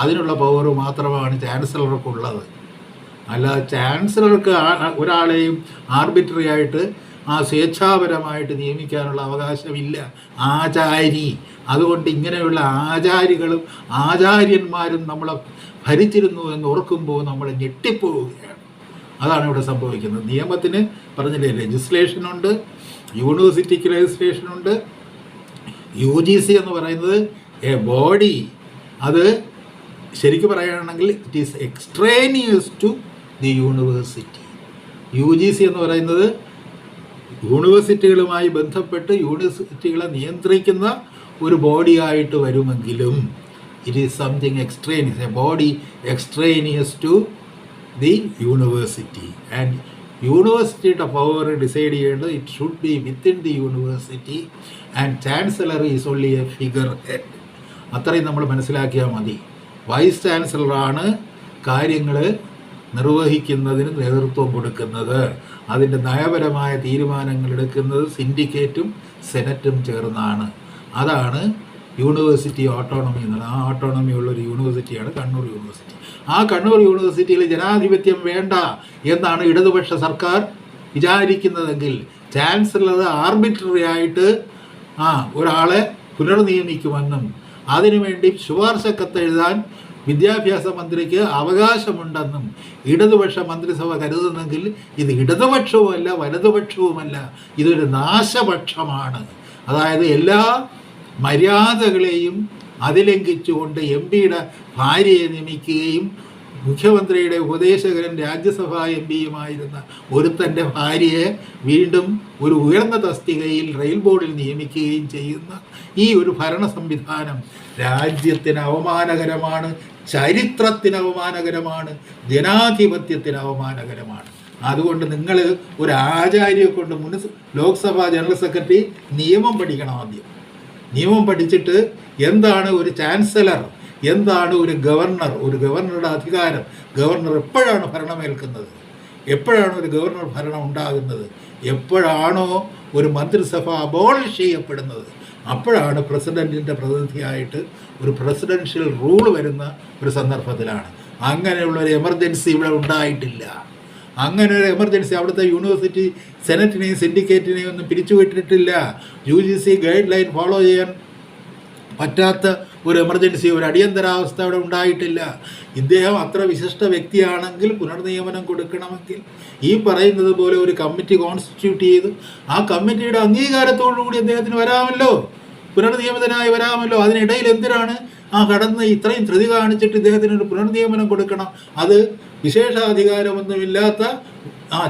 അതിനുള്ള പവർ മാത്രമാണ് ചാൻസലർക്കുള്ളത്. അല്ലാതെ ചാൻസലർക്ക് ഒരാളെയും ആർബിട്രറി ആയിട്ട് സ്വേച്ഛാപരമായിട്ട് നിയമിക്കാനുള്ള അവകാശമില്ല. ആചാരി. അതുകൊണ്ട് ഇങ്ങനെയുള്ള ആചാരികളും ആചാര്യന്മാരും നമ്മളെ ഭരിച്ചിരുന്നു എന്ന് ഓർക്കുമ്പോൾ നമ്മൾ ഞെട്ടിപ്പോവുകയാണ്. അതാണ് ഇവിടെ സംഭവിക്കുന്നത്. നിയമത്തിന് പറഞ്ഞില്ലേ, ലെജിസ്ലേഷനുണ്ട്, യൂണിവേഴ്സിറ്റിക്ക് ലെജിസ്ലേഷനുണ്ട്. UGC എന്ന് പറയുന്നത് എ ബോഡി, അത് ശരിക്കും പറയുകയാണെങ്കിൽ it is extraneous to the university. UGC എന്ന് പറയുന്നത് യൂണിവേഴ്സിറ്റികളുമായി ബന്ധപ്പെട്ട് യൂണിവേഴ്സിറ്റികളെ നിയന്ത്രിക്കുന്ന ഒരു ബോഡിയായിട്ട് വരുമെങ്കിലും it is something extraneous, a body extraneous to the university. And യൂണിവേഴ്സിറ്റിയുടെ പവർ ഡിസൈഡ് ചെയ്യേണ്ടത് it should be within the university and chancellor is only a figurehead. അത്രയും നമ്മൾ മനസ്സിലാക്കിയാൽ മതി. വൈസ് ചാൻസലറാണ് കാര്യങ്ങൾ നിർവഹിക്കുന്നതിന് നേതൃത്വം കൊടുക്കുന്നത്. അതിൻ്റെ നയപരമായ തീരുമാനങ്ങൾ എടുക്കുന്നത് സിൻഡിക്കേറ്റും സെനറ്റും ചേർന്നാണ്. അതാണ് യൂണിവേഴ്സിറ്റി ഓട്ടോണമി എന്നുള്ളത്. ആ ഓട്ടോണമി ഉള്ളൊരു യൂണിവേഴ്സിറ്റിയാണ് കണ്ണൂർ യൂണിവേഴ്സിറ്റി. ആ കണ്ണൂർ യൂണിവേഴ്സിറ്റിയിൽ ജനാധിപത്യം വേണ്ട എന്നാണ് ഇടതുപക്ഷ സർക്കാർ വിചാരിക്കുന്നതെങ്കിൽ ചാൻസലർ ആർബിട്രറി ആയിട്ട് ഒരാളെ പുനർനിയമിക്കുമെന്നും അതിനുവേണ്ടി ശുപാർശ കത്തെഴുതാൻ വിദ്യാഭ്യാസ മന്ത്രിക്ക് അവകാശമുണ്ടെന്നും ഇടതുപക്ഷ മന്ത്രിസഭ കരുതുന്നെങ്കിൽ ഇത് ഇടതുപക്ഷവുമല്ല വലതുപക്ഷവുമല്ല, ഇതൊരു നാശപക്ഷമാണ്. അതായത് എല്ലാ മര്യാദകളെയും അതിലംഘിച്ചുകൊണ്ട് എം പിയുടെ ഭാര്യയെ നിയമിക്കുകയും മുഖ്യമന്ത്രിയുടെ ഉപദേശകരും രാജ്യസഭാ എം പിയുമായിരുന്ന ഒരുത്തൻ്റെ ഭാര്യയെ വീണ്ടും ഒരു ഉയർന്ന തസ്തികയിൽ റെയിൽ ബോർഡിൽ നിയമിക്കുകയും ചെയ്യുന്ന ഈ ഒരു ഭരണ സംവിധാനം രാജ്യത്തിന് അവമാനകരമാണ്, ചരിത്രത്തിന് അവമാനകരമാണ്, ജനാധിപത്യത്തിന് അവമാനകരമാണ്. അതുകൊണ്ട് നിങ്ങൾ ഒരു ആചാര്യയെ കൊണ്ട് ലോക്സഭാ ജനറൽ സെക്രട്ടറി നിയമം പഠിക്കണം. ആദ്യം നിയമം പഠിച്ചിട്ട് എന്താണ് ഒരു ചാൻസലർ, എന്താണ് ഒരു ഗവർണർ, ഒരു ഗവർണറുടെ അധികാരം, ഗവർണർ എപ്പോഴാണ് ഭരണമേൽക്കുന്നത്, എപ്പോഴാണ് ഒരു ഗവർണർ ഭരണം ഉണ്ടാകുന്നത്, എപ്പോഴാണോ ഒരു മന്ത്രിസഭ അബോളിഷ് ചെയ്യപ്പെടുന്നത്, അപ്പോഴാണ് പ്രസിഡൻറ്റിൻ്റെ പ്രതിനിധിയായിട്ട് ഒരു പ്രസിഡൻഷ്യൽ റൂൾ വരുന്ന ഒരു സന്ദർഭത്തിലാണ്. അങ്ങനെയുള്ളൊരു എമർജൻസി ഇവിടെ ഉണ്ടായിട്ടില്ല. അങ്ങനെ ഒരു എമർജൻസി അവിടുത്തെ യൂണിവേഴ്സിറ്റി സെനറ്റിനെയും സിൻഡിക്കേറ്റിനെയും ഒന്നും പിരിച്ചുവിട്ടിട്ടില്ല. UGC ഗൈഡ് ലൈൻ ഫോളോ ചെയ്യാൻ പറ്റാത്ത ഒരു എമർജൻസി, ഒരു അടിയന്തരാവസ്ഥ അവിടെ ഉണ്ടായിട്ടില്ല. ഇദ്ദേഹം അത്ര വിശിഷ്ട വ്യക്തിയാണെങ്കിൽ പുനർനിയമനം കൊടുക്കണമെങ്കിൽ ഈ പറയുന്നത് പോലെ ഒരു കമ്മിറ്റി കോൺസ്റ്റിറ്റ്യൂട്ട് ചെയ്ത് ആ കമ്മിറ്റിയുടെ അംഗീകാരത്തോടുകൂടി അദ്ദേഹത്തിന് വരാമല്ലോ, പുനർനിയമതനായി വരാമല്ലോ. അതിനിടയിൽ എന്തിനാണ് കടന്ന് ഇത്രയും ധൃതി കാണിച്ചിട്ട് ഇദ്ദേഹത്തിന് ഒരു പുനർനിയമനം കൊടുക്കണം? അത് വിശേഷാധികാരമൊന്നുമില്ലാത്ത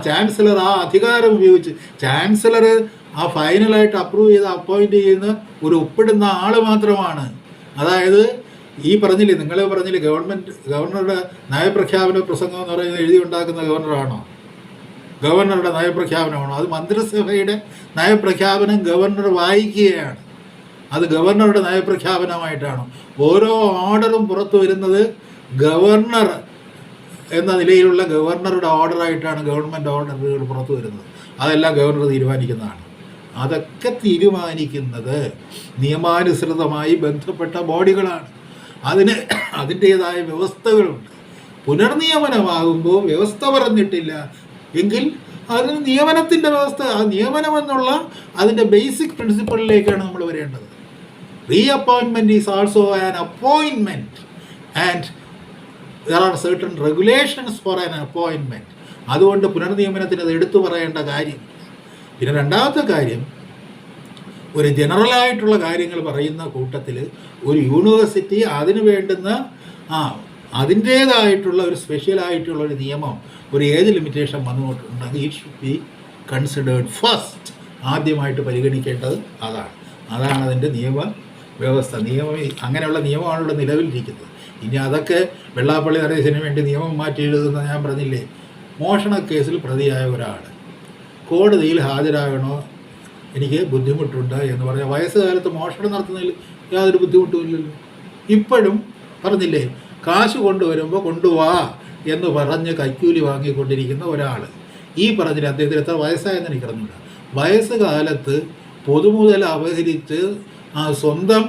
ചാൻസലർ ആ അധികാരം ഉപയോഗിച്ച്, ചാൻസലർ ആ ഫൈനലായിട്ട് അപ്രൂവ് ചെയ്ത് അപ്പോയിൻ്റ് ചെയ്യുന്ന ഒരു ഒപ്പിടുന്ന ആൾ മാത്രമാണ്. അതായത് ഈ പറഞ്ഞില്ലേ, നിങ്ങൾ പറഞ്ഞില്ലേ, ഗവർണറുടെ നയപ്രഖ്യാപന പ്രസംഗം എന്ന് പറയുന്നത് എഴുതി ഉണ്ടാക്കുന്ന ഗവർണറാണോ? ഗവർണറുടെ നയപ്രഖ്യാപനമാണോ? അത് മന്ത്രിസഭയുടെ നയപ്രഖ്യാപനം ഗവർണർ വായിക്കുകയാണ്. അത് ഗവർണറുടെ നയപ്രഖ്യാപനമായിട്ടാണ്. ഓരോ ഓർഡറും പുറത്തു വരുന്നത് ഗവർണർ എന്ന നിലയിലുള്ള ഗവർണറുടെ ഓർഡറായിട്ടാണ് ഗവൺമെൻറ് ഓർഡറുകൾ പുറത്തു വരുന്നത്. അതെല്ലാം ഗവർണർ തീരുമാനിക്കുന്നതാണ്. അതൊക്കെ തീരുമാനിക്കുന്നത് നിയമാനുസൃതമായി ബന്ധപ്പെട്ട ബോഡികളാണ്. അതിൻ്റേതായ വ്യവസ്ഥകളുണ്ട്. പുനർനിയമനമാകുമ്പോൾ വ്യവസ്ഥ പറഞ്ഞിട്ടില്ല എങ്കിൽ അതിന് നിയമനത്തിൻ്റെ വ്യവസ്ഥ, ആ നിയമനമെന്നുള്ള അതിൻ്റെ ബേസിക് പ്രിൻസിപ്പിളിലേക്കാണ് നമ്മൾ വരേണ്ടത്. Reappointment is also an appointment and there are certain regulations for an appointment. അതുകൊണ്ട് പുനർനിയമനത്തിന് അത് എടുത്തു പറയേണ്ട കാര്യം. പിന്നെ രണ്ടാമത്തെ കാര്യം, ഒരു ജനറലായിട്ടുള്ള കാര്യങ്ങൾ പറയുന്ന കൂട്ടത്തിൽ ഒരു യൂണിവേഴ്സിറ്റി അതിന് വേണ്ടുന്ന അതിൻ്റേതായിട്ടുള്ള ഒരു സ്പെഷ്യലായിട്ടുള്ള ഒരു നിയമം, ഒരു ഏജ് ലിമിറ്റേഷൻ വന്നുകൊണ്ടുണ്ടെങ്കിൽ it should be considered first. ആദ്യമായിട്ട് പരിഗണിക്കേണ്ടത് അതാണ് അതിൻ്റെ നിയമ വ്യവസ്ഥ. അങ്ങനെയുള്ള നിയമമാണല്ലോ നിലവിലിരിക്കുന്നത്. ഇനി അതൊക്കെ വെള്ളാപ്പള്ളി നടേശന് വേണ്ടി നിയമം മാറ്റി എഴുതുന്ന, ഞാൻ പറഞ്ഞില്ലേ, മോഷണ കേസിൽ പ്രതിയായ ഒരാൾ കോടതിയിൽ ഹാജരാകണോ, എനിക്ക് ബുദ്ധിമുട്ടുണ്ട് എന്ന് പറഞ്ഞാൽ വയസ്സുകാലത്ത് മോഷണം നടത്തുന്നതിൽ യാതൊരു ബുദ്ധിമുട്ടുമില്ലല്ലോ. ഇപ്പോഴും പറഞ്ഞില്ലേ, കാശ് കൊണ്ടുവരുമ്പോൾ കൊണ്ടുവാ എന്ന് പറഞ്ഞ് കൈക്കൂലി വാങ്ങിക്കൊണ്ടിരിക്കുന്ന ഒരാൾ, ഈ പറഞ്ഞില്ല, അദ്ദേഹത്തിന് എത്ര വയസ്സായെന്ന് എനിക്കറിഞ്ഞില്ല, വയസ്സുകാലത്ത് പൊതുമുതൽ അപഹരിച്ച് സ്വന്തം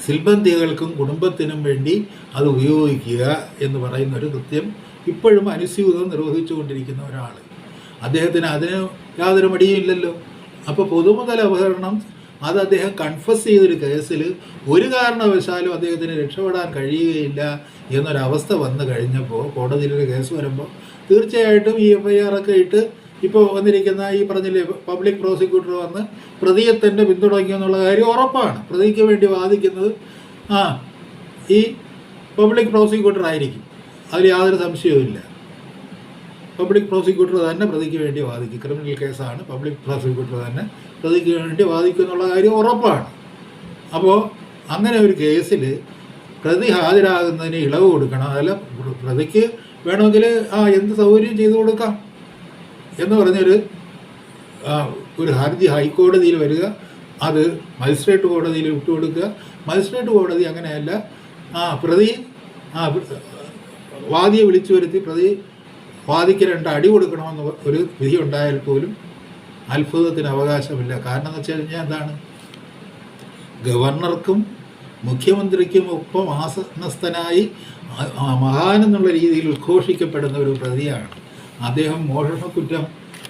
സിൽബന്ധികൾക്കും കുടുംബത്തിനും വേണ്ടി അത് ഉപയോഗിക്കുക എന്ന് പറയുന്നൊരു കൃത്യം ഇപ്പോഴും അനുസ്യൂതം നിർവഹിച്ചുകൊണ്ടിരിക്കുന്ന ഒരാൾ, അദ്ദേഹത്തിന് അതിന് യാതൊരു മടിയുമില്ലല്ലോ. അപ്പോൾ പൊതുമുതൽ അപഹരണം അത് അദ്ദേഹം കൺഫസ് ചെയ്തൊരു കേസിൽ ഒരു കാരണവശാലും അദ്ദേഹത്തിന് രക്ഷപ്പെടാൻ കഴിയുകയില്ല എന്നൊരവസ്ഥ വന്നു കഴിഞ്ഞപ്പോൾ, കോടതിയിലൊരു കേസ് വരുമ്പോൾ തീർച്ചയായിട്ടും ഈ FIR ഒക്കെ ഇട്ട് ഇപ്പോൾ വന്നിരിക്കുന്ന ഈ പറഞ്ഞില്ലേ പബ്ലിക് പ്രോസിക്യൂട്ടർ വന്ന് പ്രതിയെ തന്നെ പിന്തുണയ്ക്കുമെന്നുള്ള കാര്യം ഉറപ്പാണ്. പ്രതിക്ക് വേണ്ടി വാദിക്കുന്നത് ഈ പബ്ലിക് പ്രോസിക്യൂട്ടർ ആയിരിക്കും, അതിൽ യാതൊരു സംശയവുമില്ല. പബ്ലിക് പ്രോസിക്യൂട്ടർ തന്നെ പ്രതിക്ക് വേണ്ടി വാദിക്കും. ക്രിമിനൽ കേസാണ്, പബ്ലിക് പ്രോസിക്യൂട്ടർ തന്നെ പ്രതിക്ക് വേണ്ടി വാദിക്കും എന്നുള്ള കാര്യം ഉറപ്പാണ്. അപ്പോൾ അങ്ങനെ ഒരു കേസിൽ പ്രതി ഹാജരാകുന്നതിന് ഇളവ് കൊടുക്കണം. അതല്ല, പ്രതിക്ക് വേണമെങ്കിൽ എന്ത് സൗകര്യം ചെയ്തു കൊടുക്കാം എന്ന് പറഞ്ഞൊരു ഹർജി ഹൈക്കോടതിയിൽ വരിക, അത് മജിസ്ട്രേറ്റ് കോടതിയിൽ വിട്ടുകൊടുക്കുക. മജിസ്ട്രേറ്റ് കോടതി അങ്ങനെയല്ല, പ്രതി വാദിയെ വിളിച്ചു വരുത്തി പ്രതി വാദിക്ക് 2 അടി കൊടുക്കണമെന്ന് ഒരു വിധി ഉണ്ടായാൽ പോലും അത്ഭുതത്തിന് അവകാശമില്ല. കാരണം എന്ന് വെച്ച് കഴിഞ്ഞാൽ എന്താണ്, ഗവർണർക്കും മുഖ്യമന്ത്രിക്കും ഒപ്പം ആസനസ്ഥനായി മഹാനെന്നുള്ള രീതിയിൽ ഉദ്ഘോഷിക്കപ്പെടുന്ന ഒരു പ്രതിയാണ് അദ്ദേഹം. മോഷണക്കുറ്റം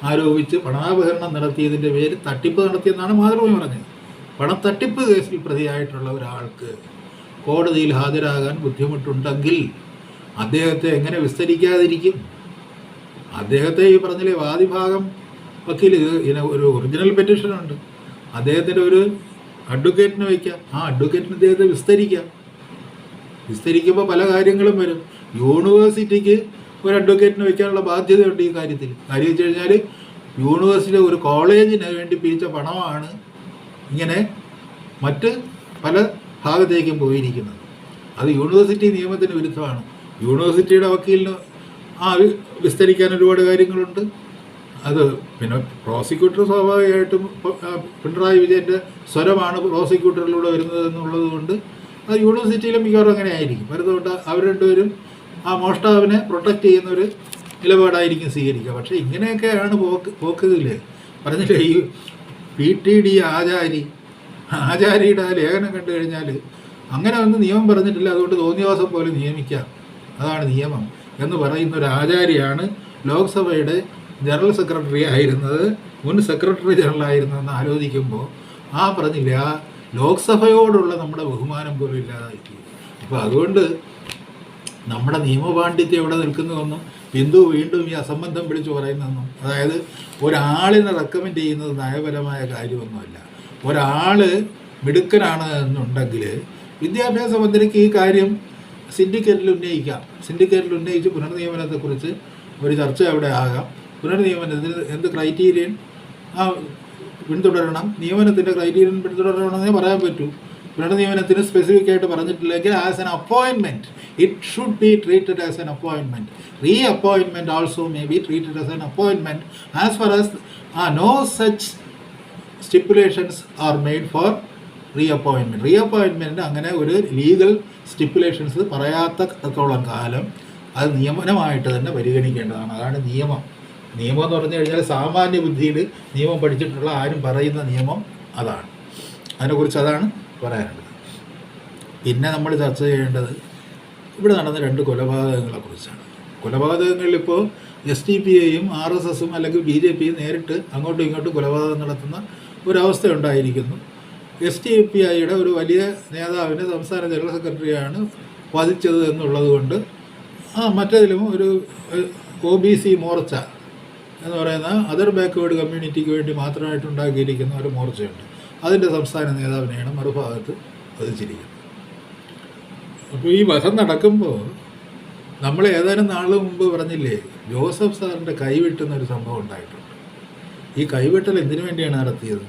ആരോപിച്ച് പണാപഹരണം നടത്തിയതിൻ്റെ പേരിൽ തട്ടിപ്പ് നടത്തിയെന്നാണ് മാതൃഭൂമി പറഞ്ഞത്. പണത്തട്ടിപ്പ് കേസിൽ പ്രതിയായിട്ടുള്ള ഒരാൾക്ക് കോടതിയിൽ ഹാജരാകാൻ ബുദ്ധിമുട്ടുണ്ടെങ്കിൽ അദ്ദേഹത്തെ എങ്ങനെ വിസ്തരിക്കാതിരിക്കും? അദ്ദേഹത്തെ ഈ പറഞ്ഞില്ലേ വാദിഭാഗം വക്കീൽ ഇതിന് ഒരു ഒറിജിനൽ പെറ്റീഷനുണ്ട്, അദ്ദേഹത്തിൻ്റെ ഒരു അഡ്വക്കേറ്റിന് വയ്ക്കാം, ആ അഡ്വക്കേറ്റിന് അദ്ദേഹത്തെ വിസ്തരിക്കുമ്പോൾ പല കാര്യങ്ങളും വരും. യൂണിവേഴ്സിറ്റിക്ക് ഒരു അഡ്വക്കേറ്റിന് വയ്ക്കാനുള്ള ബാധ്യതയുണ്ട് ഈ കാര്യത്തിൽ. കാര്യം വെച്ച് കഴിഞ്ഞാൽ യൂണിവേഴ്സിറ്റി ഒരു കോളേജിന് വേണ്ടി പിരിച്ച പണമാണ് ഇങ്ങനെ മറ്റ് പല ഭാഗത്തേക്കും പോയിരിക്കുന്നത്. അത് യൂണിവേഴ്സിറ്റി നിയമത്തിന് വിരുദ്ധമാണ്. യൂണിവേഴ്സിറ്റിയുടെ വക്കീലിന് വിസ്തരിക്കാൻ ഒരുപാട് കാര്യങ്ങളുണ്ട്. അത് പിന്നെ പ്രോസിക്യൂട്ടർ സ്വാഭാവികമായിട്ടും പിണറായി വിജയൻ്റെ സ്വരമാണ് പ്രോസിക്യൂട്ടറിലൂടെ വരുന്നത് എന്നുള്ളത് കൊണ്ട് അത് യൂണിവേഴ്സിറ്റിയിലും മിക്കവാറും അങ്ങനെ ആയിരിക്കും. വരുന്നതുകൊണ്ട് അവർ രണ്ടുപേരും ആ മോഷ്ടാവിനെ പ്രൊട്ടക്റ്റ് ചെയ്യുന്നൊരു നിലപാടായിരിക്കും സ്വീകരിക്കുക. പക്ഷേ ഇങ്ങനെയൊക്കെയാണ് പോക്കുകളിൽ പറഞ്ഞില്ലേ, ഈ PTD ആചാരിയുടെ ആ ലേഖനം കണ്ടു കഴിഞ്ഞാൽ അങ്ങനെ ഒന്നും നിയമം പറഞ്ഞിട്ടില്ല, അതുകൊണ്ട് തോന്നിയവാസം പോലെ നിയമിക്കാം, അതാണ് നിയമം എന്ന് പറയുന്ന ഒരു ആചാര്യാണ് ലോക്സഭയുടെ ജനറൽ സെക്രട്ടറി ആയിരുന്നത്, മുൻ സെക്രട്ടറി ജനറൽ ആയിരുന്നതെന്ന് ആലോചിക്കുമ്പോൾ പറഞ്ഞില്ല, ആ ലോക്സഭയോടുള്ള നമ്മുടെ ബഹുമാനം പോലും ഇല്ലാതായിരിക്കും. അപ്പോൾ അതുകൊണ്ട് നമ്മുടെ നിയമപാണ്ഡിത്യം എവിടെ നിൽക്കുന്നതെന്നും ബിന്ദു വീണ്ടും ഈ അസംബന്ധം വിളിച്ചു പറയുന്നതെന്നും, അതായത് ഒരാളിനെ റെക്കമെൻഡ് ചെയ്യുന്നത് നയപരമായ കാര്യമൊന്നുമല്ല. ഒരാൾ മിടുക്കനാണ് എന്നുണ്ടെങ്കിൽ വിദ്യാഭ്യാസ മന്ത്രിക്ക് ഈ കാര്യം സിൻഡിക്കേറ്റിൽ ഉന്നയിച്ച് പുനർനിയമനത്തെക്കുറിച്ച് ഒരു ചർച്ച അവിടെ ആകാം. പുനർനിയമനത്തിന് എന്ത് ക്രൈറ്റീരിയൻ പിന്തുടരണം, നിയമനത്തിൻ്റെ ക്രൈറ്റീരിയൻ പിന്തുടരണമെന്നേ പറയാൻ പറ്റൂ. പുനർനിയമനത്തിന് സ്പെസിഫിക് ആയിട്ട് പറഞ്ഞിട്ടില്ലെങ്കിൽ as an appointment it should be treated as an appointment. Reappointment also may be treated as an appointment as far as no such stipulations are made for reappointment അങ്ങനെ ഒരു ലീഗൽ സ്റ്റിപ്പുലേഷൻസ് പറയാത്തത്തോളം കാലം അത് നിയമനമായിട്ട് തന്നെ പരിഗണിക്കേണ്ടതാണ്. അതാണ് നിയമം എന്ന് പറഞ്ഞു കഴിഞ്ഞാൽ സാമാന്യ ബുദ്ധിയിൽ നിയമം പഠിച്ചിട്ടുള്ള ആരും പറയുന്ന നിയമം അതാണ്. അതിനെക്കുറിച്ച് അതാണ് പറയാനുള്ളത്. പിന്നെ നമ്മൾ ചർച്ച ചെയ്യേണ്ടത് ഇവിടെ നടന്ന 2 കൊലപാതകങ്ങളെക്കുറിച്ചാണ്. കൊലപാതകങ്ങളിലിപ്പോൾ SDPIയും RSSും അല്ലെങ്കിൽ BJPയും നേരിട്ട് അങ്ങോട്ടും ഇങ്ങോട്ടും കൊലപാതകം നടത്തുന്ന ഒരവസ്ഥ ഉണ്ടായിരിക്കുന്നു. SDPIയുടെ ഒരു വലിയ നേതാവിനെ സംസ്ഥാന ജനറൽ സെക്രട്ടറിയാണ് വധിച്ചത് എന്നുള്ളത് കൊണ്ട് മറ്റേതിലും ഒരു OBC മോർച്ച എന്ന് പറയുന്ന അതർ ബാക്ക്വേർഡ് കമ്മ്യൂണിറ്റിക്ക് വേണ്ടി മാത്രമായിട്ട് ഉണ്ടാക്കിയിരിക്കുന്ന ഒരു മോർച്ചയുണ്ട്. അതിൻ്റെ സംസ്ഥാന നേതാവിനെയാണ് മറുഭാഗത്ത് വധിച്ചിരിക്കുന്നത്. അപ്പോൾ ഈ വധം നടക്കുമ്പോൾ നമ്മൾ ഏതാനും നാൾ മുമ്പ് പറഞ്ഞില്ലേ, ജോസഫ് സാറിൻ്റെ കൈവെട്ടുന്ന ഒരു സംഭവം ഉണ്ടായിട്ടുണ്ട്. ഈ കൈവെട്ടൽ എന്തിനു വേണ്ടിയാണ് നടത്തിയത്?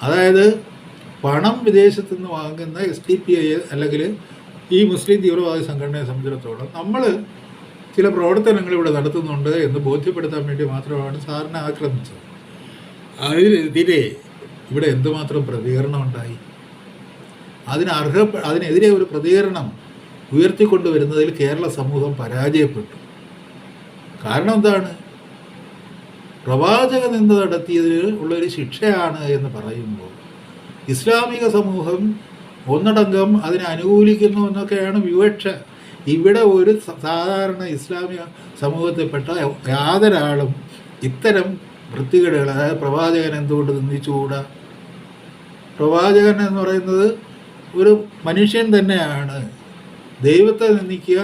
അതായത് പണം വിദേശത്തു നിന്ന് വാങ്ങുന്ന SDPI അല്ലെങ്കിൽ ഈ മുസ്ലിം തീവ്രവാദി സംഘടനയെ സംബന്ധിച്ചിടത്തോളം നമ്മൾ ചില പ്രവർത്തനങ്ങൾ ഇവിടെ നടത്തുന്നുണ്ട് എന്ന് ബോധ്യപ്പെടുത്താൻ വേണ്ടി മാത്രമാണ് സാറിനെ ആക്രമിച്ചത്. അതിനെതിരെ ഇവിടെ എന്തുമാത്രം പ്രതികരണം ഉണ്ടായി? അതിനെതിരെ ഒരു പ്രതികരണം ഉയർത്തിക്കൊണ്ടുവരുന്നതിൽ കേരള സമൂഹം പരാജയപ്പെട്ടു. കാരണം എന്താണ്? പ്രവാചക നിന്ദ നടത്തിയതിൽ ഉള്ളൊരു ശിക്ഷയാണ് എന്ന് പറയുമ്പോൾ ഇസ്ലാമിക സമൂഹം ഒന്നടങ്കം അതിനെ അനുകൂലിക്കുന്നു എന്നൊക്കെയാണ് വിവക്ഷ. ഇവിടെ ഒരു സാധാരണ ഇസ്ലാമിക സമൂഹത്തിൽപ്പെട്ട യാതൊരാളും ഇത്തരം വൃത്തികേടുകൾ, അതായത് പ്രവാചകൻ എന്തുകൊണ്ട് നിന്ദിച്ചുകൂടാ? പ്രവാചകൻ എന്ന് പറയുന്നത് ഒരു മനുഷ്യൻ തന്നെയാണ്. ദൈവത്തെ നിന്ദിക്കുക,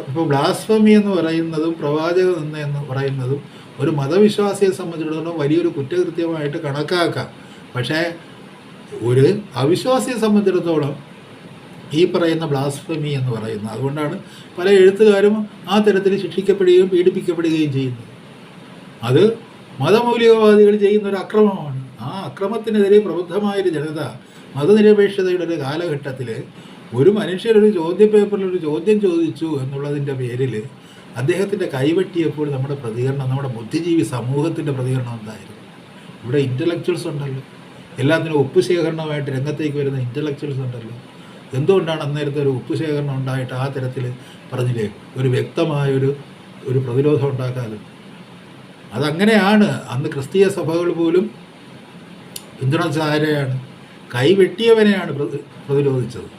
ഇപ്പോൾ ബ്ലാസ്ഫമി എന്ന് പറയുന്നതും പ്രവാചക നിന്ദ എന്ന് പറയുന്നതും ഒരു മതവിശ്വാസിയെ സംബന്ധിച്ചിടത്തോളം വലിയൊരു കുറ്റകൃത്യമായിട്ട് കണക്കാക്കാം. പക്ഷേ ഒരു അവിശ്വാസിയെ സംബന്ധിച്ചിടത്തോളം ഈ പറയുന്ന ബ്ലാസ്ഫമി എന്ന് പറയുന്നത്, അതുകൊണ്ടാണ് പല എഴുത്തുകാരും ആ തരത്തിൽ ശിക്ഷിക്കപ്പെടുകയും പീഡിപ്പിക്കപ്പെടുകയും ചെയ്യുന്നത്. അത് മതമൗലികവാദികൾ ചെയ്യുന്ന ഒരു അക്രമമാണ്. ആ അക്രമത്തിനെതിരെ പ്രബുദ്ധമായൊരു ജനത മതനിരപേക്ഷതയുടെ ഒരു കാലഘട്ടത്തിൽ ഒരു മനുഷ്യരൊരു ചോദ്യപേപ്പറിൽ ഒരു ചോദ്യം ചോദിച്ചു എന്നുള്ളതിൻ്റെ പേരിൽ അദ്ദേഹത്തിൻ്റെ കൈവെട്ടിയപ്പോൾ നമ്മുടെ പ്രതികരണം, നമ്മുടെ ബുദ്ധിജീവി സമൂഹത്തിൻ്റെ പ്രതികരണം എന്തായിരുന്നു? ഇവിടെ ഇൻ്റലക്ച്വൽസ് ഉണ്ടല്ലോ, എല്ലാത്തിനും ഒപ്പ് ശേഖരണമായിട്ട് രംഗത്തേക്ക് വരുന്ന ഇൻ്റലക്ച്വൽസ് ഉണ്ടല്ലോ. എന്തുകൊണ്ടാണ് അന്നേരത്തെ ഒരു ഒപ്പ് ശേഖരണം ഉണ്ടായിട്ട് ആ തരത്തിൽ പറഞ്ഞില്ലേ ഒരു വ്യക്തമായൊരു പ്രതിരോധം ഉണ്ടാക്കാതെ? അതങ്ങനെയാണ്. അന്ന് ക്രിസ്തീയ സഭകൾ പോലും പിന്തുണച്ച ആരെയാണ്? കൈവെട്ടിയവനെയാണ് പ്രതിരോധിച്ചത്.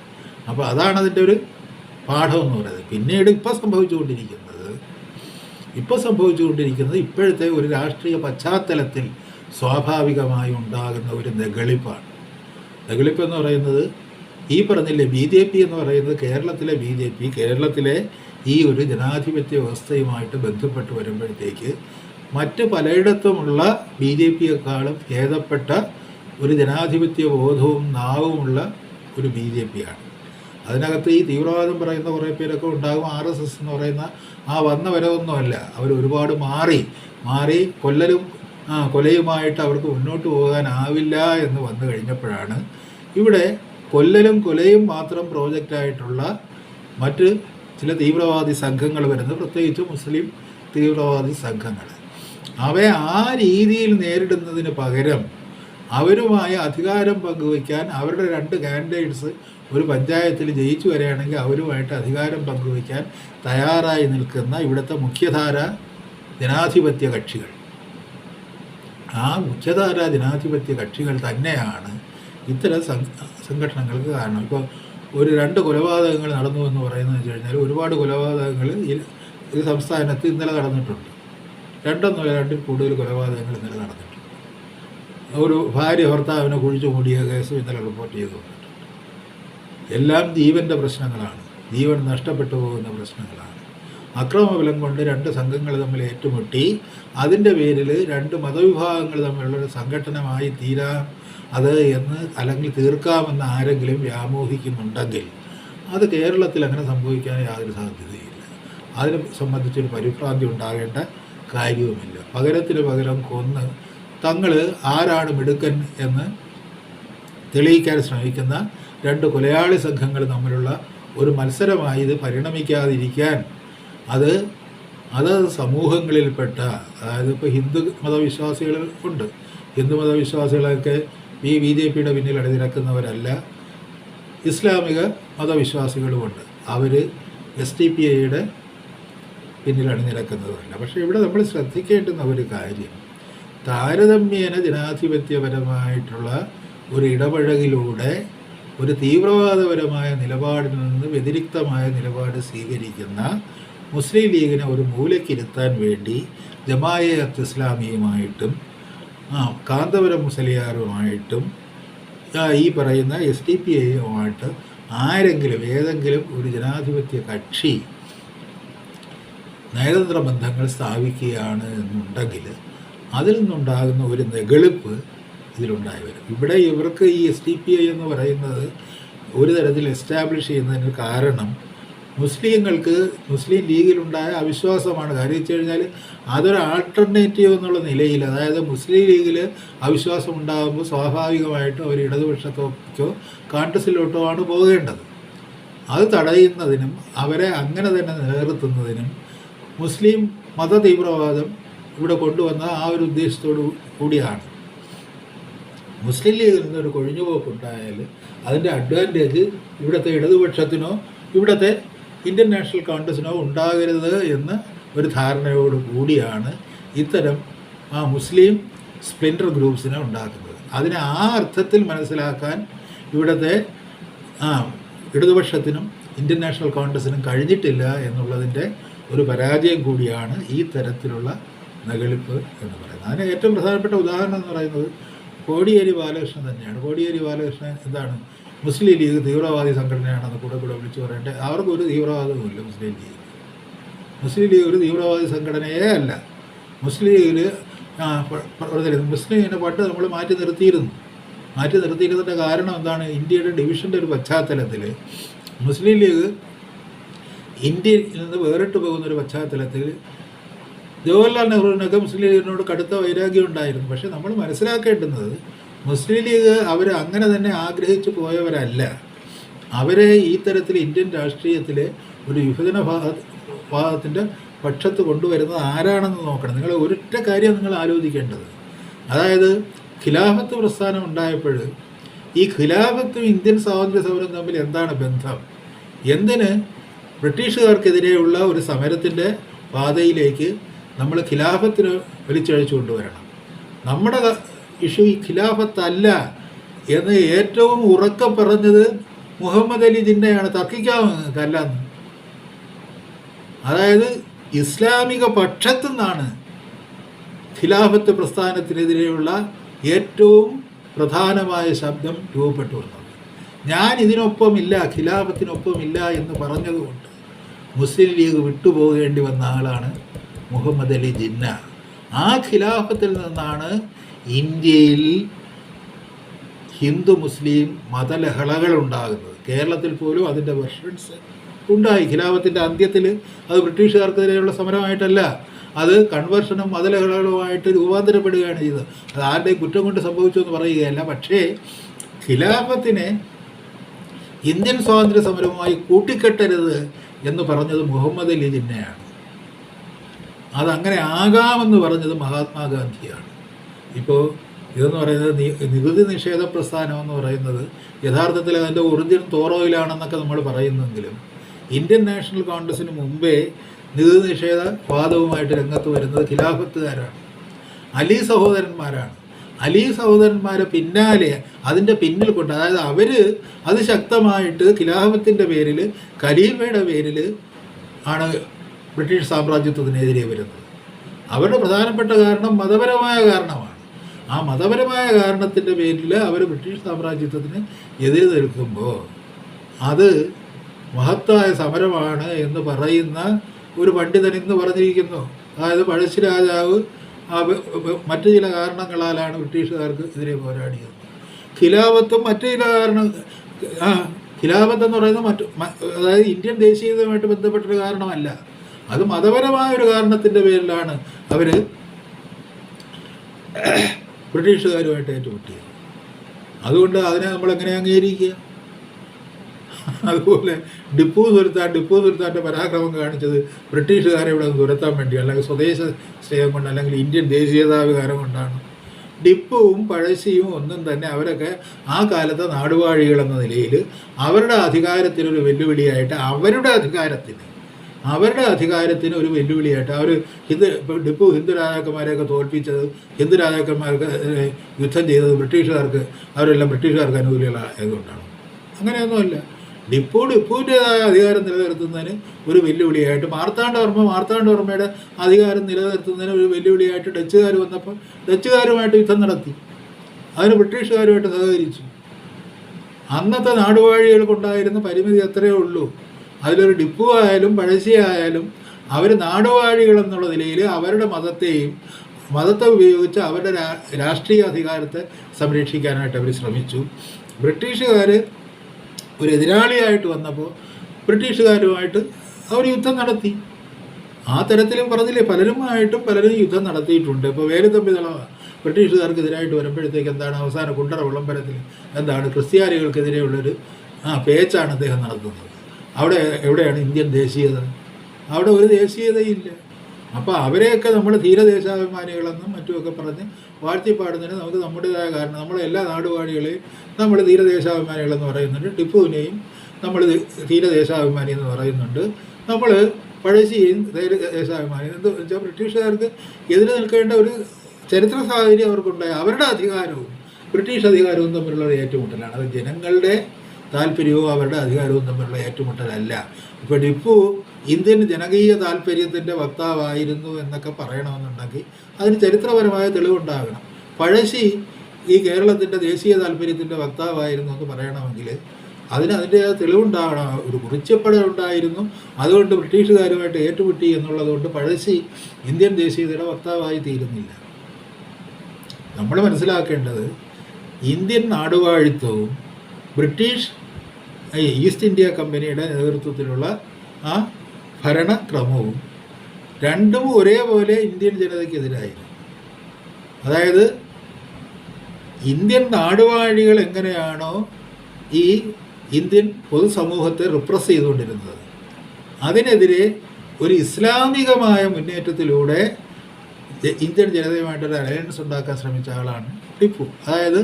അപ്പോൾ അതാണ് അതിൻ്റെ ഒരു പാഠം എന്ന് പറയുന്നത്. പിന്നീട് ഇപ്പോൾ സംഭവിച്ചുകൊണ്ടിരിക്കുന്നത് ഇപ്പോഴത്തെ ഒരു രാഷ്ട്രീയ പശ്ചാത്തലത്തിൽ സ്വാഭാവികമായി ഉണ്ടാകുന്ന ഒരു നെഗളിപ്പാണ്. നെഗളിപ്പ് എന്ന് പറയുന്നത് ഈ പറഞ്ഞില്ലേ BJP എന്ന് പറയുന്നത് കേരളത്തിലെ BJP കേരളത്തിലെ ഈ ഒരു ജനാധിപത്യ വ്യവസ്ഥയുമായിട്ട് ബന്ധപ്പെട്ട് വരുമ്പോഴത്തേക്ക് മറ്റ് പലയിടത്തുമുള്ള BJPയെക്കാളും ഭേദപ്പെട്ട ഒരു ജനാധിപത്യ ബോധവും നാവുമുള്ള ഒരു BJPയാണ്. അതിനകത്ത് ഈ തീവ്രവാദം പറയുന്ന കുറേ പേരൊക്കെ ഉണ്ടാകും. RSS എന്ന് പറയുന്ന ആ വന്ന വരവൊന്നുമല്ല. അവർ ഒരുപാട് മാറി കൊലയുമായിട്ട് അവർക്ക് മുന്നോട്ട് പോകാനാവില്ല എന്ന് വന്നു കഴിഞ്ഞപ്പോഴാണ് ഇവിടെ കൊലയും മാത്രം പ്രോജക്റ്റായിട്ടുള്ള മറ്റ് ചില തീവ്രവാദി സംഘങ്ങൾ വരുന്നത്, പ്രത്യേകിച്ച് മുസ്ലിം തീവ്രവാദി സംഘങ്ങൾ. അവയെ ആ രീതിയിൽ നേരിടുന്നതിന് പകരം അവരുമായി അധികാരം പങ്കുവയ്ക്കാൻ അവരുടെ 2 കാൻഡിഡേറ്റ്സ് ഒരു പഞ്ചായത്തിൽ ജയിച്ചു വരികയാണെങ്കിൽ അവരുമായിട്ട് അധികാരം പങ്കുവയ്ക്കാൻ തയ്യാറായി നിൽക്കുന്ന ഇവിടുത്തെ മുഖ്യധാര ജനാധിപത്യ കക്ഷികൾ, ആ മുഖ്യധാര ജനാധിപത്യ കക്ഷികൾ തന്നെയാണ് ഇത്തരം സംഘടനകൾക്ക് കാരണം. ഇപ്പോൾ ഒരു 2 കൊലപാതകങ്ങൾ നടന്നു എന്ന് പറയുന്നത് വെച്ച് കഴിഞ്ഞാൽ ഒരുപാട് കൊലപാതകങ്ങൾ ഈ സംസ്ഥാനത്ത് ഇന്നലെ നടന്നിട്ടുണ്ട്. 2 കൂടുതൽ കൊലപാതകങ്ങൾ ഇന്നലെ നടന്നിട്ടുണ്ട്. ഒരു ഭാര്യ ഭർത്താവിനെ കുഴിച്ചു മൂടിയ കേസ് ഇന്നലെ റിപ്പോർട്ട് ചെയ്തിട്ടുണ്ട്. എല്ലാം ജീവൻ്റെ പ്രശ്നങ്ങളാണ്, ജീവൻ നഷ്ടപ്പെട്ടു പോകുന്ന പ്രശ്നങ്ങളാണ്. അക്രമബലം കൊണ്ട് 2 സംഘങ്ങൾ തമ്മിൽ ഏറ്റുമുട്ടി അതിൻ്റെ പേരിൽ 2 മതവിഭാഗങ്ങൾ തമ്മിലുള്ളൊരു സംഘടനമായി തീരാം അത് അല്ലെങ്കിൽ തീർക്കാമെന്ന് ആരെങ്കിലും വ്യാമോഹിക്കുന്നുണ്ടെങ്കിൽ അത് കേരളത്തിൽ അങ്ങനെ സംഭവിക്കാൻ യാതൊരു സാധ്യതയില്ല. അതിനെ സംബന്ധിച്ചൊരു പരിഭ്രാന്തി ഉണ്ടാകേണ്ട കാര്യവുമില്ല. പകരത്തിന് പകരം കൊന്ന് തങ്ങൾ ആരാണ് മിടുക്കൻ എന്ന് തെളിയിക്കാൻ ശ്രമിക്കുന്ന 2 കൊലയാളി സംഘങ്ങൾ തമ്മിലുള്ള ഒരു മത്സരമായി ഇത് പരിണമിക്കാതിരിക്കാൻ അത് സമൂഹങ്ങളിൽപ്പെട്ട, അതായത് ഇപ്പോൾ ഹിന്ദു മതവിശ്വാസികൾ ഉണ്ട്. ഹിന്ദു മതവിശ്വാസികളൊക്കെ ഈ BJPയുടെ പിന്നിൽ അണിനിരക്കുന്നവരല്ല. ഇസ്ലാമിക മതവിശ്വാസികളുമുണ്ട്, അവർ SDPIയുടെ പിന്നിൽ അണിനിരക്കുന്നവരല്ല. പക്ഷേ ഇവിടെ നമ്മൾ ശ്രദ്ധിക്കേണ്ടുന്ന ഒരു കാര്യം, താരതമ്യേന ജനാധിപത്യപരമായിട്ടുള്ള ഒരു ഇടപഴകിലൂടെ ഒരു തീവ്രവാദപരമായ നിലപാടിൽ നിന്ന് വ്യതിരിക്തമായ നിലപാട് സ്വീകരിക്കുന്ന മുസ്ലിം ലീഗിനെ ഒരു മൂലക്കിരുത്താൻ വേണ്ടി ജമാഅത്ത് ഇസ്ലാമിയുമായിട്ടും കാന്തപുരം മുസ്ലിയാറുമായിട്ടും ഈ പറയുന്ന SDPIയുമായിട്ട് ഏതെങ്കിലും ഒരു ജനാധിപത്യ കക്ഷി നയതന്ത്ര ബന്ധങ്ങൾ സ്ഥാപിക്കുകയാണ് എന്നുണ്ടെങ്കിൽ അതിൽ നിന്നുണ്ടാകുന്ന ഒരു നെഗളിപ്പ് ഇതിലുണ്ടായി വരും. ഇവിടെ ഇവർക്ക് ഈ SDPI എന്ന് പറയുന്നത് ഒരു തരത്തിൽ എസ്റ്റാബ്ലിഷ് ചെയ്യുന്നതിന് കാരണം മുസ്ലിങ്ങൾക്ക് മുസ്ലിം ലീഗിലുണ്ടായ അവിശ്വാസമാണ്. കാര്യം വെച്ച് കഴിഞ്ഞാൽ അതൊരു ആൾട്ടർനേറ്റീവ് എന്നുള്ള നിലയിൽ, അതായത് മുസ്ലിം ലീഗിൽ അവിശ്വാസം ഉണ്ടാകുമ്പോൾ സ്വാഭാവികമായിട്ടും അവർ ഇടതുപക്ഷത്തോക്കോ കോൺഗ്രസിലോട്ടോ ആണ് പോകേണ്ടത്. അത് തടയുന്നതിനും അവരെ അങ്ങനെ തന്നെ നിലനിർത്തുന്നതിനും മുസ്ലിം മത തീവ്രവാദം ഇവിടെ കൊണ്ടുവന്ന ആ ഒരു ഉദ്ദേശത്തോടു കൂടിയാണ്. മുസ്ലിം ലീഗിൽ നിന്നൊരു കൊഴിഞ്ഞുപോക്കുണ്ടായാൽ അതിൻ്റെ അഡ്വാൻറ്റേജ് ഇവിടുത്തെ ഇടതുപക്ഷത്തിനോ ഇവിടുത്തെ ഇന്ത്യൻ നാഷണൽ കോൺഗ്രസിനോ ഉണ്ടാകരുത് എന്ന ഒരു ധാരണയോട് കൂടിയാണ് ഇത്തരം മുസ്ലിം സ്പ്ലിൻഡർ ഗ്രൂപ്പ്സിനെ ഉണ്ടാക്കുന്നത്. അതിനെ ആ അർത്ഥത്തിൽ മനസ്സിലാക്കാൻ ഇവിടുത്തെ ഇടതുപക്ഷത്തിനും ഇന്ത്യൻ നാഷണൽ കോൺഗ്രസിനും കഴിഞ്ഞിട്ടില്ല എന്നുള്ളതിൻ്റെ ഒരു പരാജയം കൂടിയാണ് ഈ തരത്തിലുള്ള നെഗളിപ്പ് എന്ന് പറയുന്നത്. അതിന് ഏറ്റവും പ്രധാനപ്പെട്ട ഉദാഹരണം എന്ന് പറയുന്നത് കോടിയേരി ബാലകൃഷ്ണൻ തന്നെയാണ്. കോടിയേരി ബാലകൃഷ്ണൻ എന്താണ്, മുസ്ലിം ലീഗ് തീവ്രവാദി സംഘടനയാണെന്ന് കൂടെ വിളിച്ചു പറയേണ്ടത്. അവർക്കൊരു തീവ്രവാദവുമില്ല. മുസ്ലിം ലീഗ് ഒരു തീവ്രവാദി സംഘടനയേ അല്ല. മുസ്ലിം ലീഗിൽ മുസ്ലിമിനെ പണ്ട് നമ്മൾ മാറ്റി നിർത്തിയിരുന്നതിൻ്റെ കാരണം എന്താണ്? ഇന്ത്യയുടെ ഡിവിഷൻ്റെ ഒരു പശ്ചാത്തലത്തിൽ മുസ്ലിം ലീഗ് ഇന്ത്യയിൽ നിന്ന് വേറിട്ട് പോകുന്നൊരു പശ്ചാത്തലത്തിൽ ജവഹർലാൽ നെഹ്റുവിനൊക്കെ മുസ്ലിം ലീഗിനോട് കടുത്ത വൈരാഗ്യം ഉണ്ടായിരുന്നു. പക്ഷേ നമ്മൾ മനസ്സിലാക്കേണ്ടുന്നത് മുസ്ലിം ലീഗ് അവർ അങ്ങനെ തന്നെ ആഗ്രഹിച്ചു പോയവരല്ല. അവരെ ഈ തരത്തിൽ ഇന്ത്യൻ രാഷ്ട്രീയത്തിലെ ഒരു വിഭജന ഭാഗത്തിൻ്റെ പക്ഷത്ത് കൊണ്ടുവരുന്നത് ആരാണെന്ന് നോക്കണം. നിങ്ങൾ ഒരൊറ്റ കാര്യം നിങ്ങൾ ആലോചിക്കേണ്ടത്, അതായത് ഖിലാഫത്ത് പ്രസ്ഥാനം ഉണ്ടായപ്പോൾ ഈ ഖിലാഫത്തും ഇന്ത്യൻ സ്വാതന്ത്ര്യ സമരവും തമ്മിൽ എന്താണ് ബന്ധം? എന്തിന് ബ്രിട്ടീഷുകാർക്കെതിരെയുള്ള ഒരു സമരത്തിൻ്റെ പാതയിലേക്ക് നമ്മൾ ഖിലാഫത്തിന് വലിച്ചഴിച്ചു കൊണ്ടുവരണം? നമ്മുടെ ഇഷ്യൂ ഈ ഖിലാഫത്തല്ല എന്ന് ഏറ്റവും ഉറക്കെ പറഞ്ഞത് മുഹമ്മദ് അലി ജിന്നയാണ്. തർക്കിക്കാമെന്ന്. അതായത് ഇസ്ലാമിക പക്ഷത്തു നിന്നാണ് ഖിലാഫത്ത് പ്രസ്ഥാനത്തിനെതിരെയുള്ള ഏറ്റവും പ്രധാനമായ ശബ്ദം രൂപപ്പെട്ടു വന്നത്. ഞാൻ ഇതിനൊപ്പമില്ല, ഖിലാഫത്തിനൊപ്പമില്ല എന്ന് പറഞ്ഞതുകൊണ്ട് മുസ്ലിം ലീഗ് വിട്ടുപോകേണ്ടി വന്ന ആളാണ് മുഹമ്മദ് അലി ജിന്ന. ആ ഖിലാഫത്തിൽ നിന്നാണ് ഇന്ത്യയിൽ ഹിന്ദു മുസ്ലിം മതലഹളകൾ ഉണ്ടാകുന്നത്. കേരളത്തിൽ പോലും അതിൻ്റെ വെർഷൻസ് ഉണ്ടായി. ഖിലാഫത്തിൻ്റെ അന്ത്യത്തിൽ അത് ബ്രിട്ടീഷുകാർക്കെതിരെയുള്ള സമരമായിട്ടല്ല, അത് കൺവേർഷനും മതലഹളകളുമായിട്ട് രൂപാന്തരപ്പെടുകയാണ് ചെയ്തത്. അത് ആരുടെയും കുറ്റം കൊണ്ട് സംഭവിച്ചു എന്ന് പറയുകയല്ല. പക്ഷേ ഖിലാഫത്തിനെ ഇന്ത്യൻ സ്വാതന്ത്ര്യ സമരവുമായി കൂട്ടിക്കെട്ടരുത് എന്ന് പറഞ്ഞത് മുഹമ്മദ് അലി ജിന്നയാണ്. അതങ്ങനെ ആകാമെന്ന് പറഞ്ഞത് മഹാത്മാഗാന്ധിയാണ്. ഇപ്പോൾ ഇതെന്ന് പറയുന്നത് നികുതി നിഷേധ പ്രസ്ഥാനം എന്ന് പറയുന്നത് യഥാർത്ഥത്തിൽ അതിൻ്റെ ഒറിജിൻ തോറോയിലാണെന്നൊക്കെ നമ്മൾ പറയുന്നെങ്കിലും ഇന്ത്യൻ നാഷണൽ കോൺഗ്രസ്സിന് മുമ്പേ നികുതി നിഷേധ വാദവുമായിട്ട് രംഗത്ത് വരുന്നത് ഖിലാഫത്തുകാരാണ്, അലി സഹോദരന്മാരാണ്. അലി സഹോദരന്മാരെ പിന്നാലെ അതിൻ്റെ പിന്നിൽ കൊണ്ട്, അതായത് അവർ അത് ശക്തമായിട്ട് ഖിലാഫത്തിൻ്റെ പേരിൽ, ഖലീഫയുടെ പേരിൽ ആണ് ബ്രിട്ടീഷ് സാമ്രാജ്യത്വത്തിനെതിരെ വരുന്നത്. അവരുടെ പ്രധാനപ്പെട്ട കാരണം മതപരമായ കാരണമാണ്. ആ മതപരമായ കാരണത്തിൻ്റെ പേരിൽ അവർ ബ്രിട്ടീഷ് സാമ്രാജ്യത്വത്തിന് എതിരെ നിൽക്കുമ്പോൾ അത് മഹത്തായ സമരമാണ് എന്ന് പറയുന്ന ഒരു പണ്ഡിതൻ ഇന്ന് പറഞ്ഞിരിക്കുന്നു. അതായത് പഴശ്ശി രാജാവ് മറ്റു ചില കാരണങ്ങളാലാണ് ബ്രിട്ടീഷുകാർക്ക് എതിരെ പോരാടിയത്. ഖിലാഫത്തും മറ്റു ചില ഖിലാഫത്ത് എന്ന് പറയുന്നത് അതായത് ഇന്ത്യൻ ദേശീയതയുമായിട്ട് ബന്ധപ്പെട്ടൊരു കാരണമല്ല, അത് മതപരമായ ഒരു കാരണത്തിൻ്റെ പേരിലാണ് അവർ ബ്രിട്ടീഷുകാരുമായിട്ട് ഏറ്റുമുട്ടിയത്. അതുകൊണ്ട് അതിനെ നമ്മളെങ്ങനെ അംഗീകരിക്കുക? അതുപോലെ ടിപ്പു സുൽത്താൻ്റെ പരാക്രമം കാണിച്ചത് ബ്രിട്ടീഷുകാരെ ഇവിടെ തുരത്താൻ വേണ്ടി, അല്ലെങ്കിൽ സ്വദേശ സ്നേഹം കൊണ്ട്, അല്ലെങ്കിൽ ഇന്ത്യൻ ദേശീയതാവികാരം കൊണ്ടാണ്. ടിപ്പുവും പഴശ്ശിയും ഒന്നും തന്നെ അവരൊക്കെ ആ കാലത്തെ നാടുവാഴികളെന്ന നിലയിൽ അവരുടെ അധികാരത്തിനൊരു വെല്ലുവിളിയായിട്ട്, അവരുടെ അധികാരത്തിന് ഒരു വെല്ലുവിളിയായിട്ട് അവർ ടിപ്പു ഹിന്ദു രാജാക്കന്മാരെയൊക്കെ തോൽപ്പിച്ചത്, ഹിന്ദു രാജാക്കന്മാർക്ക് യുദ്ധം ചെയ്തത് അവരെല്ലാം ബ്രിട്ടീഷുകാർക്ക് അനുകൂലികളായതുകൊണ്ടാണ്. അങ്ങനെയൊന്നുമല്ല. ടിപ്പുവിൻ്റെതായ അധികാരം നിലനിർത്തുന്നതിന് ഒരു വെല്ലുവിളിയായിട്ട്, മാർത്താണ്ഡവർമ്മയുടെ അധികാരം നിലനിർത്തുന്നതിന് ഒരു വെല്ലുവിളിയായിട്ട് ഡച്ചുകാർ വന്നപ്പോൾ ഡച്ചുകാരുമായിട്ട് യുദ്ധം നടത്തി. അതിന് ബ്രിട്ടീഷുകാരുമായിട്ട് സഹകരിച്ചു. അന്നത്തെ നാടുവാഴികൾക്കുണ്ടായിരുന്ന പരിമിതി അത്രയേ ഉള്ളൂ. അതിലൊരു ടിപ്പു ആയാലും പഴശ്ശി ആയാലും അവർ നാടുവാഴികളെന്നുള്ള നിലയിൽ അവരുടെ മതത്തെ ഉപയോഗിച്ച് അവരുടെ രാഷ്ട്രീയ അധികാരത്തെ സംരക്ഷിക്കാനായിട്ട് അവർ ശ്രമിച്ചു. ബ്രിട്ടീഷുകാർ ഒരു എതിരാളിയായിട്ട് വന്നപ്പോൾ ബ്രിട്ടീഷുകാരുമായിട്ട് അവർ യുദ്ധം നടത്തി. ആ തരത്തിലും പറഞ്ഞില്ലേ, പലരും യുദ്ധം നടത്തിയിട്ടുണ്ട്. ഇപ്പോൾ വേലുത്തമ്പി ദളവ ബ്രിട്ടീഷുകാർക്കെതിരായിട്ട് വരുമ്പോഴത്തേക്ക് എന്താണ് അവസാന കുണ്ടറ വിളംബരത്തിൽ എന്താണ് ക്രിസ്ത്യാനികൾക്കെതിരെയുള്ളൊരു പേച്ചാണ് അദ്ദേഹം നടത്തുന്നത്. അവിടെ എവിടെയാണ് ഇന്ത്യൻ ദേശീയത? അവിടെ ഒരു ദേശീയതയില്ല. അപ്പോൾ അവരെയൊക്കെ നമ്മൾ ധീരദേശാഭിമാനികളെന്നും മറ്റുമൊക്കെ പറഞ്ഞ് വാഴ്ത്തിപ്പാടുന്നതിന് നമുക്ക് നമ്മുടേതായ കാരണം, നമ്മളെല്ലാ നാടുവാഴികളെയും നമ്മൾ ധീരദേശാഭിമാനികളെന്ന് പറയുന്നുണ്ട്, ടിപ്പുവിനെയും നമ്മൾ ധീരദേശാഭിമാനി എന്ന് പറയുന്നുണ്ട്, നമ്മൾ പഴശ്ശിയെയും ധീരദേശാഭിമാനി. എന്ത് വെച്ചാൽ ബ്രിട്ടീഷുകാർക്ക് എതിരെ നിൽക്കേണ്ട ഒരു ചരിത്ര സാഹചര്യം അവർക്കുണ്ടായി. അവരുടെ അധികാരവും ബ്രിട്ടീഷ് അധികാരവും തമ്മിലുള്ള ഒരു ഏറ്റുമുട്ടലാണ്. അത് ജനങ്ങളുടെ താല്പര്യവും അവരുടെ അധികാരവും തമ്മിലുള്ള ഏറ്റുമുട്ടലല്ല. ഇപ്പോൾ ടിപ്പു ഇന്ത്യൻ ജനകീയ താല്പര്യത്തിൻ്റെ വക്താവായിരുന്നു എന്നൊക്കെ പറയണമെന്നുണ്ടെങ്കിൽ അതിന് ചരിത്രപരമായ തെളിവുണ്ടാകണം. പഴശ്ശി ഈ കേരളത്തിൻ്റെ ദേശീയ താല്പര്യത്തിൻ്റെ വക്താവായിരുന്നു എന്ന് പറയണമെങ്കിൽ അതിൻ്റെ തെളിവുണ്ടാകണം. ഒരു കുറിച്ചപ്പെടലുണ്ടായിരുന്നു, അതുകൊണ്ട് ബ്രിട്ടീഷുകാരുമായിട്ട് ഏറ്റുമുട്ടി എന്നുള്ളതുകൊണ്ട് പഴശ്ശി ഇന്ത്യൻ ദേശീയതയുടെ വക്താവായി തീരുന്നില്ല. നമ്മൾ മനസ്സിലാക്കേണ്ടത് ഇന്ത്യൻ നാടുവാഴിത്വവും ബ്രിട്ടീഷ് ഈസ്റ്റ് ഇന്ത്യ കമ്പനിയുടെ നേതൃത്വത്തിലുള്ള ആ ഭരണക്രമവും രണ്ടും ഒരേപോലെ ഇന്ത്യൻ ജനതയ്ക്കെതിരായിരുന്നു. അതായത് ഇന്ത്യൻ നാടുവാഴികൾ എങ്ങനെയാണോ ഈ ഇന്ത്യൻ പൊതുസമൂഹത്തെ റിപ്രസ് ചെയ്തുകൊണ്ടിരുന്നത്, അതിനെതിരെ ഒരു ഇസ്ലാമികമായ മുന്നേറ്റത്തിലൂടെ ഇന്ത്യൻ ജനതയുമായിട്ടൊരു അലയൻസ് ഉണ്ടാക്കാൻ ശ്രമിച്ച ആളാണ് ടിപ്പു. അതായത്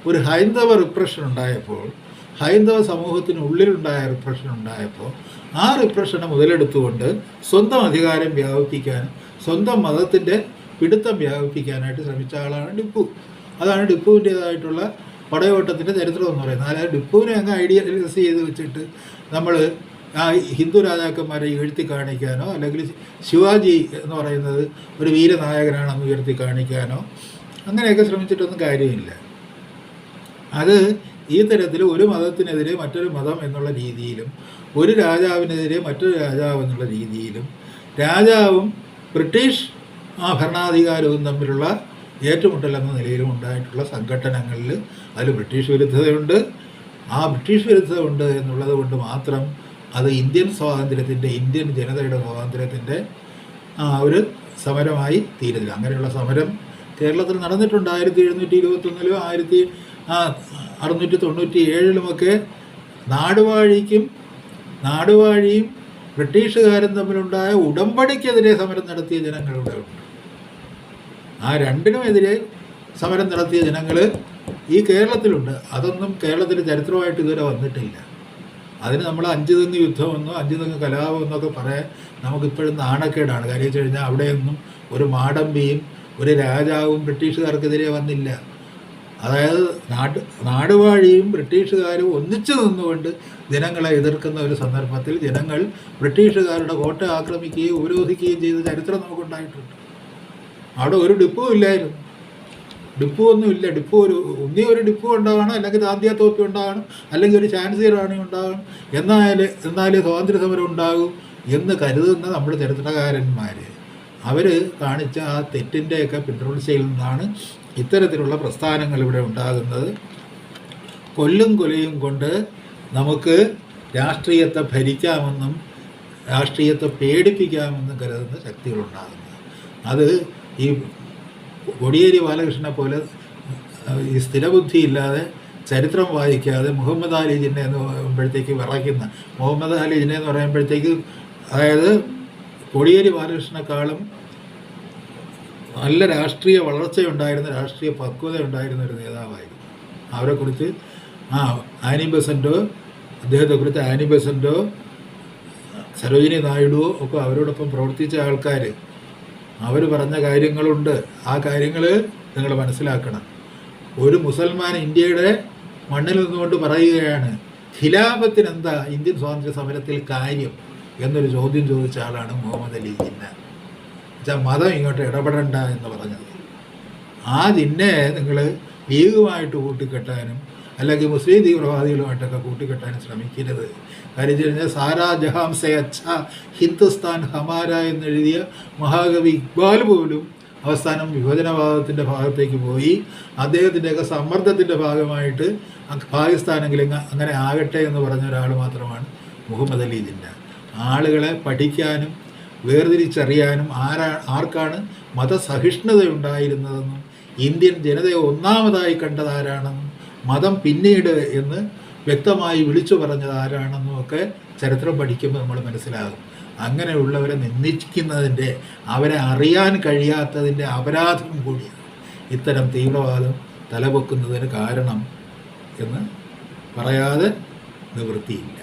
ഒരു ഹൈന്ദവ റിപ്രഷൻ ഉണ്ടായപ്പോൾ, ഹൈന്ദവ സമൂഹത്തിനുള്ളിലുണ്ടായ റിപ്രഷൻ ഉണ്ടായപ്പോൾ ആ റിപ്രഷനെ മുതലെടുത്തുകൊണ്ട് സ്വന്തം അധികാരം വ്യാപിപ്പിക്കാനും സ്വന്തം മതത്തിൻ്റെ പിടുത്തം വ്യാപിപ്പിക്കാനായിട്ട് ശ്രമിച്ച ആളാണ് ടിപ്പു. അതാണ് ടിപ്പുവിൻ്റേതായിട്ടുള്ള പടയോട്ടത്തിൻ്റെ ചരിത്രം എന്ന് പറയുന്നത്. അതായത് ടിപ്പുവിനെ അങ്ങ് ഐഡിയലൈസ് ചെയ്ത് വെച്ചിട്ട് നമ്മൾ ആ ഹിന്ദു രാജാക്കന്മാരെ ഉയർത്തി കാണിക്കാനോ, അല്ലെങ്കിൽ ശിവാജി എന്ന് പറയുന്നത് ഒരു വീരനായകനാണെന്ന് ഉയർത്തി കാണിക്കാനോ അങ്ങനെയൊക്കെ ശ്രമിച്ചിട്ടൊന്നും കാര്യമില്ല. അത് ഈ തരത്തിൽ ഒരു മതത്തിനെതിരെ മറ്റൊരു മതം എന്നുള്ള രീതിയിലും ഒരു രാജാവിനെതിരെ മറ്റൊരു രാജാവ് എന്നുള്ള രീതിയിലും രാജാവും ബ്രിട്ടീഷ് ഭരണാധികാരവും തമ്മിലുള്ള ഏറ്റുമുട്ടൽ എന്ന നിലയിലും ഉണ്ടായിട്ടുള്ള സംഘട്ടനങ്ങളിൽ അതിൽ ബ്രിട്ടീഷ് വിരുദ്ധതയുണ്ട്. ആ ബ്രിട്ടീഷ് വിരുദ്ധത ഉണ്ട് എന്നുള്ളത് കൊണ്ട് മാത്രം അത് ഇന്ത്യൻ സ്വാതന്ത്ര്യത്തിൻ്റെ, ഇന്ത്യൻ ജനതയുടെ സ്വാതന്ത്ര്യത്തിൻ്റെ ഒരു സമരമായി തീരുന്നില്ല. അങ്ങനെയുള്ള സമരം കേരളത്തിൽ നടന്നിട്ടുണ്ട്. 1721 1697 നാടുവാഴിയും ബ്രിട്ടീഷുകാരും തമ്മിലുണ്ടായ ഉടമ്പടിക്കെതിരെ സമരം നടത്തിയ ജനങ്ങളിവിടെ ഉണ്ട്. ആ രണ്ടിനുമെതിരെ സമരം നടത്തിയ ജനങ്ങൾ ഈ കേരളത്തിലുണ്ട്. അതൊന്നും കേരളത്തിൻ്റെ ചരിത്രമായിട്ട് ഇതുവരെ വന്നിട്ടില്ല. അതിന് നമ്മൾ 5 തെങ്ങ് യുദ്ധമെന്നോ 5 തെങ്ങ് കലാപം എന്നൊക്കെ പറയാൻ നമുക്കിപ്പോഴും നാണക്കേടാണ്. കാര്യം വെച്ച് കഴിഞ്ഞാൽ അവിടെയൊന്നും ഒരു മാടമ്പിയും ഒരു രാജാവും ബ്രിട്ടീഷുകാർക്കെതിരെ വന്നില്ല. അതായത് നാടുവാഴിയും ബ്രിട്ടീഷുകാരും ഒന്നിച്ചു നിന്നുകൊണ്ട് ജനങ്ങളെ എതിർക്കുന്ന ഒരു സന്ദർഭത്തിൽ ജനങ്ങൾ ബ്രിട്ടീഷുകാരുടെ കോട്ട ആക്രമിക്കുകയും ഉപരോധിക്കുകയും ചെയ്ത ചരിത്രം നമുക്കുണ്ടായിട്ടുണ്ട്. അവിടെ ഒരു ഡിപ്പോ ഇല്ലായിരുന്നു. ഡിപ്പോ ഒന്നുമില്ല. ഒരു ഡിപ്പോ ഉണ്ടാകണം, അല്ലെങ്കിൽ താന്തിയ തോപ്പി ഉണ്ടാകണം, അല്ലെങ്കിൽ ഒരു ചാൻസിയർ റാണി ഉണ്ടാകണം. എന്നാലേ സ്വാതന്ത്ര്യ സമരം ഉണ്ടാകും എന്ന് കരുതുന്ന നമ്മുടെ ചരിത്രകാരന്മാർ അവർ കാണിച്ച ആ തെറ്റിൻ്റെയൊക്കെ പിന്തുടർച്ചയിൽ നിന്നാണ് ഇത്തരത്തിലുള്ള പ്രസ്ഥാനങ്ങൾ ഇവിടെ ഉണ്ടാകുന്നത്. കൊല്ലും കൊലയും കൊണ്ട് നമുക്ക് രാഷ്ട്രീയത്തെ ഭരിക്കാമെന്നും രാഷ്ട്രീയത്തെ പേടിപ്പിക്കാമെന്നും കരുതുന്ന ശക്തികളുണ്ടാകുന്നത്. അത് ഈ കോടിയേരി ബാലകൃഷ്ണനെ പോലെ ഈ സ്ഥിരബുദ്ധിയില്ലാതെ ചരിത്രം വായിക്കാതെ മുഹമ്മദ് അലി ജിന്ന എന്ന് പറയുമ്പോഴത്തേക്ക് വിറയ്ക്കുന്ന മുഹമ്മദ് അലി ജിന്ന എന്ന് പറയുമ്പോഴത്തേക്ക്, അതായത് കോടിയേരി ബാലകൃഷ്ണനെക്കാളും നല്ല രാഷ്ട്രീയ വളർച്ചയുണ്ടായിരുന്ന, രാഷ്ട്രീയ പക്വത ഉണ്ടായിരുന്ന ഒരു നേതാവായിരുന്നു. അവരെക്കുറിച്ച് അദ്ദേഹത്തെക്കുറിച്ച് ആനി ബെസൻറ്റോ, സരോജിനി നായിഡുവോ ഒക്കെ അവരോടൊപ്പം പ്രവർത്തിച്ച ആൾക്കാർ അവർ പറഞ്ഞ കാര്യങ്ങളുണ്ട്. ആ കാര്യങ്ങൾ നിങ്ങൾ മനസ്സിലാക്കണം. ഒരു മുസൽമാൻ ഇന്ത്യയുടെ മണ്ണിൽ നിന്നുകൊണ്ട് പറയുകയാണ്, ഖിലാഫത്തിന് എന്താ ഇന്ത്യൻ സ്വാതന്ത്ര്യ സമരത്തിൽ കാര്യം എന്നൊരു ചോദ്യം ചോദിച്ച ആളാണ് മുഹമ്മദ് അലി ജിന്ന. മതം ഇങ്ങോട്ട് ഇടപെടണ്ട എന്ന് പറഞ്ഞത്. ആ ജിന്നയെ നിങ്ങൾ ലീഗുമായിട്ട് കൂട്ടിക്കെട്ടാനും അല്ലെങ്കിൽ മുസ്ലിം തീവ്രവാദികളുമായിട്ടൊക്കെ കൂട്ടിക്കെട്ടാനും ശ്രമിക്കരുത്. കാര്യം വെച്ച് കഴിഞ്ഞാൽ സാരാ ജഹാം സെ അച്ഛ ഹിന്ദുസ്ഥാൻ ഹമാര എന്നെഴുതിയ മഹാകവി ഇക്ബാൽ പോലും അവസാനം വിഭജനവാദത്തിൻ്റെ ഭാഗത്തേക്ക് പോയി. അദ്ദേഹത്തിൻ്റെയൊക്കെ സമ്മർദ്ദത്തിൻ്റെ ഭാഗമായിട്ട് പാകിസ്ഥാനെങ്കിലും അങ്ങനെ ആകട്ടെ എന്ന് പറഞ്ഞ ഒരാൾ മാത്രമാണ് മുഹമ്മദ് അലി ജിന്ന. ആളുകളെ പഠിക്കാനും വേർതിരിച്ചറിയാനും ആർക്കാണ് മതസഹിഷ്ണുതയുണ്ടായിരുന്നതെന്നും ഇന്ത്യൻ ജനതയെ ഒന്നാമതായി കണ്ടതാരാണെന്നും മതം പിന്നീട് എന്ന് വ്യക്തമായി വിളിച്ചു പറഞ്ഞത് ആരാണെന്നും ഒക്കെ ചരിത്രം പഠിക്കുമ്പോൾ നമ്മൾ മനസ്സിലാകും. അങ്ങനെയുള്ളവരെ നിന്ദിക്കുന്നതിൻ്റെ, അവരെ അറിയാൻ കഴിയാത്തതിൻ്റെ അപരാധം കൂടിയാണ് ഇത്തരം തീവ്രവാദം തലപൊക്കുന്നതിന് കാരണം എന്ന് പറയാതെ നിവൃത്തിയില്ല.